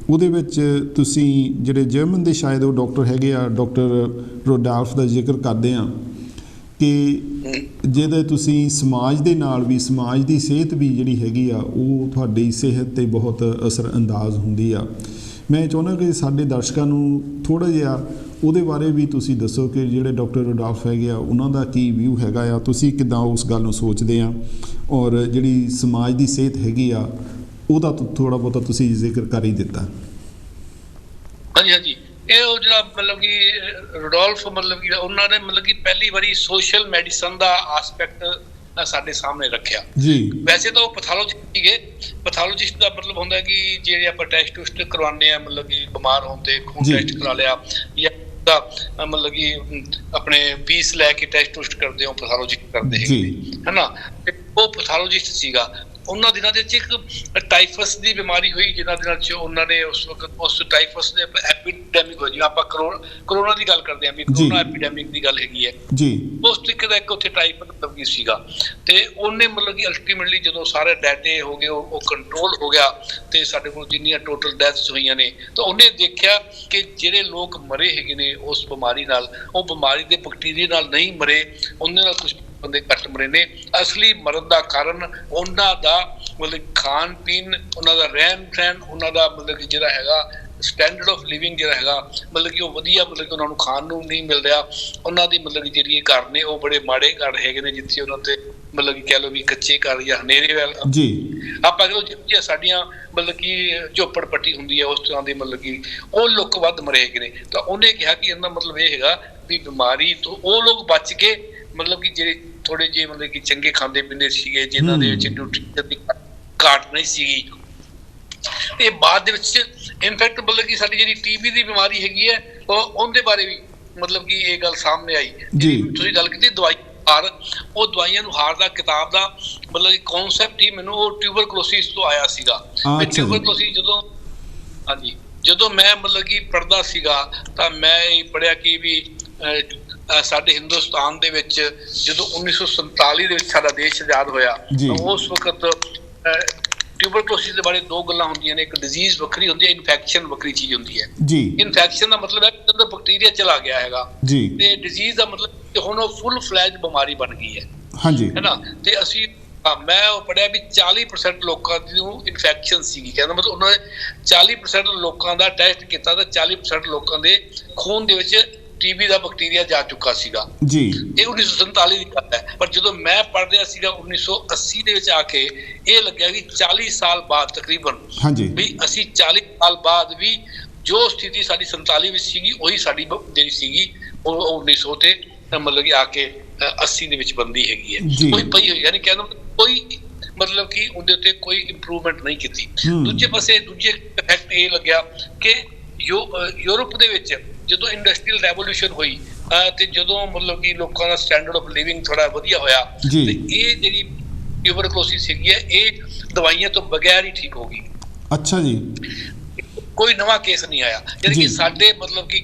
ਉਹਦੇ ਵਿੱਚ ਤੁਸੀਂ ਜਿਹੜੇ ਜਰਮਨ ਦੇ ਸ਼ਾਇਦ ਉਹ ਡਾਕਟਰ ਹੈਗੇ ਆ, ਡਾਕਟਰ ਰੋਡਾਲਫ ਦਾ ਜ਼ਿਕਰ ਕਰਦੇ ਆ ਕਿ ਜਿਹਦੇ ਤੁਸੀਂ ਸਮਾਜ ਦੇ ਨਾਲ ਵੀ, ਸਮਾਜ ਦੀ ਸਿਹਤ ਵੀ ਜਿਹੜੀ ਹੈਗੀ ਆ ਉਹ ਤੁਹਾਡੀ ਸਿਹਤ 'ਤੇ ਬਹੁਤ ਅਸਰ ਅੰਦਾਜ਼ ਹੁੰਦੀ ਆ। ਮੈਂ ਚਾਹੁੰਦਾ ਕਿ ਸਾਡੇ ਦਰਸ਼ਕਾਂ ਨੂੰ ਥੋੜ੍ਹਾ ਜਿਹਾ ਉਹਦੇ ਬਾਰੇ ਵੀ ਤੁਸੀਂ ਦੱਸੋ ਕਿ ਜਿਹੜੇ ਡਾਕਟਰ ਰੋਡਾਲਫ ਹੈਗੇ ਆ ਉਹਨਾਂ ਦਾ ਕੀ ਵਿਊ ਹੈਗਾ ਆ, ਤੁਸੀਂ ਕਿੱਦਾਂ ਉਸ ਗੱਲ ਨੂੰ ਸੋਚਦੇ ਆ, ਔਰ ਜਿਹੜੀ ਸਮਾਜ ਦੀ ਸਿਹਤ ਹੈਗੀ ਆ ਉਹਦਾ ਥੋੜ੍ਹਾ ਬਹੁਤਾ ਤੁਸੀਂ ਜ਼ਿਕਰ ਕਰ ਹੀ ਦਿੱਤਾ। ਹਾਂਜੀ ਹਾਂਜੀ, ਇਹ ਉਹ ਜਿਹੜਾ ਮਤਲਬ ਕਿ ਰੋਡਾਲਫ ਮਤਲਬ ਕਿ ਉਹਨਾਂ ਨੇ ਮਤਲਬ ਕਿ ਪਹਿਲੀ ਵਾਰੀ ਸੋਸ਼ਲ ਮੈਡੀਸਨ ਦਾ ਆਸਪੈਕਟ ਸਾਡੇ ਸਾਹਮਣੇ ਰੱਖਿਆ ਜੀ। ਵੈਸੇ ਤਾਂ ਉਹ ਪੈਥੋਲੋਜਿਸਟ ਸੀਗੇ। ਪੈਥੋਲੋਜਿਸਟ ਦਾ ਮਤਲਬ ਹੁੰਦਾ ਕਿ ਜਿਹੜੇ ਆਪਾਂ ਟੈਸਟ ਟੂਸਟ ਕਰਵਾਉਂਦੇ ਆ, ਮਤਲਬ ਕਿ ਬਿਮਾਰ ਹੋਣ ਤੇ ਖੂਨ ਟੈਸਟ ਕਰਾ ਲਿਆ ਜਾਂ ਦਾ ਮਤਲਬ ਕਿ ਆਪਣੇ ਫੀਸ ਲੈ ਕੇ ਟੈਸਟ ਟੂਸਟ ਕਰਦੇ ਹੋ, ਪੈਥੋਲੋਜਿਸਟ ਕਰਦੇ ਹੈਗੇ ਹੈ ਨਾ। ਉਹ ਪੈਥੋਲੋਜਿਸਟ ਸੀਗਾ। ਉਹਨਾਂ ਦਿਨਾਂ ਦੇ ਵਿੱਚ ਇੱਕ ਟਾਈਫਸ ਦੀ ਬਿਮਾਰੀ ਹੋਈ, ਜਿਨ੍ਹਾਂ ਦਿਨਾਂ 'ਚ ਉਹਨਾਂ ਨੇ ਉਸ ਵਕਤ ਉਸ ਟਾਈਫਸ ਦੇ ਐਪੀਡੈਮਿਕ ਹੋਈ, ਜਿਵੇਂ ਆਪਾਂ ਕਰੋਨਾ ਦੀ ਗੱਲ ਕਰਦੇ ਹਾਂ ਵੀ ਕਰੋਨਾ ਐਪੀਡੈਮਿਕ ਦੀ ਗੱਲ ਹੈਗੀ ਹੈ ਜੀ। ਉਸ ਤਰੀਕੇ ਦਾ ਇੱਕ ਉੱਥੇ ਟਾਈਪ ਮਤਲਬ ਕੀ ਸੀਗਾ, ਤੇ ਉਹਨੇ ਮਤਲਬ ਕਿ ਅਲਟੀਮੇਟਲੀ ਜਦੋਂ ਸਾਰੇ ਡੈਡੇ ਹੋ ਗਏ, ਉਹ ਕੰਟਰੋਲ ਹੋ ਗਿਆ ਤੇ ਸਾਡੇ ਕੋਲ ਜਿੰਨੀਆਂ ਟੋਟਲ ਡੈਥਸ ਹੋਈਆਂ ਨੇ, ਤਾਂ ਉਹਨੇ ਦੇਖਿਆ ਕਿ ਜਿਹੜੇ ਲੋਕ ਮਰੇ ਹੈਗੇ ਨੇ ਉਸ ਬਿਮਾਰੀ ਨਾਲ, ਉਹ ਬਿਮਾਰੀ ਦੇ ਬੈਕਟੀਰੀਆ ਨਾਲ ਨਹੀਂ ਮਰੇ, ਉਹਨਾਂ ਨਾਲ ਕੁਝ ਬੰਦੇ ਘੱਟ ਮਰੇ ਨੇ। ਅਸਲੀ ਮਰਨ ਦਾ ਕਾਰਨ ਉਹਨਾਂ ਦਾ ਮਤਲਬ ਖਾਣ ਪੀਣ, ਉਹਨਾਂ ਦਾ ਰਹਿਣ ਸਹਿਣ, ਉਹਨਾਂ ਦਾ ਮਤਲਬ ਕਿ ਜਿਹੜਾ ਹੈਗਾ ਸਟੈਂਡਰਡ ਆਫ ਲਿਵਿੰਗ ਜਿਹੜਾ ਹੈਗਾ, ਮਤਲਬ ਕਿ ਉਹ ਵਧੀਆ ਮਤਲਬ ਕਿ ਉਹਨਾਂ ਨੂੰ ਖਾਣ ਨੂੰ ਨਹੀਂ ਮਿਲ ਰਿਹਾ। ਉਹਨਾਂ ਦੀ ਮਤਲਬ ਕਿ ਜਿਹੜੀ ਘਰ ਨੇ ਉਹ ਬੜੇ ਮਾੜੇ ਘਰ ਹੈਗੇ ਨੇ, ਜਿੱਥੇ ਉਹਨਾਂ ਤੇ ਮਤਲਬ ਕਿ ਕਹਿ ਲਓ ਵੀ ਕੱਚੇ ਘਰ ਜਾਂ ਹਨੇਰੇ ਵੱਲ ਜੀ ਆਪਾਂ ਕਹਿ ਲਓ ਜਿਹੜੀਆਂ ਸਾਡੀਆਂ ਮਤਲਬ ਕਿ ਝੋਪੜ ਪੱਟੀ ਹੁੰਦੀ ਹੈ, ਉਸ ਤਰ੍ਹਾਂ ਦੀ ਮਤਲਬ ਕਿ ਉਹ ਲੋਕ ਵੱਧ ਮਰੇ ਹੈਗੇ ਨੇ। ਤਾਂ ਉਹਨੇ ਕਿਹਾ ਕਿ ਇਹਦਾ ਮਤਲਬ ਇਹ ਹੈਗਾ ਵੀ ਬਿਮਾਰੀ ਤੋਂ ਉਹ ਲੋਕ ਬਚ ਕੇ, ਮਤਲਬ ਕਿ ਜਿਹੜੇ ਥੋੜੇ ਜਿਹੇ ਮਤਲਬ ਕਿ ਚੰਗੇ ਖਾਂਦੇ ਪੀਂਦੇ ਸੀਗੇ, ਜਿਨ੍ਹਾਂ ਦੇ ਵਿੱਚ ਨਿਊਟ੍ਰੀਸ਼ਨ ਦੀ ਘਾਟ ਨਹੀਂ ਸੀਗੀ। ਤੇ ਬਾਅਦ ਦੇ ਵਿੱਚ ਇਨਫੈਕਟ ਮਤਲਬ ਕਿ ਸਾਡੀ ਜਿਹੜੀ ਟੀਬੀ ਦੀ ਬਿਮਾਰੀ ਹੈਗੀ ਹੈ, ਉਹਦੇ ਬਾਰੇ ਵੀ ਮਤਲਬ ਕਿ ਇਹ ਗੱਲ ਸਾਹਮਣੇ ਆਈ। ਤੁਸੀਂ ਗੱਲ ਕੀਤੀ ਦਵਾਈ ਹਾਰ, ਉਹ ਦਵਾਈਆਂ ਨੂੰ ਹਾਰ ਦਾ ਕਿਤਾਬ ਦਾ ਮਤਲਬ ਕਿ ਕਨਸੈਪਟ ਹੀ ਮੈਨੂੰ ਉਹ ਟਿਊਬਰਕਲੋਸਿਸ ਤੋਂ ਆਇਆ ਸੀਗਾ। ਟਿਊਬਰਕਲੋਸਿਸ ਜਦੋਂ ਮੈਂ ਮਤਲਬ ਕਿ ਪੜ੍ਹਦਾ ਸੀਗਾ ਤਾਂ ਮੈਂ ਇਹ ਪੜ੍ਹਿਆ ਕਿ ਵੀ ਸਾਡੇ ਹਿੰਦੁਸਤਾਨ ਦੇ ਵਿੱਚ ਜਦੋਂ 1947 ਦੇ ਵਿੱਚ ਸਾਡਾ ਦੇਸ਼ ਆਜ਼ਾਦ ਹੋਇਆ, ਉਸ ਵਕਤ ਟਿਊਬਰਕਲੋਸਿਸ ਦੇ ਬਾਰੇ ਦੋ ਗੱਲਾਂ ਹੁੰਦੀਆਂ ਨੇ, ਇੱਕ ਡਿਜ਼ੀਜ਼ ਵੱਖਰੀ ਹੁੰਦੀ ਹੈ, ਇਨਫੈਕਸ਼ਨ ਵੱਖਰੀ ਚੀਜ਼ ਹੁੰਦੀ ਹੈ ਜੀ। ਇਨਫੈਕਸ਼ਨ ਦਾ ਮਤਲਬ ਹੈ ਕਿ ਅੰਦਰ ਬੈਕਟੀਰੀਆ ਚਲਾ ਗਿਆ ਹੈਗਾ ਜੀ, ਤੇ ਡਿਜ਼ੀਜ਼ ਦਾ ਮਤਲਬ ਕਿ ਹੁਣ ਉਹ ਫੁੱਲ ਫਲੈਜ ਬਿਮਾਰੀ ਬਣ ਗਈ ਹੈ ਹਾਂਜੀ, ਹੈ ਨਾ। ਤੇ ਅਸੀਂ ਮੈਂ ਉਹ ਪੜ੍ਹਿਆ ਵੀ 40% ਲੋਕਾਂ ਨੂੰ ਇਨਫੈਕਸ਼ਨ ਸੀਗੀ। ਕਹਿੰਦਾ ਮਤਲਬ ਉਹਨਾਂ ਨੇ 40% ਲੋਕਾਂ ਦਾ ਟੈਸਟ ਕੀਤਾ ਤਾਂ 40% ਲੋਕਾਂ ਦੇ ਖੂਨ ਦੇ ਵਿੱਚ ਟੀਬੀ ਦਾ ਬੈਕਟੀਰੀਆ ਜਾ ਚੁੱਕਾ ਸੀਗਾ ਜੀ। ਇਹ 1947 ਦੀ ਗੱਲ ਹੈ, ਪਰ ਜਦੋਂ ਮੈਂ ਪੜ੍ਹ ਰਿਹਾ ਸੀਗਾ 1980 ਦੇ ਵਿੱਚ ਆ ਕੇ ਇਹ ਲੱਗਿਆ ਵੀ 40 ਸਾਲ ਬਾਅਦ ਤਕਰੀਬਨ ਵੀ ਅਸੀਂ 40 ਸਾਲ ਬਾਅਦ ਵੀ ਜੋ ਸਥਿਤੀ ਸਾਡੀ 47 ਵਿੱਚ ਸੀਗੀ ਉਹੀ ਸਾਡੀ ਜਿਹੜੀ ਸੀਗੀ ਉਹ 1900 ਤੇ ਮਤਲਬ ਕਿ ਆ ਕੇ 80 ਦੇ ਵਿੱਚ ਬੰਦੀ ਹੈਗੀ ਹੈ, ਕੋਈ ਪਈ ਹੋਈ, ਯਾਨੀ ਕਹਿੰਦਾ ਕੋਈ ਮਤਲਬ ਕਿ ਉਹਦੇ ਉੱਤੇ ਕੋਈ ਇੰਪਰੂਵਮੈਂਟ ਨਹੀਂ ਕੀਤੀ। ਦੂਜੇ ਪਾਸੇ ਦੂਜੇ ਇਫੈਕਟ ਇਹ ਲੱਗਿਆ ਕਿ ਯੂਰਪ ਦੇ ਵਿੱਚ ਜਦੋਂ ਇੰਡਸਟਰੀਅਲ ਰੈਵੋਲੂਸ਼ਨ ਹੋਈ ਤੇ ਜਦੋਂ ਮਤਲਬ ਕਿ ਲੋਕਾਂ ਦਾ ਸਟੈਂਡਰਡ ਆਫ ਲਿਵਿੰਗ ਥੋੜਾ ਵਧੀਆ ਹੋਇਆ ਤੇ ਇਹ ਜਿਹੜੀ ਟਿਊਬਰਕਲੋਸਿਸ ਹੈਗੀ ਹੈ ਇਹ ਦਵਾਈਆਂ ਤੋਂ ਬਗੈਰ ਹੀ ਠੀਕ ਹੋ ਗਈ। ਅੱਛਾ ਜੀ, ਕੋਈ ਨਵਾਂ ਕੇਸ ਨਹੀਂ ਆਇਆ। ਯਾਨੀ ਕਿ ਸਾਡੇ ਮਤਲਬ ਕਿ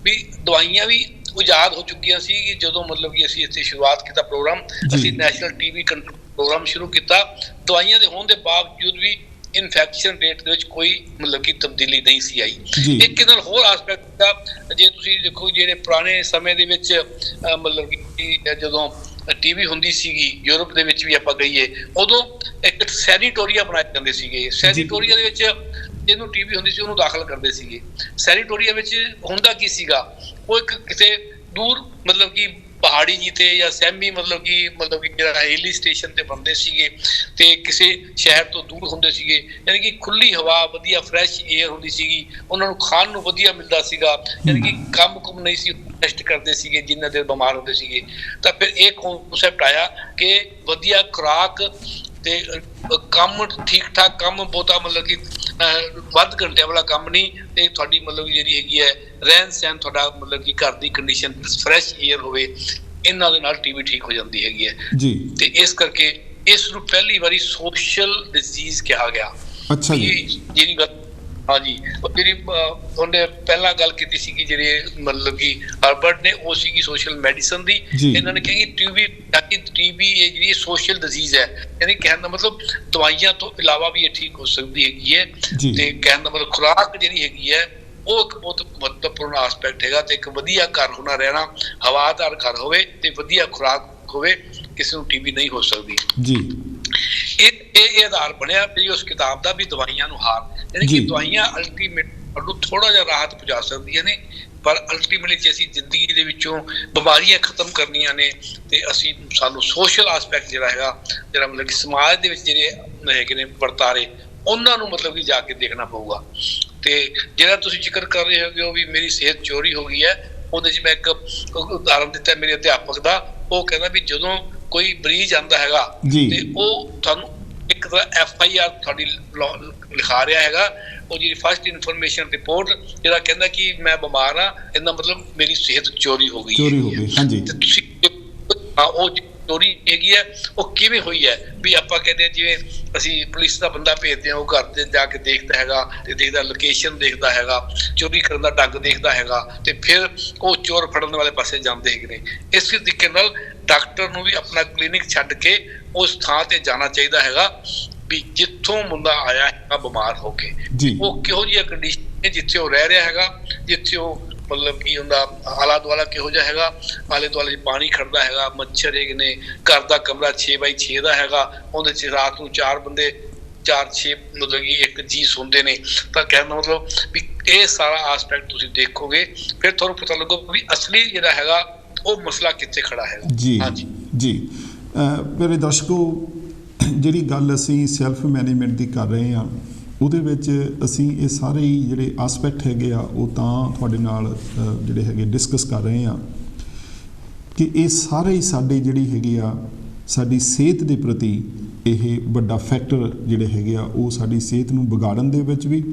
ਵੀ ਦਵਾਈਆਂ ਵੀ ਇਜਾਦ ਹੋ ਚੁੱਕੀਆਂ ਸੀ ਜਦੋਂ ਮਤਲਬ ਕਿ ਅਸੀਂ ਇੱਥੇ ਸ਼ੁਰੂਆਤ ਕੀਤਾ ਪ੍ਰੋਗਰਾਮ, ਅਸੀਂ ਨੈਸ਼ਨਲ ਟੀਬੀ ਕੰਟਰੋਲ ਪ੍ਰੋਗਰਾਮ ਸ਼ੁਰੂ ਕੀਤਾ। ਦਵਾਈਆਂ ਦੇ ਹੋਣ ਦੇ ਬਾਵਜੂਦ ਵੀ ਇਨਫੈਕਸ਼ਨ ਰੇਟ ਦੇ ਵਿੱਚ ਕੋਈ ਮਤਲਬ ਕਿ ਤਬਦੀਲੀ ਨਹੀਂ ਸੀ ਆਈ। ਇੱਕ ਨਾਲ ਹੋਰ ਆਸਪੈਕਟ ਦਾ ਜੇ ਤੁਸੀਂ ਦੇਖੋ, ਜਿਹੜੇ ਪੁਰਾਣੇ ਸਮੇਂ ਦੇ ਵਿੱਚ ਮਤਲਬ ਕਿ ਜਦੋਂ ਟੀਬੀ ਹੁੰਦੀ ਸੀਗੀ ਯੂਰਪ ਦੇ ਵਿੱਚ ਵੀ ਆਪਾਂ ਗਈਏ, ਉਦੋਂ ਇੱਕ ਸੈਨੀਟੋਰੀਆ ਬਣਾਏ ਜਾਂਦੇ ਸੀਗੇ। ਸੈਨੀਟੋਰੀਆ ਦੇ ਵਿੱਚ ਜਿਹਨੂੰ ਟੀਬੀ ਹੁੰਦੀ ਸੀ ਉਹਨੂੰ ਦਾਖਲ ਕਰਦੇ ਸੀਗੇ। ਸੈਨੀਟੋਰੀਆ ਵਿੱਚ ਹੁੰਦਾ ਕੀ ਸੀਗਾ, ਉਹ ਇੱਕ ਕਿਸੇ ਦੂਰ ਮਤਲਬ ਕਿ ਪਹਾੜੀ ਜੀ ਤੇ ਜਾਂ ਸੈਮੀ ਮਤਲਬ ਕਿ ਜਿਹੜਾ ਹਿੱਲੀ ਸਟੇਸ਼ਨ ਤੇ ਬੰਦੇ ਸੀਗੇ ਤੇ ਕਿਸੇ ਸ਼ਹਿਰ ਤੋਂ ਦੂਰ ਹੁੰਦੇ ਸੀਗੇ, ਯਾਨੀ ਕਿ ਖੁੱਲੀ ਹਵਾ, ਵਧੀਆ ਫਰੈਸ਼ ਏਅਰ ਹੁੰਦੀ ਸੀਗੀ, ਉਹਨਾਂ ਨੂੰ ਖਾਣ ਨੂੰ ਵਧੀਆ ਮਿਲਦਾ ਸੀਗਾ, ਯਾਨੀ ਕਿ ਕੰਮ ਕੁਮ ਨਹੀਂ ਸੀ ਰੈਸਟ ਕਰਦੇ ਸੀਗੇ ਜਿੰਨਾ ਦੇਰ ਬਿਮਾਰ ਹੁੰਦੇ ਸੀਗੇ। ਤਾਂ ਫਿਰ ਇਹ ਕਨਸੈਪਟ ਆਇਆ ਕਿ ਵਧੀਆ ਖੁਰਾਕ ਤੇ ਕੰਮ ਠੀਕ ਠਾਕ, ਕੰਮ ਬਹੁਤਾ ਮਤਲਬ ਕਿ ਵੱਧ ਘੰਟਿਆਂ ਵਾਲਾ ਕੰਮ ਨਹੀਂ, ਤੇ ਤੁਹਾਡੀ ਮਤਲਬ ਜਿਹੜੀ ਹੈਗੀ ਹੈ ਰਹਿਣ ਸਹਿਣ, ਤੁਹਾਡਾ ਮਤਲਬ ਕਿ ਘਰ ਦੀ ਕੰਡੀਸ਼ਨ ਫਰੈਸ਼ ਏਅਰ ਹੋਵੇ, ਇਹਨਾਂ ਦੇ ਨਾਲ ਟੀਬੀ ਠੀਕ ਹੋ ਜਾਂਦੀ ਹੈਗੀ ਹੈ ਜੀ। ਤੇ ਇਸ ਕਰਕੇ ਇਸ ਨੂੰ ਪਹਿਲੀ ਵਾਰੀ ਸੋਸ਼ਲ ਡਿਜ਼ੀਜ਼ ਕਿਹਾ ਗਿਆ। ਅੱਛਾ ਜੀ। ਜਿਹੜੀ ਗੱਲ ਹਾਂਜੀ ਜਿਹੜੀ ਉਹਨੇ ਪਹਿਲਾਂ ਗੱਲ ਕੀਤੀ ਸੀ ਕਿ ਜਿਹੜੇ ਮਤਲਬ ਕਿ ਹਰਬਰਟ ਨੇ, ਉਹ ਸੀਗੀ ਸੋਸ਼ਲ ਮੈਡੀਸਨ ਦੀ। ਇਹਨਾਂ ਨੇ ਕਿਹਾ ਕਿ ਟੀਬੀ ਇਹ ਜਿਹੜੀ ਸੋਸ਼ਲ ਡਿਜ਼ੀਜ਼ ਹੈ, ਯਾਨੀ ਕਹਿਣ ਦਾ ਮਤਲਬ ਦਵਾਈਆਂ ਤੋਂ ਇਲਾਵਾ ਵੀ ਇਹ ਠੀਕ ਹੋ ਸਕਦੀ ਹੈਗੀ ਹੈ। ਤੇ ਕਹਿਣ ਦਾ ਮਤਲਬ ਖੁਰਾਕ ਜਿਹੜੀ ਹੈਗੀ ਹੈ ਉਹ ਇੱਕ ਬਹੁਤ ਮਹੱਤਵਪੂਰਨ ਆਸਪੈਕਟ ਹੈਗਾ। ਤੇ ਇੱਕ ਵਧੀਆ ਘਰ ਹੋਣਾ, ਰਹਿਣਾ ਹਵਾਦਾਰ ਘਰ ਹੋਵੇ ਤੇ ਵਧੀਆ ਖੁਰਾਕ ਹੋਵੇ, ਕਿਸੇ ਨੂੰ ਟੀਬੀ ਨਹੀਂ ਹੋ ਸਕਦੀ ਜੀ। ਇਹ ਆਧਾਰ ਬਣਿਆ ਵੀ ਉਸ ਕਿਤਾਬ ਦਾ, ਵੀ ਦਵਾਈਆਂ ਨੂੰ ਹਾਰ, ਯਾਨੀ ਕਿ ਦਵਾਈਆਂ ਅਲਟੀਮੇਟ ਨੂੰ ਥੋੜਾ ਜਿਹਾ ਰਾਹਤ ਪਹੁੰਚਾ ਸਕਦੀਆਂ ਨੇ, ਪਰ ਅਲਟੀਮੇਟਲੀ ਜੇ ਅਸੀਂ ਜ਼ਿੰਦਗੀ ਦੇ ਵਿੱਚੋਂ ਬਿਮਾਰੀਆਂ ਖਤਮ ਕਰਨੀਆਂ ਨੇ ਤੇ ਸਾਨੂੰ ਸੋਸ਼ਲ ਆਸਪੈਕਟ ਜਿਹੜਾ ਹੈਗਾ, ਜਿਹੜਾ ਮਤਲਬ ਕਿ ਸਮਾਜ ਦੇ ਵਿੱਚ ਜਿਹੜੇ ਹੈਗੇ ਨੇ ਵਰਤਾਰੇ, ਉਹਨਾਂ ਨੂੰ ਮਤਲਬ ਕਿ ਜਾ ਕੇ ਦੇਖਣਾ ਪਊਗਾ। ਤੇ ਜਿਹੜਾ ਤੁਸੀਂ ਜ਼ਿਕਰ ਕਰ ਰਹੇ ਹੋ ਵੀ ਮੇਰੀ ਸਿਹਤ ਚੋਰੀ ਹੋ ਗਈ ਹੈ, ਉਹਦੇ 'ਚ ਮੈਂ ਇੱਕ ਉਦਾਹਰਨ ਦਿੱਤਾ ਮੇਰੇ ਅਧਿਆਪਕ ਦਾ। ਉਹ ਕਹਿੰਦਾ ਵੀ ਜਦੋਂ ਕੋਈ ਮਰੀਜ਼ ਆਉਂਦਾ ਹੈਗਾ ਤੇ ਉਹ ਤੁਹਾਨੂੰ ਇੱਕ ਤਰ੍ਹਾਂ FIR ਤੁਹਾਡੀ ਲਿਖਾ ਰਿਹਾ ਹੈਗਾ, ਉਹ ਜਿਹੜੀ ਫਸਟ ਇਨਫੋਰਮੇਸ਼ਨ ਰਿਪੋਰਟ, ਜਿਹੜਾ ਕਹਿੰਦਾ ਕਿ ਮੈਂ ਬਿਮਾਰ ਹਾਂ, ਇਹਦਾ ਮਤਲਬ ਮੇਰੀ ਸਿਹਤ ਚੋਰੀ ਹੋ ਗਈ ਹੈ। ਤੇ ਤੁਸੀਂ ਉਹ ਚੋਰੀ ਹੈਗੀ ਹੈ ਉਹ ਕਿਵੇਂ ਹੋਈ ਹੈ, ਵੀ ਆਪਾਂ ਕਹਿੰਦੇ ਜਿਵੇਂ ਅਸੀਂ ਪੁਲਿਸ ਦਾ ਬੰਦਾ ਭੇਜਦੇ ਹਾਂ, ਉਹ ਘਰ ਤੇ ਜਾ ਕੇ ਦੇਖਦਾ ਹੈਗਾ, ਤੇ ਦੇਖਦਾ ਲੋਕੇਸ਼ਨ ਦੇਖਦਾ ਹੈਗਾ, ਚੋਰੀ ਕਰਨ ਦਾ ਢੰਗ ਦੇਖਦਾ ਹੈਗਾ, ਤੇ ਫਿਰ ਉਹ ਚੋਰ ਫੜਨ ਵਾਲੇ ਪਾਸੇ ਜਾਂਦੇ ਹੈਗੇ ਨੇ। ਇਸੇ ਤਰੀਕੇ ਨਾਲ ਡਾਕਟਰ ਨੂੰ ਵੀ ਆਪਣਾ ਕਲੀਨਿਕ ਛੱਡ ਕੇ ਉਸ ਥਾਂ ਤੇ ਜਾਣਾ ਚਾਹੀਦਾ ਹੈਗਾ ਵੀ ਜਿੱਥੋਂ ਮੁੰਡਾ ਆਇਆ ਹੈਗਾ ਬਿਮਾਰ ਹੋ ਕੇ, ਉਹ ਕਿਹੋ ਜਿਹੀ ਕੰਡੀਸ਼ਨ ਜਿੱਥੇ ਉਹ ਰਹਿ ਰਿਹਾ ਹੈਗਾ, ਜਿੱਥੇ ਉਹ ਮਤਲਬ ਕੀ ਹੁੰਦਾ ਆਲਾ ਦੁਆਲਾ ਕਿਹੋ ਜਿਹਾ ਹੈਗਾ, ਆਲੇ ਦੁਆਲੇ ਪਾਣੀ ਖੜਦਾ ਹੈਗਾ, ਮੱਛਰ ਹੈਗੇ ਨੇ, ਘਰ ਦਾ ਕਮਰਾ 6x6 ਦਾ ਹੈਗਾ, ਉਹਦੇ 'ਚ ਰਾਤ ਨੂੰ 4 ਬੰਦੇ 4-6 ਮਤਲਬ ਕਿ ਇੱਕ ਜੀ ਸੁਣਦੇ ਨੇ। ਤਾਂ ਕਹਿਣ ਦਾ ਮਤਲਬ ਵੀ ਇਹ ਸਾਰਾ ਆਸਪੈਕਟ ਤੁਸੀਂ ਦੇਖੋਗੇ, ਫਿਰ ਤੁਹਾਨੂੰ ਪਤਾ ਲੱਗੋ ਵੀ ਅਸਲੀ ਜਿਹੜਾ ਹੈਗਾ ਉਹ ਮਸਲਾ ਕਿੱਥੇ ਖੜਾ ਹੈਗਾ ਜੀ। ਹਾਂਜੀ ਜੀ। ਮੇਰੇ ਦਰਸ਼ਕੋ, ਜਿਹੜੀ ਗੱਲ ਅਸੀਂ ਸੈਲਫ ਮੈਨੇਜਮੈਂਟ ਦੀ ਕਰ ਰਹੇ ਹਾਂ, ਉਹਦੇ ਵਿੱਚ ਅਸੀਂ ਇਹ ਸਾਰੇ ਹੀ ਜਿਹੜੇ ਆਸਪੈਕਟ ਹੈਗੇ ਆ, ਉਹ ਤਾਂ ਤੁਹਾਡੇ ਨਾਲ ਜਿਹੜੇ ਹੈਗੇ ਡਿਸਕਸ ਕਰ ਰਹੇ ਹਾਂ ਕਿ ਇਹ ਸਾਰੇ ਹੀ ਸਾਡੇ ਜਿਹੜੀ ਹੈਗੇ ਆ ਸਾਡੀ ਸਿਹਤ ਦੇ ਪ੍ਰਤੀ ਇਹ ਵੱਡਾ ਫੈਕਟਰ ਜਿਹੜੇ ਹੈਗੇ ਆ, ਉਹ ਸਾਡੀ ਸਿਹਤ ਨੂੰ ਵਿਗਾੜਨ ਦੇ ਵਿੱਚ ਵੀ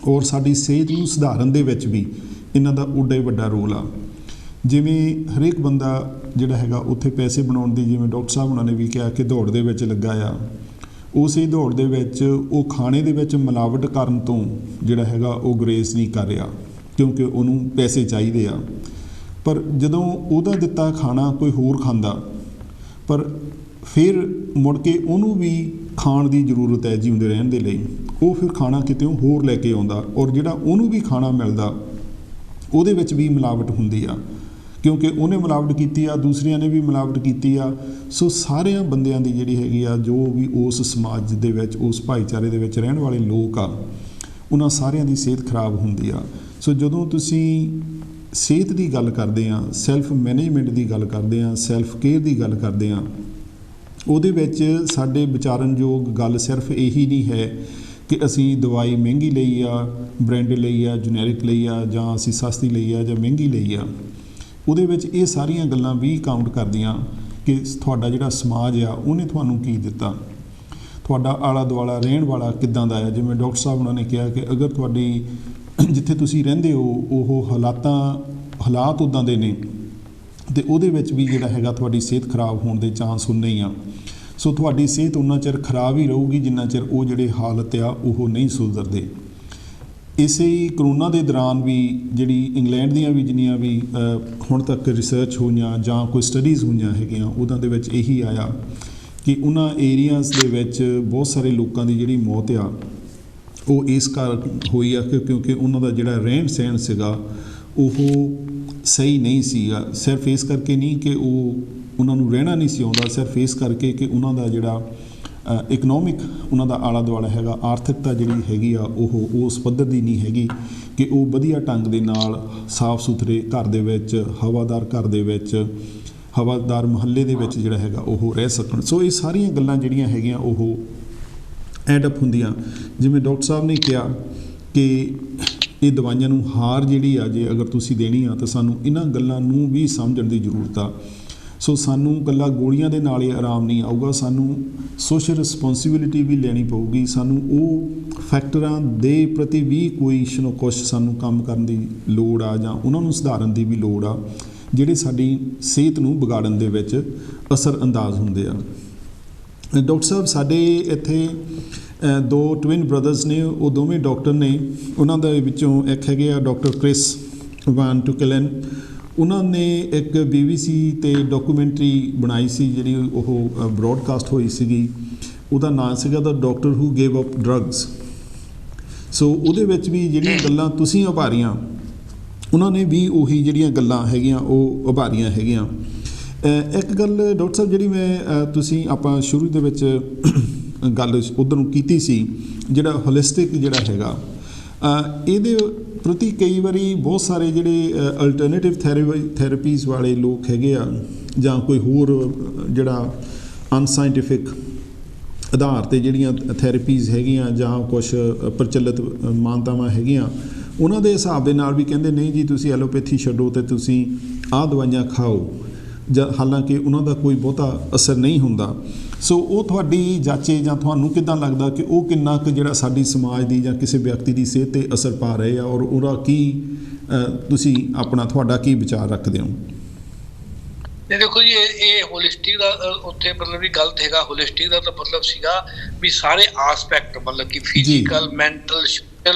ਔਰ ਸਾਡੀ ਸਿਹਤ ਨੂੰ ਸੁਧਾਰਨ ਦੇ ਵਿੱਚ ਵੀ ਇਹਨਾਂ ਦਾ ਉੱਡਾ ਹੀ ਵੱਡਾ ਰੋਲ ਆ। ਜਿਵੇਂ ਹਰੇਕ ਬੰਦਾ ਜਿਹੜਾ ਹੈਗਾ ਉੱਥੇ ਪੈਸੇ ਬਣਾਉਣ ਦੀ, ਜਿਵੇਂ ਡਾਕਟਰ ਸਾਹਿਬ ਉਹਨਾਂ ਨੇ ਵੀ ਕਿਹਾ ਕਿ ਦੌੜ ਦੇ ਵਿੱਚ ਲੱਗਾ ਆ, ਉਸੇ ਦੌੜ ਦੇ ਵਿੱਚ ਉਹ ਖਾਣੇ ਦੇ ਵਿੱਚ ਮਿਲਾਵਟ ਕਰਨ ਤੋਂ ਜਿਹੜਾ ਹੈਗਾ ਉਹ ਗੁਰੇਜ਼ ਨਹੀਂ ਕਰ ਰਿਹਾ, ਕਿਉਂਕਿ ਉਹਨੂੰ ਪੈਸੇ ਚਾਹੀਦੇ ਆ। ਪਰ ਜਦੋਂ ਉਹਦਾ ਦਿੱਤਾ ਖਾਣਾ ਕੋਈ ਹੋਰ ਖਾਂਦਾ, ਪਰ ਫਿਰ ਮੁੜ ਕੇ ਉਹਨੂੰ ਵੀ ਖਾਣ ਦੀ ਜ਼ਰੂਰਤ ਹੈ ਜਿਉਂਦੇ ਰਹਿਣ ਦੇ ਲਈ, ਉਹ ਫਿਰ ਖਾਣਾ ਕਿਤੇ ਹੋਰ ਲੈ ਕੇ ਆਉਂਦਾ, ਔਰ ਜਿਹੜਾ ਉਹਨੂੰ ਵੀ ਖਾਣਾ ਮਿਲਦਾ ਉਹਦੇ ਵਿੱਚ ਵੀ ਮਿਲਾਵਟ ਹੁੰਦੀ ਆ, ਕਿਉਂਕਿ ਉਹਨੇ ਮਿਲਾਵਟ ਕੀਤੀ ਆ, ਦੂਸਰਿਆਂ ਨੇ ਵੀ ਮਿਲਾਵਟ ਕੀਤੀ ਆ। ਸੋ ਸਾਰਿਆਂ ਬੰਦਿਆਂ ਦੀ ਜਿਹੜੀ ਹੈਗੀ ਆ, ਜੋ ਵੀ ਉਸ ਸਮਾਜ ਦੇ ਵਿੱਚ, ਉਸ ਭਾਈਚਾਰੇ ਦੇ ਵਿੱਚ ਰਹਿਣ ਵਾਲੇ ਲੋਕ ਆ, ਉਹਨਾਂ ਸਾਰਿਆਂ ਦੀ ਸਿਹਤ ਖਰਾਬ ਹੁੰਦੀ ਆ। ਸੋ ਜਦੋਂ ਤੁਸੀਂ ਸਿਹਤ ਦੀ ਗੱਲ ਕਰਦੇ ਆ, ਸੈਲਫ ਮੈਨੇਜਮੈਂਟ ਦੀ ਗੱਲ ਕਰਦੇ ਆ, ਸੈਲਫ ਕੇਅਰ ਦੀ ਗੱਲ ਕਰਦੇ ਆ, ਉਹਦੇ ਵਿੱਚ ਸਾਡੇ ਵਿਚਾਰਨਯੋਗ ਗੱਲ ਸਿਰਫ ਇਹੀ ਨਹੀਂ ਹੈ ਕਿ ਅਸੀਂ ਦਵਾਈ ਮਹਿੰਗੀ ਲਈ ਆ, ਬ੍ਰਾਂਡਡ ਲਈ ਆ, ਜਨੈਰਿਕ ਲਈ ਆ, ਜਾਂ ਅਸੀਂ ਸਸਤੀ ਲਈ ਆ ਜਾਂ ਮਹਿੰਗੀ ਲਈ ਆ। ਉਹਦੇ ਵਿੱਚ ਇਹ ਸਾਰੀਆਂ ਗੱਲਾਂ ਵੀ ਕਾਊਂਟ ਕਰਦੀਆਂ ਕਿ ਤੁਹਾਡਾ ਜਿਹੜਾ ਸਮਾਜ ਆ ਉਹਨੇ ਤੁਹਾਨੂੰ ਕੀ ਦਿੱਤਾ, ਤੁਹਾਡਾ ਆਲਾ ਦੁਆਲਾ ਰਹਿਣ ਵਾਲਾ ਕਿੱਦਾਂ ਦਾ ਹੈ। ਜਿਵੇਂ ਡਾਕਟਰ ਸਾਹਿਬ ਉਹਨਾਂ ਨੇ ਕਿਹਾ ਕਿ ਅਗਰ ਤੁਹਾਡੀ ਜਿੱਥੇ ਤੁਸੀਂ ਰਹਿੰਦੇ ਹੋ ਉਹ ਹਾਲਾਤ ਉੱਦਾਂ ਦੇ ਨੇ, ਅਤੇ ਉਹਦੇ ਵਿੱਚ ਵੀ ਜਿਹੜਾ ਹੈਗਾ ਤੁਹਾਡੀ ਸਿਹਤ ਖਰਾਬ ਹੋਣ ਦੇ ਚਾਂਸ ਉਨੇ ਹੀ ਆ। ਸੋ ਤੁਹਾਡੀ ਸਿਹਤ ਉਨਾ ਚਿਰ ਖਰਾਬ ਹੀ ਰਹੂਗੀ ਜਿੰਨਾ ਚਿਰ ਉਹ ਜਿਹੜੇ ਹਾਲਤ ਆ ਉਹ ਨਹੀਂ ਸੁਧਰਦੇ। ਇਸੇ ਹੀ ਕਰੋਨਾ ਦੇ ਦੌਰਾਨ ਵੀ ਜਿਹੜੀ ਇੰਗਲੈਂਡ ਦੀਆਂ ਵੀ ਜਿੰਨੀਆਂ ਵੀ ਹੁਣ ਤੱਕ ਰਿਸਰਚ ਹੋਈਆਂ ਜਾਂ ਕੋਈ ਸਟੱਡੀਜ਼ ਹੋਈਆਂ ਹੈਗੀਆਂ, ਉਹਨਾਂ ਦੇ ਵਿੱਚ ਇਹੀ ਆਇਆ ਕਿ ਉਹਨਾਂ ਏਰੀਆਜ਼ ਦੇ ਵਿੱਚ ਬਹੁਤ ਸਾਰੇ ਲੋਕਾਂ ਦੀ ਜਿਹੜੀ ਮੌਤ ਆ ਉਹ ਇਸ ਕਾਰਨ ਹੋਈ ਆ ਕਿ ਕਿਉਂਕਿ ਉਹਨਾਂ ਦਾ ਜਿਹੜਾ ਰਹਿਣ ਸਹਿਣ ਸੀਗਾ ਉਹ ਸਹੀ ਨਹੀਂ ਸੀਗਾ। ਸਿਰਫ ਇਸ ਕਰਕੇ ਨਹੀਂ ਕਿ ਉਹਨਾਂ ਨੂੰ ਰਹਿਣਾ ਨਹੀਂ ਸੀ ਆਉਂਦਾ, ਸਿਰਫ ਇਸ ਕਰਕੇ ਕਿ ਉਹਨਾਂ ਦਾ ਜਿਹੜਾ ਇਕਨੋਮਿਕ ਉਹਨਾਂ ਦਾ ਆਲਾ ਦੁਆਲਾ ਹੈਗਾ, ਆਰਥਿਕਤਾ ਜਿਹੜੀ ਹੈਗੀ ਆ ਉਹ ਉਸ ਪੱਧਰ ਦੀ ਨਹੀਂ ਹੈਗੀ ਕਿ ਉਹ ਵਧੀਆ ਢੰਗ ਦੇ ਨਾਲ ਸਾਫ਼ ਸੁਥਰੇ ਘਰ ਦੇ ਵਿੱਚ, ਹਵਾਦਾਰ ਘਰ ਦੇ ਵਿੱਚ, ਹਵਾਦਾਰ ਮੁਹੱਲੇ ਦੇ ਵਿੱਚ ਜਿਹੜਾ ਹੈਗਾ ਉਹ ਰਹਿ ਸਕਣ। ਸੋ ਇਹ ਸਾਰੀਆਂ ਗੱਲਾਂ ਜਿਹੜੀਆਂ ਹੈਗੀਆਂ ਉਹ ਐਡ ਅਪ ਹੁੰਦੀਆਂ। ਜਿਵੇਂ ਡਾਕਟਰ ਸਾਹਿਬ ਨੇ ਕਿਹਾ ਕਿ ਇਹ ਦਵਾਈਆਂ ਨੂੰ ਹਾਰ ਜਿਹੜੀ ਆ ਜੇ ਅਗਰ ਤੁਸੀਂ ਦੇਣੀ ਆ ਤਾਂ ਸਾਨੂੰ ਇਹਨਾਂ ਗੱਲਾਂ ਨੂੰ ਵੀ ਸਮਝਣ ਦੀ ਜ਼ਰੂਰਤ ਆ। ਸੋ ਸਾਨੂੰ ਇਕੱਲਾ ਗੋਲੀਆਂ ਦੇ ਨਾਲ ਹੀ ਆਰਾਮ ਨਹੀਂ ਆਊਗਾ, ਸਾਨੂੰ ਸੋਸ਼ਲ ਰਿਸਪੌਂਸੀਬਿਲਿਟੀ ਵੀ ਲੈਣੀ ਪਊਗੀ। ਸਾਨੂੰ ਉਹ ਫੈਕਟਰਾਂ ਦੇ ਪ੍ਰਤੀ ਵੀ ਕੁਛ ਸਾਨੂੰ ਕੰਮ ਕਰਨ ਦੀ ਲੋੜ ਆ ਜਾਂ ਉਹਨਾਂ ਨੂੰ ਸੁਧਾਰਨ ਦੀ ਵੀ ਲੋੜ ਆ ਜਿਹੜੇ ਸਾਡੀ ਸਿਹਤ ਨੂੰ ਵਿਗਾੜਨ ਦੇ ਵਿੱਚ ਅਸਰ ਅੰਦਾਜ਼ ਹੁੰਦੇ ਆ। ਡਾਕਟਰ ਸਾਹਿਬ ਸਾਡੇ ਇੱਥੇ 2 ਟਵਿਨ ਬ੍ਰਦਰਸ ਨੇ, ਉਹ ਦੋਵੇਂ ਡਾਕਟਰ ਨੇ। ਉਹਨਾਂ ਦੇ ਵਿੱਚੋਂ ਇੱਕ ਹੈਗੇ ਆ ਡਾਕਟਰ ਕ੍ਰਿਸ ਵਾਨ ਟੁਕਲਨ। ਉਹਨਾਂ ਨੇ ਇੱਕ BBC 'ਤੇ ਡਾਕੂਮੈਂਟਰੀ ਬਣਾਈ ਸੀ ਜਿਹੜੀ ਉਹ ਬਰੋਡਕਾਸਟ ਹੋਈ ਸੀਗੀ। ਉਹਦਾ ਨਾਂ ਸੀਗਾ ਦਾ ਡਾਕਟਰ ਹੂ ਗੇਵ ਅਪ ਡਰੱਗਸ। ਸੋ ਉਹਦੇ ਵਿੱਚ ਵੀ ਜਿਹੜੀਆਂ ਗੱਲਾਂ ਤੁਸੀਂ ਉਭਾਰੀਆਂ, ਉਹਨਾਂ ਨੇ ਵੀ ਉਹੀ ਜਿਹੜੀਆਂ ਗੱਲਾਂ ਹੈਗੀਆਂ ਉਹ ਉਭਾਰੀਆਂ ਹੈਗੀਆਂ। ਇੱਕ ਗੱਲ ਡਾਕਟਰ ਸਾਹਿਬ ਜਿਹੜੀ ਤੁਸੀਂ ਆਪਾਂ ਸ਼ੁਰੂ ਦੇ ਵਿੱਚ ਗੱਲ ਉੱਧਰ ਨੂੰ ਕੀਤੀ ਸੀ, ਜਿਹੜਾ ਹੋਲਿਸਟਿਕ ਜਿਹੜਾ ਹੈਗਾ ਇਹਦੇ ਪ੍ਰਤੀ ਕਈ ਵਾਰੀ ਬਹੁਤ ਸਾਰੇ ਜਿਹੜੇ ਅਲਟਰਨੇਟਿਵ ਥੈਰੇਪੀਜ਼ ਵਾਲੇ ਲੋਕ ਹੈਗੇ ਆ ਜਾਂ ਕੋਈ ਹੋਰ ਜਿਹੜਾ ਅਨਸਾਇੰਟੀਫਿਕ ਆਧਾਰ 'ਤੇ ਜਿਹੜੀਆਂ ਥੈਰੇਪੀਜ਼ ਹੈਗੀਆਂ ਜਾਂ ਕੁਛ ਪ੍ਰਚਲਿਤ ਮਾਨਤਾਵਾਂ ਹੈਗੀਆਂ, ਉਹਨਾਂ ਦੇ ਹਿਸਾਬ ਦੇ ਨਾਲ ਵੀ ਕਹਿੰਦੇ ਨਹੀਂ ਜੀ ਤੁਸੀਂ ਐਲੋਪੈਥੀ ਛੱਡੋ ਅਤੇ ਤੁਸੀਂ ਆਹ ਦਵਾਈਆਂ ਖਾਓ, ਜਾਂ ਹਾਲਾਂਕਿ ਉਹਨਾਂ ਦਾ ਕੋਈ ਬਹੁਤਾ ਅਸਰ ਨਹੀਂ ਹੁੰਦਾ। ਸੋ ਉਹ ਤੁਹਾਡੀ ਜਾਚੇ ਜਾਂ ਤੁਹਾਨੂੰ ਕਿੱਦਾਂ ਲੱਗਦਾ ਕਿ ਉਹ ਕਿੰਨਾ ਕੁ ਜਿਹੜਾ ਸਾਡੀ ਸਮਾਜ ਦੀ ਜਾਂ ਕਿਸੇ ਵਿਅਕਤੀ ਦੀ ਸਿਹਤ 'ਤੇ ਅਸਰ ਪਾ ਰਹੇ ਆ, ਔਰ ਉਹਦਾ ਕੀ ਤੁਸੀਂ ਤੁਹਾਡਾ ਕੀ ਵਿਚਾਰ ਰੱਖਦੇ ਹੋ? ਦੇਖੋ ਜੀ, ਇਹ ਹੋਲਿਸਟਿਕ ਦਾ ਉੱਥੇ ਮਤਲਬ ਵੀ ਗਲਤ ਹੈਗਾ। ਹੋਲਿਸਟਿਕ ਦਾ ਤਾਂ ਮਤਲਬ ਸੀਗਾ ਵੀ ਸਾਰੇ ਆਸਪੈਕਟ, ਮਤਲਬ ਕਿ ਫਿਜ਼ੀਕਲ, ਮੈਂਟਲ,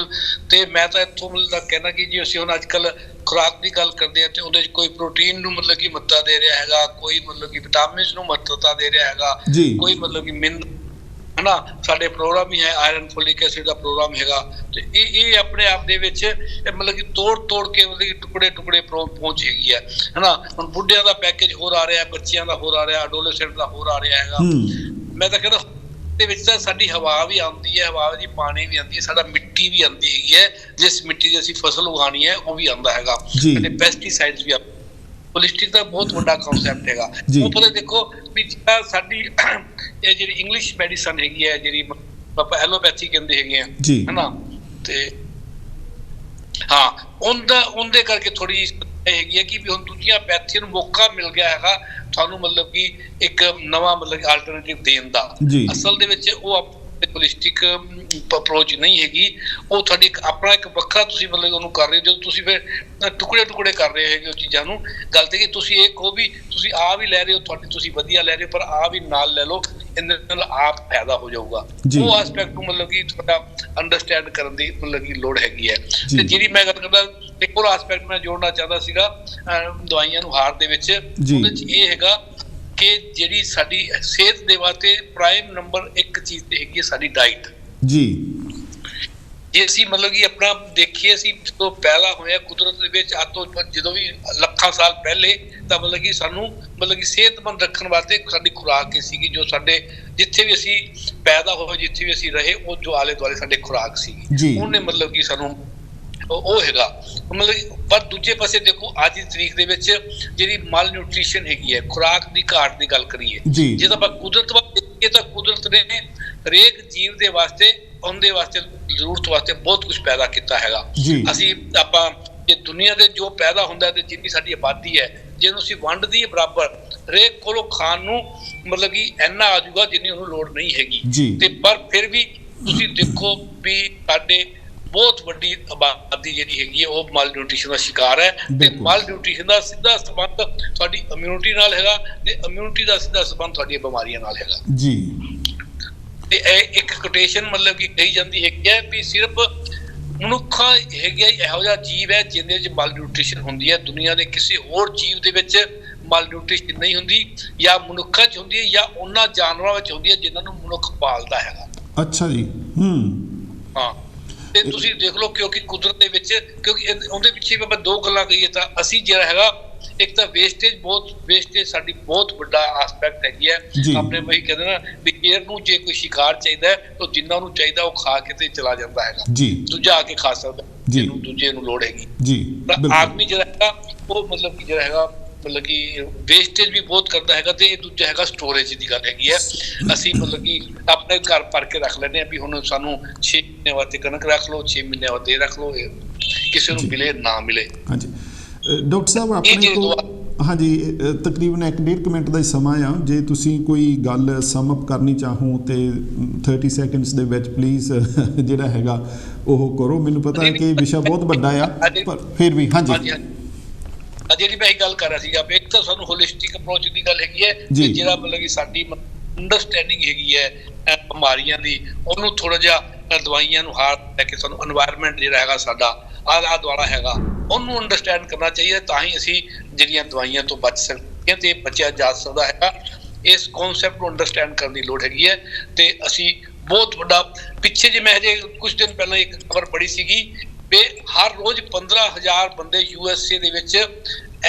ਤੇ ਮੈਂ ਤਾਂ ਇੱਥੋਂ ਮਤਲਬ ਕਹਿਣਾ ਕਿ ਜੇ ਅਸੀਂ ਹੁਣ ਅੱਜ ਕੱਲ੍ਹ ਖੁਰਾਕ ਦੀ ਗੱਲ ਕਰਦੇ ਹਾਂ ਤੇ ਉਹਦੇ 'ਚ ਕੋਈ ਪ੍ਰੋਟੀਨ ਨੂੰ ਮਤਲਬ ਕਿ ਮਹੱਤਤਾ ਦੇ ਰਿਹਾ ਹੈਗਾ, ਕੋਈ ਮਤਲਬ ਕਿ ਵਿਟਾਮਿਨਸ ਨੂੰ ਮਹੱਤਤਾ ਦੇ ਰਿਹਾ ਹੈਗਾ, ਕੋਈ ਮਤਲਬ ਕਿ ਹੈ ਨਾ। ਸਾਡੇ ਪ੍ਰੋਗਰਾਮ ਹੀ ਹੈ ਆਇਰਨ, ਫੋਲਿਕ ਐਸਿਡ ਦਾ ਪ੍ਰੋਗਰਾਮ ਹੈਗਾ। ਤੇ ਇਹ ਆਪਣੇ ਆਪ ਦੇ ਵਿੱਚ ਮਤਲਬ ਕਿ ਤੋੜ ਕੇ ਮਤਲਬ ਕਿ ਟੁਕੜੇ ਪਹੁੰਚ ਹੈਗੀ ਹੈ ਨਾ। ਹੁਣ ਬੁੱਢਿਆਂ ਦਾ ਪੈਕੇਜ ਹੋਰ ਆ ਰਿਹਾ, ਬੱਚਿਆਂ ਦਾ ਹੋਰ ਆ ਰਿਹਾ, ਐਡੋਲੈਸੈਂਟ ਦਾ ਹੋਰ ਆ ਰਿਹਾ ਹੈਗਾ। ਮੈਂ ਤਾਂ ਕਹਿੰਦਾ ਦੇ ਵਿੱਚ ਤਾਂ ਸਾਡੀ ਹਵਾ ਵੀ ਆਉਂਦੀ ਹੈ, ਹਵਾ ਦੀ ਪਾਣੀ ਵੀ ਆਉਂਦੀ ਹੈ, ਸਾਡਾ ਮਿੱਟੀ ਵੀ ਆਉਂਦੀ ਹੈਗੀ ਹੈ। ਜਿਸ ਮਿੱਟੀ ਦੀ ਅਸੀਂ ਫਸਲ ਉਗਾਉਣੀ ਹੈ ਉਹ ਵੀ ਆਉਂਦਾ ਹੈਗਾ, ਤੇ ਪੈਸਟੀਸਾਈਡਸ ਵੀ। ਹੋਲਿਸਟਿਕ ਦਾ ਬਹੁਤ ਵੱਡਾ ਕਨਸੈਪਟ ਹੈਗਾ। ਉਹ ਪਤਾ ਦੇਖੋ ਵੀ ਸਾਡੀ ਇਹ ਜਿਹੜੀ ਇੰਗਲਿਸ਼ ਮੈਡੀਸਨ ਹੈਗੀ ਹੈ, ਜਿਹੜੀ ਆਪਾਂ ਐਲੋਪੈਥੀ ਕਹਿੰਦੇ ਹੈਗੇ ਆ, ਹੈ ਨਾ। ਤੇ ਹਾਂ, ਉਹਦੇ ਕਰਕੇ ਥੋੜੀ ਹੈਗੀ ਹੈ ਕਿ ਵੀ ਹੁਣ ਦੂਜੀਆਂ ਪੈਥੀਆਂ ਨੂੰ ਮੌਕਾ ਮਿਲ ਗਿਆ ਹੈਗਾ ਤੁਹਾਨੂੰ ਮਤਲਬ ਕਿ ਇੱਕ ਨਵਾਂ ਮਤਲਬ ਆਲਟਰਨੇਟਿਵ ਦੇਣ ਦਾ। ਅਸਲ ਦੇ ਵਿੱਚ ਉਹ ਹੋਲਿਸਟਿਕ ਅਪਰੋਚ ਨਹੀਂ ਹੈਗੀ, ਉਹ ਤੁਹਾਡੀ ਆਪਣਾ ਇੱਕ ਵੱਖਰਾ ਤੁਸੀਂ ਮਤਲਬ ਉਹਨੂੰ ਕਰ ਰਹੇ ਹੋ। ਜਦੋਂ ਤੁਸੀਂ ਫਿਰ ਟੁਕੜੇ ਕਰ ਰਹੇ ਹੈਗੇ ਉਹ ਚੀਜ਼ਾਂ ਨੂੰ, ਗੱਲ ਤੇ ਕਿ ਤੁਸੀਂ ਇਹ ਕਹੋ ਵੀ ਤੁਸੀਂ ਆਹ ਵੀ ਲੈ ਰਹੇ ਹੋ, ਤੁਸੀਂ ਵਧੀਆ ਲੈ ਰਹੇ ਹੋ, ਪਰ ਆਹ ਵੀ ਨਾਲ ਲੈ ਲਓ, ਇਹਦੇ ਨਾਲ ਆਪ ਫਾਇਦਾ ਹੋ ਜਾਊਗਾ। ਉਹ ਆਸਪੈਕਟ ਨੂੰ ਮਤਲਬ ਕਿ ਤੁਹਾਡਾ ਅੰਡਰਸਟੈਂਡ ਕਰਨ ਦੀ ਮਤਲਬ ਕਿ ਲੋੜ ਹੈਗੀ ਹੈ। ਤੇ ਜਿਹੜੀ ਮੈਂ ਗੱਲ ਕਰਦਾ ਇੱਕ ਹੋਰ ਆਸਪੈਕਟ ਮੈਂ ਜੋੜਨਾ ਚਾਹੁੰਦਾ ਸੀਗਾ ਦਵਾਈਆਂ ਨੂੰ ਹਾਰ ਦੇ ਵਿੱਚ, ਉਹਦੇ 'ਚ ਇਹ ਹੈਗਾ ਕਿ ਜਿਹੜੀ ਸਾਡੀ ਸਿਹਤ ਦੇ ਵਾਸਤੇ ਪ੍ਰਾਈਮ ਨੰਬਰ 1 ਚੀਜ਼ ਤੇ ਹੈਗੀ ਹੈ ਸਾਡੀ ਡਾਈਟ। ਜੇ ਅਸੀਂ ਮਤਲਬ ਕਿ ਆਪਣਾ ਦੇਖੀਏ, ਅਸੀਂ ਜਦੋਂ ਪਹਿਲਾਂ ਹੋਇਆ ਕੁਦਰਤ ਦੇ ਵਿੱਚ ਅੱਜ ਤੋਂ ਜਦੋਂ ਵੀ ਲੱਖਾਂ ਸਾਲ ਪਹਿਲੇ, ਤਾਂ ਮਤਲਬ ਕਿ ਸਾਨੂੰ ਮਤਲਬ ਕਿ ਸਿਹਤਮੰਦ ਰੱਖਣ ਵਾਸਤੇ ਸਾਡੀ ਖੁਰਾਕ ਕੀ ਸੀਗੀ, ਜੋ ਸਾਡੇ ਜਿੱਥੇ ਵੀ ਅਸੀਂ ਪੈਦਾ ਹੋਏ, ਜਿੱਥੇ ਵੀ ਅਸੀਂ ਰਹੇ, ਉਹ ਜੋ ਆਲੇ ਦੁਆਲੇ ਸਾਡੇ ਖੁਰਾਕ ਸੀਗੀ, ਉਹਨੇ ਮਤਲਬ ਕਿ ਸਾਨੂੰ ਉਹ ਹੈਗਾ ਮਤਲਬ। ਪਰ ਦੂਜੇ ਪਾਸੇ ਦੇਖੋ ਅੱਜ ਦੀ ਤਰੀਕ ਦੇ ਵਿੱਚ ਜਿਹੜੀ ਮਾਲ ਨਿਊਟ੍ਰੀਸ਼ਨ ਹੈਗੀ ਹੈ, ਖੁਰਾਕ ਦੀ ਘਾਟ ਦੀ ਗੱਲ ਕਰੀਏ, ਜੇ ਤਾਂ ਆਪਾਂ ਕੁਦਰਤ ਵੱਲ ਦੇਖੀਏ ਤਾਂ ਕੁਦਰਤ ਨੇ ਹਰੇਕ ਜੀਵ ਦੇ ਵਾਸਤੇ, ਉਹਦੇ ਵਾਸਤੇ ਜ਼ਰੂਰਤ ਵਾਸਤੇ ਬਹੁਤ ਕੁਝ ਪੈਦਾ ਕੀਤਾ ਹੈਗਾ। ਅਸੀਂ ਆਪਾਂ ਜੇ ਦੁਨੀਆ ਦੇ ਜੋ ਪੈਦਾ ਹੁੰਦਾ ਤੇ ਜਿੰਨੀ ਸਾਡੀ ਆਬਾਦੀ ਹੈ, ਜਿਹਨੂੰ ਅਸੀਂ ਵੰਡ ਦਈਏ ਬਰਾਬਰ, ਹਰੇਕ ਕੋਲੋਂ ਖਾਣ ਨੂੰ ਮਤਲਬ ਕਿ ਇੰਨਾ ਆ ਜਾਊਗਾ ਜਿੰਨੀ ਉਹਨੂੰ ਲੋੜ ਨਹੀਂ ਹੈਗੀ। ਤੇ ਪਰ ਫਿਰ ਵੀ ਤੁਸੀਂ ਦੇਖੋ ਵੀ ਸਾਡੇ ਬਹੁਤ ਵੱਡੀ ਆਬਾਦੀ ਜਿਹੜੀ ਹੈਗੀ ਹੈ ਉਹ ਮਾਲ ਨਿਊਟ੍ਰੀਸ਼ਨ ਦਾ ਸ਼ਿਕਾਰ ਹੈ। ਤੇ ਮਾਲ ਨਿਊਟ੍ਰੀਸ਼ਨ ਦਾ ਸਿੱਧਾ ਸੰਬੰਧ ਤੁਹਾਡੀ ਇਮਿਊਨਿਟੀ ਨਾਲ ਹੈਗਾ, ਤੇ ਇਮਿਊਨਿਟੀ ਦਾ ਸਿੱਧਾ ਸੰਬੰਧ ਤੁਹਾਡੀਆਂ ਬਿਮਾਰੀਆਂ ਨਾਲ ਹੈਗਾ। ਤੇ ਇਹ ਇੱਕ ਕੋਟੇਸ਼ਨ ਮਤਲਬ ਕਿ ਕਹੀ ਜਾਂਦੀ ਹੈਗੀ ਹੈ ਵੀ ਸਿਰਫ ਮਨੁੱਖਾਂ ਹੈਗਾ ਇਹੋ ਜਿਹਾ ਜੀਵ ਹੈ ਜਿਹਦੇ ਵਿੱਚ ਮਾਲ ਨਿਊਟ੍ਰੀਸ਼ਨ ਹੁੰਦੀ ਹੈ। ਦੁਨੀਆ ਦੇ ਕਿਸੇ ਹੋਰ ਜੀਵ ਦੇ ਵਿੱਚ ਮਾਲ ਨਿਊਟ੍ਰੀਸ਼ਨ ਨਹੀਂ ਹੁੰਦੀ, ਜਾਂ ਮਨੁੱਖਾਂ 'ਚ ਹੁੰਦੀ ਹੈ ਜਾਂ ਉਹਨਾਂ ਜਾਨਵਰਾਂ ਵਿੱਚ ਹੁੰਦੀ ਹੈ ਜਿਨ੍ਹਾਂ ਨੂੰ ਮਨੁੱਖ ਪਾਲਦਾ ਹੈਗਾ। ਅੱਛਾ ਜੀ। ਹਾਂ, ਤੇ ਤੁਸੀਂ ਦੇਖ ਲਓ ਕਿਉਂਕਿ ਕੁਦਰਤ ਦੇ ਵਿੱਚ, ਕਿਉਂਕਿ ਉਹਦੇ ਪਿੱਛੇ ਆਪਾਂ 2 ਗੱਲਾਂ ਕਹੀਏ ਤਾਂ ਅਸੀਂ ਜਿਹੜਾ ਹੈਗਾ, ਇੱਕ ਤਾਂ ਵੇਸਟੇਜ ਸਾਡੀ ਬਹੁਤ ਵੱਡਾ ਆਸਪੈਕਟ ਹੈਗੀ ਹੈ। ਆਪਣੇ ਵਹੀ ਕਹਿੰਦੇ ਨਾ ਵੀ ਸ਼ੇਰ ਨੂੰ ਜੇ ਕੋਈ ਸ਼ਿਕਾਰ ਚਾਹੀਦਾ ਤਾਂ ਜਿੰਨਾ ਉਹਨੂੰ ਚਾਹੀਦਾ ਉਹ ਖਾ ਕੇ ਤੇ ਚਲਾ ਜਾਂਦਾ ਹੈਗਾ ਜੀ, ਦੂਜਾ ਆ ਕੇ ਖਾ ਸਕਦਾ ਜੀ, ਜਿਹਨੂੰ ਦੂਜੇ ਨੂੰ ਲੋੜ ਹੈਗੀ ਜੀ, ਤਾਂ ਬਿਲਕੁਲ। ਆਦਮੀ ਜਿਹੜਾ ਹੈਗਾ ਉਹ ਮਤਲਬ ਕਿ ਜਿਹੜਾ ਹੈਗਾ ਮਤਲਬ ਕਿ ਵੇਸਟੇਜ ਵੀ ਬਹੁਤ ਕਰਦਾ ਹੈਗਾ ਤੇ ਇਹ ਦੂਜਾ ਹੈਗਾ ਸਟੋਰੇਜ ਦੀ ਗੱਲ ਹੈਗੀ ਹੈ। ਅਸੀਂ ਮਤਲਬ ਕਿ ਆਪਣੇ ਘਰ ਭਰ ਕੇ ਰੱਖ ਲੈਂਦੇ ਹਾਂ ਵੀ ਹੁਣ ਸਾਨੂੰ 6 ਮਹੀਨੇ ਵਾਸਤੇ ਕਣਕ ਰੱਖ ਲਓ, 6 ਮਹੀਨੇ ਵਾਸਤੇ ਇਹ ਰੱਖ ਲਓ, ਕਿਸੇ ਨੂੰ ਜੀ। ਮਿਲੇ ਨਾ ਮਿਲੇ। ਹਾਂਜੀ ਡਾਕਟਰ ਸਾਹਿਬ ਆਪਣੇ ਕੋਲ ਹਾਂਜੀ ਤਕਰੀਬਨ 1.5 ਮਿੰਟ ਦਾ ਹੀ ਸਮਾਂ ਆ, ਜੇ ਤੁਸੀਂ ਕੋਈ ਗੱਲ ਸਮ ਅਪ ਕਰਨੀ ਚਾਹੋ ਤੇ 30 ਸੈਕਿੰਡਸ ਦੇ ਵਿੱਚ ਪਲੀਜ਼ ਜਿਹੜਾ ਹੈਗਾ ਉਹ ਕਰੋ। ਮੈਨੂੰ ਪਤਾ ਹੈ ਕਿ ਵਿਸ਼ਾ ਬਹੁਤ ਵੱਡਾ ਆ ਪਰ ਫਿਰ ਵੀ ਹਾਂਜੀ ਜਿਹੜੀ ਮੈਂ ਇਹ ਗੱਲ ਕਰ ਰਿਹਾ ਸੀਗਾ ਇੱਕ ਤਾਂ ਸਾਨੂੰ ਹੋਲਿਸਟਿਕ ਅਪਰੋਚ ਦੀ ਗੱਲ ਹੈਗੀ ਹੈ ਜਿਹੜਾ ਮਤਲਬ ਕਿ ਸਾਡੀ ਅੰਡਰਸਟੈਂਡਿੰਗ ਹੈਗੀ ਹੈ ਬਿਮਾਰੀਆਂ ਦੀ, ਉਹਨੂੰ ਥੋੜਾ ਜਿਹਾ ਦਵਾਈਆਂ ਨੂੰ ਹਾਰ ਲੈ ਕੇ ਸਾਨੂੰ এনवायरमेंट ਜਿਹੜਾ ਹੈਗਾ ਸਾਡਾ ਆਲਾ ਦੁਆਲਾ ਹੈਗਾ ਉਹਨੂੰ ਅੰਡਰਸਟੈਂਡ ਕਰਨਾ ਚਾਹੀਦਾ, ਤਾਂ ਹੀ ਅਸੀਂ ਜਿਹੜੀਆਂ ਦਵਾਈਆਂ ਤੋਂ ਬਚ ਸਕਦੇ ਤੇ ਬਚਿਆ ਜਾ ਸਕਦਾ ਹੈਗਾ। ਇਸ ਕਨਸੈਪਟ ਨੂੰ ਅੰਡਰਸਟੈਂਡ ਕਰਨ ਦੀ ਲੋੜ ਹੈਗੀ ਹੈ ਤੇ ਅਸੀਂ ਬਹੁਤ ਵੱਡਾ ਪਿੱਛੇ ਜੇ ਮੈਂ ਹਜੇ ਕੁਝ ਦਿਨ ਪਹਿਲਾਂ ਇੱਕ ਖਬਰ ਪੜ੍ਹੀ ਸੀਗੀ ਵੀ ਹਰ ਰੋਜ਼ 15,000 ਬੰਦੇ USA ਦੇ ਵਿੱਚ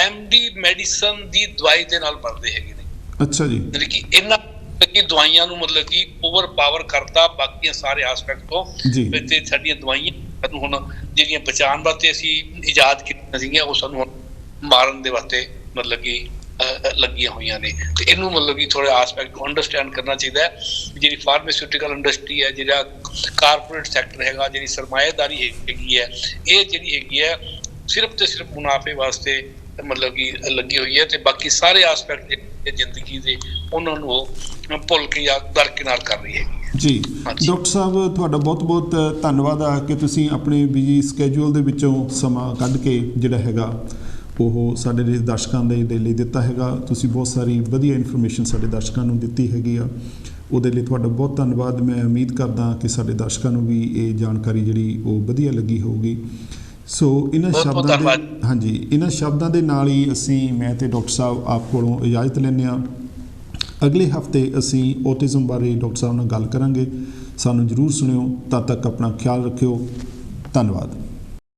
MD ਮੈਡੀਸਨ ਦੀ ਦਵਾਈ ਦੇ ਨਾਲ ਮਰਦੇ ਹੈਗੇ ਨੇ। ਅੱਛਾ ਜੀ, ਯਾਨੀ ਕਿ ਇਹਨਾਂ ਕਿ ਦਵਾਈਆਂ ਨੂੰ ਮਤਲਬ ਕਿ ਓਵਰ ਪਾਵਰ ਕਰਤਾ ਬਾਕੀਆਂ ਸਾਰੇ ਐਸਪੈਕਟ ਤੋਂ ਤੇ ਸਾਡੀਆਂ ਦਵਾਈਆਂ ਸਾਨੂੰ ਹੁਣ ਜਿਹੜੀਆਂ ਬਚਾਉਣ ਵਾਸਤੇ ਅਸੀਂ ਇਜਾਦ ਕੀਤੀਆਂ ਸੀਗੀਆਂ ਉਹ ਸਾਨੂੰ ਹੁਣ ਮਾਰਨ ਦੇ ਵਾਸਤੇ ਮਤਲਬ ਕਿ ਲੱਗੀਆਂ ਹੋਈਆਂ ਨੇ। ਤੇ ਇਹਨੂੰ ਮਤਲਬ ਕਿ ਥੋੜਾ ਐਸਪੈਕਟ ਨੂੰ ਅੰਡਰਸਟੈਂਡ ਕਰਨਾ ਚਾਹੀਦਾ ਹੈ। ਜਿਹੜੀ ਫਾਰਮਾਸਿਊਟੀਕਲ ਇੰਡਸਟਰੀ ਹੈ, ਜਿਹੜਾ ਕਾਰਪੋਰੇਟ ਸੈਕਟਰ ਹੈਗਾ, ਜਿਹੜੀ ਸਰਮਾਏਦਾਰੀ ਹੈਗੀ ਹੈ, ਇਹ ਜਿਹੜੀ ਹੈਗੀ ਹੈ ਸਿਰਫ ਤੇ ਸਿਰਫ ਮੁਨਾਫੇ ਵਾਸਤੇ ਮਤਲਬ ਕਿ ਲੱਗੀ ਹੋਈ ਹੈ ਤੇ ਬਾਕੀ ਸਾਰੇ ਐਸਪੈਕਟ ਜ਼ਿੰਦਗੀ ਦੇ ਉਹਨਾਂ ਨੂੰ ਭੁੱਲ ਕੇ ਜਾਂ ਦਰਕਿਨਾਰ ਕਰ ਰਹੀ ਹੈਗੀ ਹੈ। ਜੀ ਡਾਕਟਰ ਸਾਹਿਬ ਤੁਹਾਡਾ ਬਹੁਤ ਬਹੁਤ ਧੰਨਵਾਦ ਆ ਕਿ ਤੁਸੀਂ ਆਪਣੇ ਬਿਜੀ ਸਕੇਜੂਲ ਦੇ ਵਿੱਚੋਂ ਸਮਾਂ ਕੱਢ ਕੇ ਜਿਹੜਾ ਹੈਗਾ ਉਹ ਸਾਡੇ ਦਰਸ਼ਕਾਂ ਦੇ ਲਈ ਦਿੱਤਾ ਹੈਗਾ। ਤੁਸੀਂ ਬਹੁਤ ਸਾਰੀ ਵਧੀਆ ਇਨਫੋਰਮੇਸ਼ਨ ਸਾਡੇ ਦਰਸ਼ਕਾਂ ਨੂੰ ਦਿੱਤੀ ਹੈਗੀ ਆ, ਉਹਦੇ ਲਈ ਤੁਹਾਡਾ ਬਹੁਤ ਧੰਨਵਾਦ। ਮੈਂ ਉਮੀਦ ਕਰਦਾ ਕਿ ਸਾਡੇ ਦਰਸ਼ਕਾਂ ਨੂੰ ਵੀ ਇਹ ਜਾਣਕਾਰੀ ਜਿਹੜੀ ਉਹ ਵਧੀਆ ਲੱਗੀ ਹੋਊਗੀ। ਸੋ ਇਹਨਾਂ ਸ਼ਬਦਾਂ ਦੇ ਹਾਂਜੀ ਇਹਨਾਂ ਸ਼ਬਦਾਂ ਦੇ ਨਾਲ ਹੀ ਮੈਂ ਤੇ ਡਾਕਟਰ ਸਾਹਿਬ ਆਪ ਕੋਲੋਂ ਇਜਾਜ਼ਤ ਲੈਂਦੇ ਹਾਂ। ਅਗਲੇ ਹਫਤੇ ਅਸੀਂ ਔਟਿਜ਼ਮ ਬਾਰੇ ਡਾਕਟਰ ਸਾਹਿਬ ਨਾਲ ਗੱਲ ਕਰਾਂਗੇ। ਸਾਨੂੰ ਜ਼ਰੂਰ ਸੁਣਿਓ। ਤਦ ਤੱਕ ਆਪਣਾ ਖਿਆਲ ਰੱਖਿਓ। ਧੰਨਵਾਦ।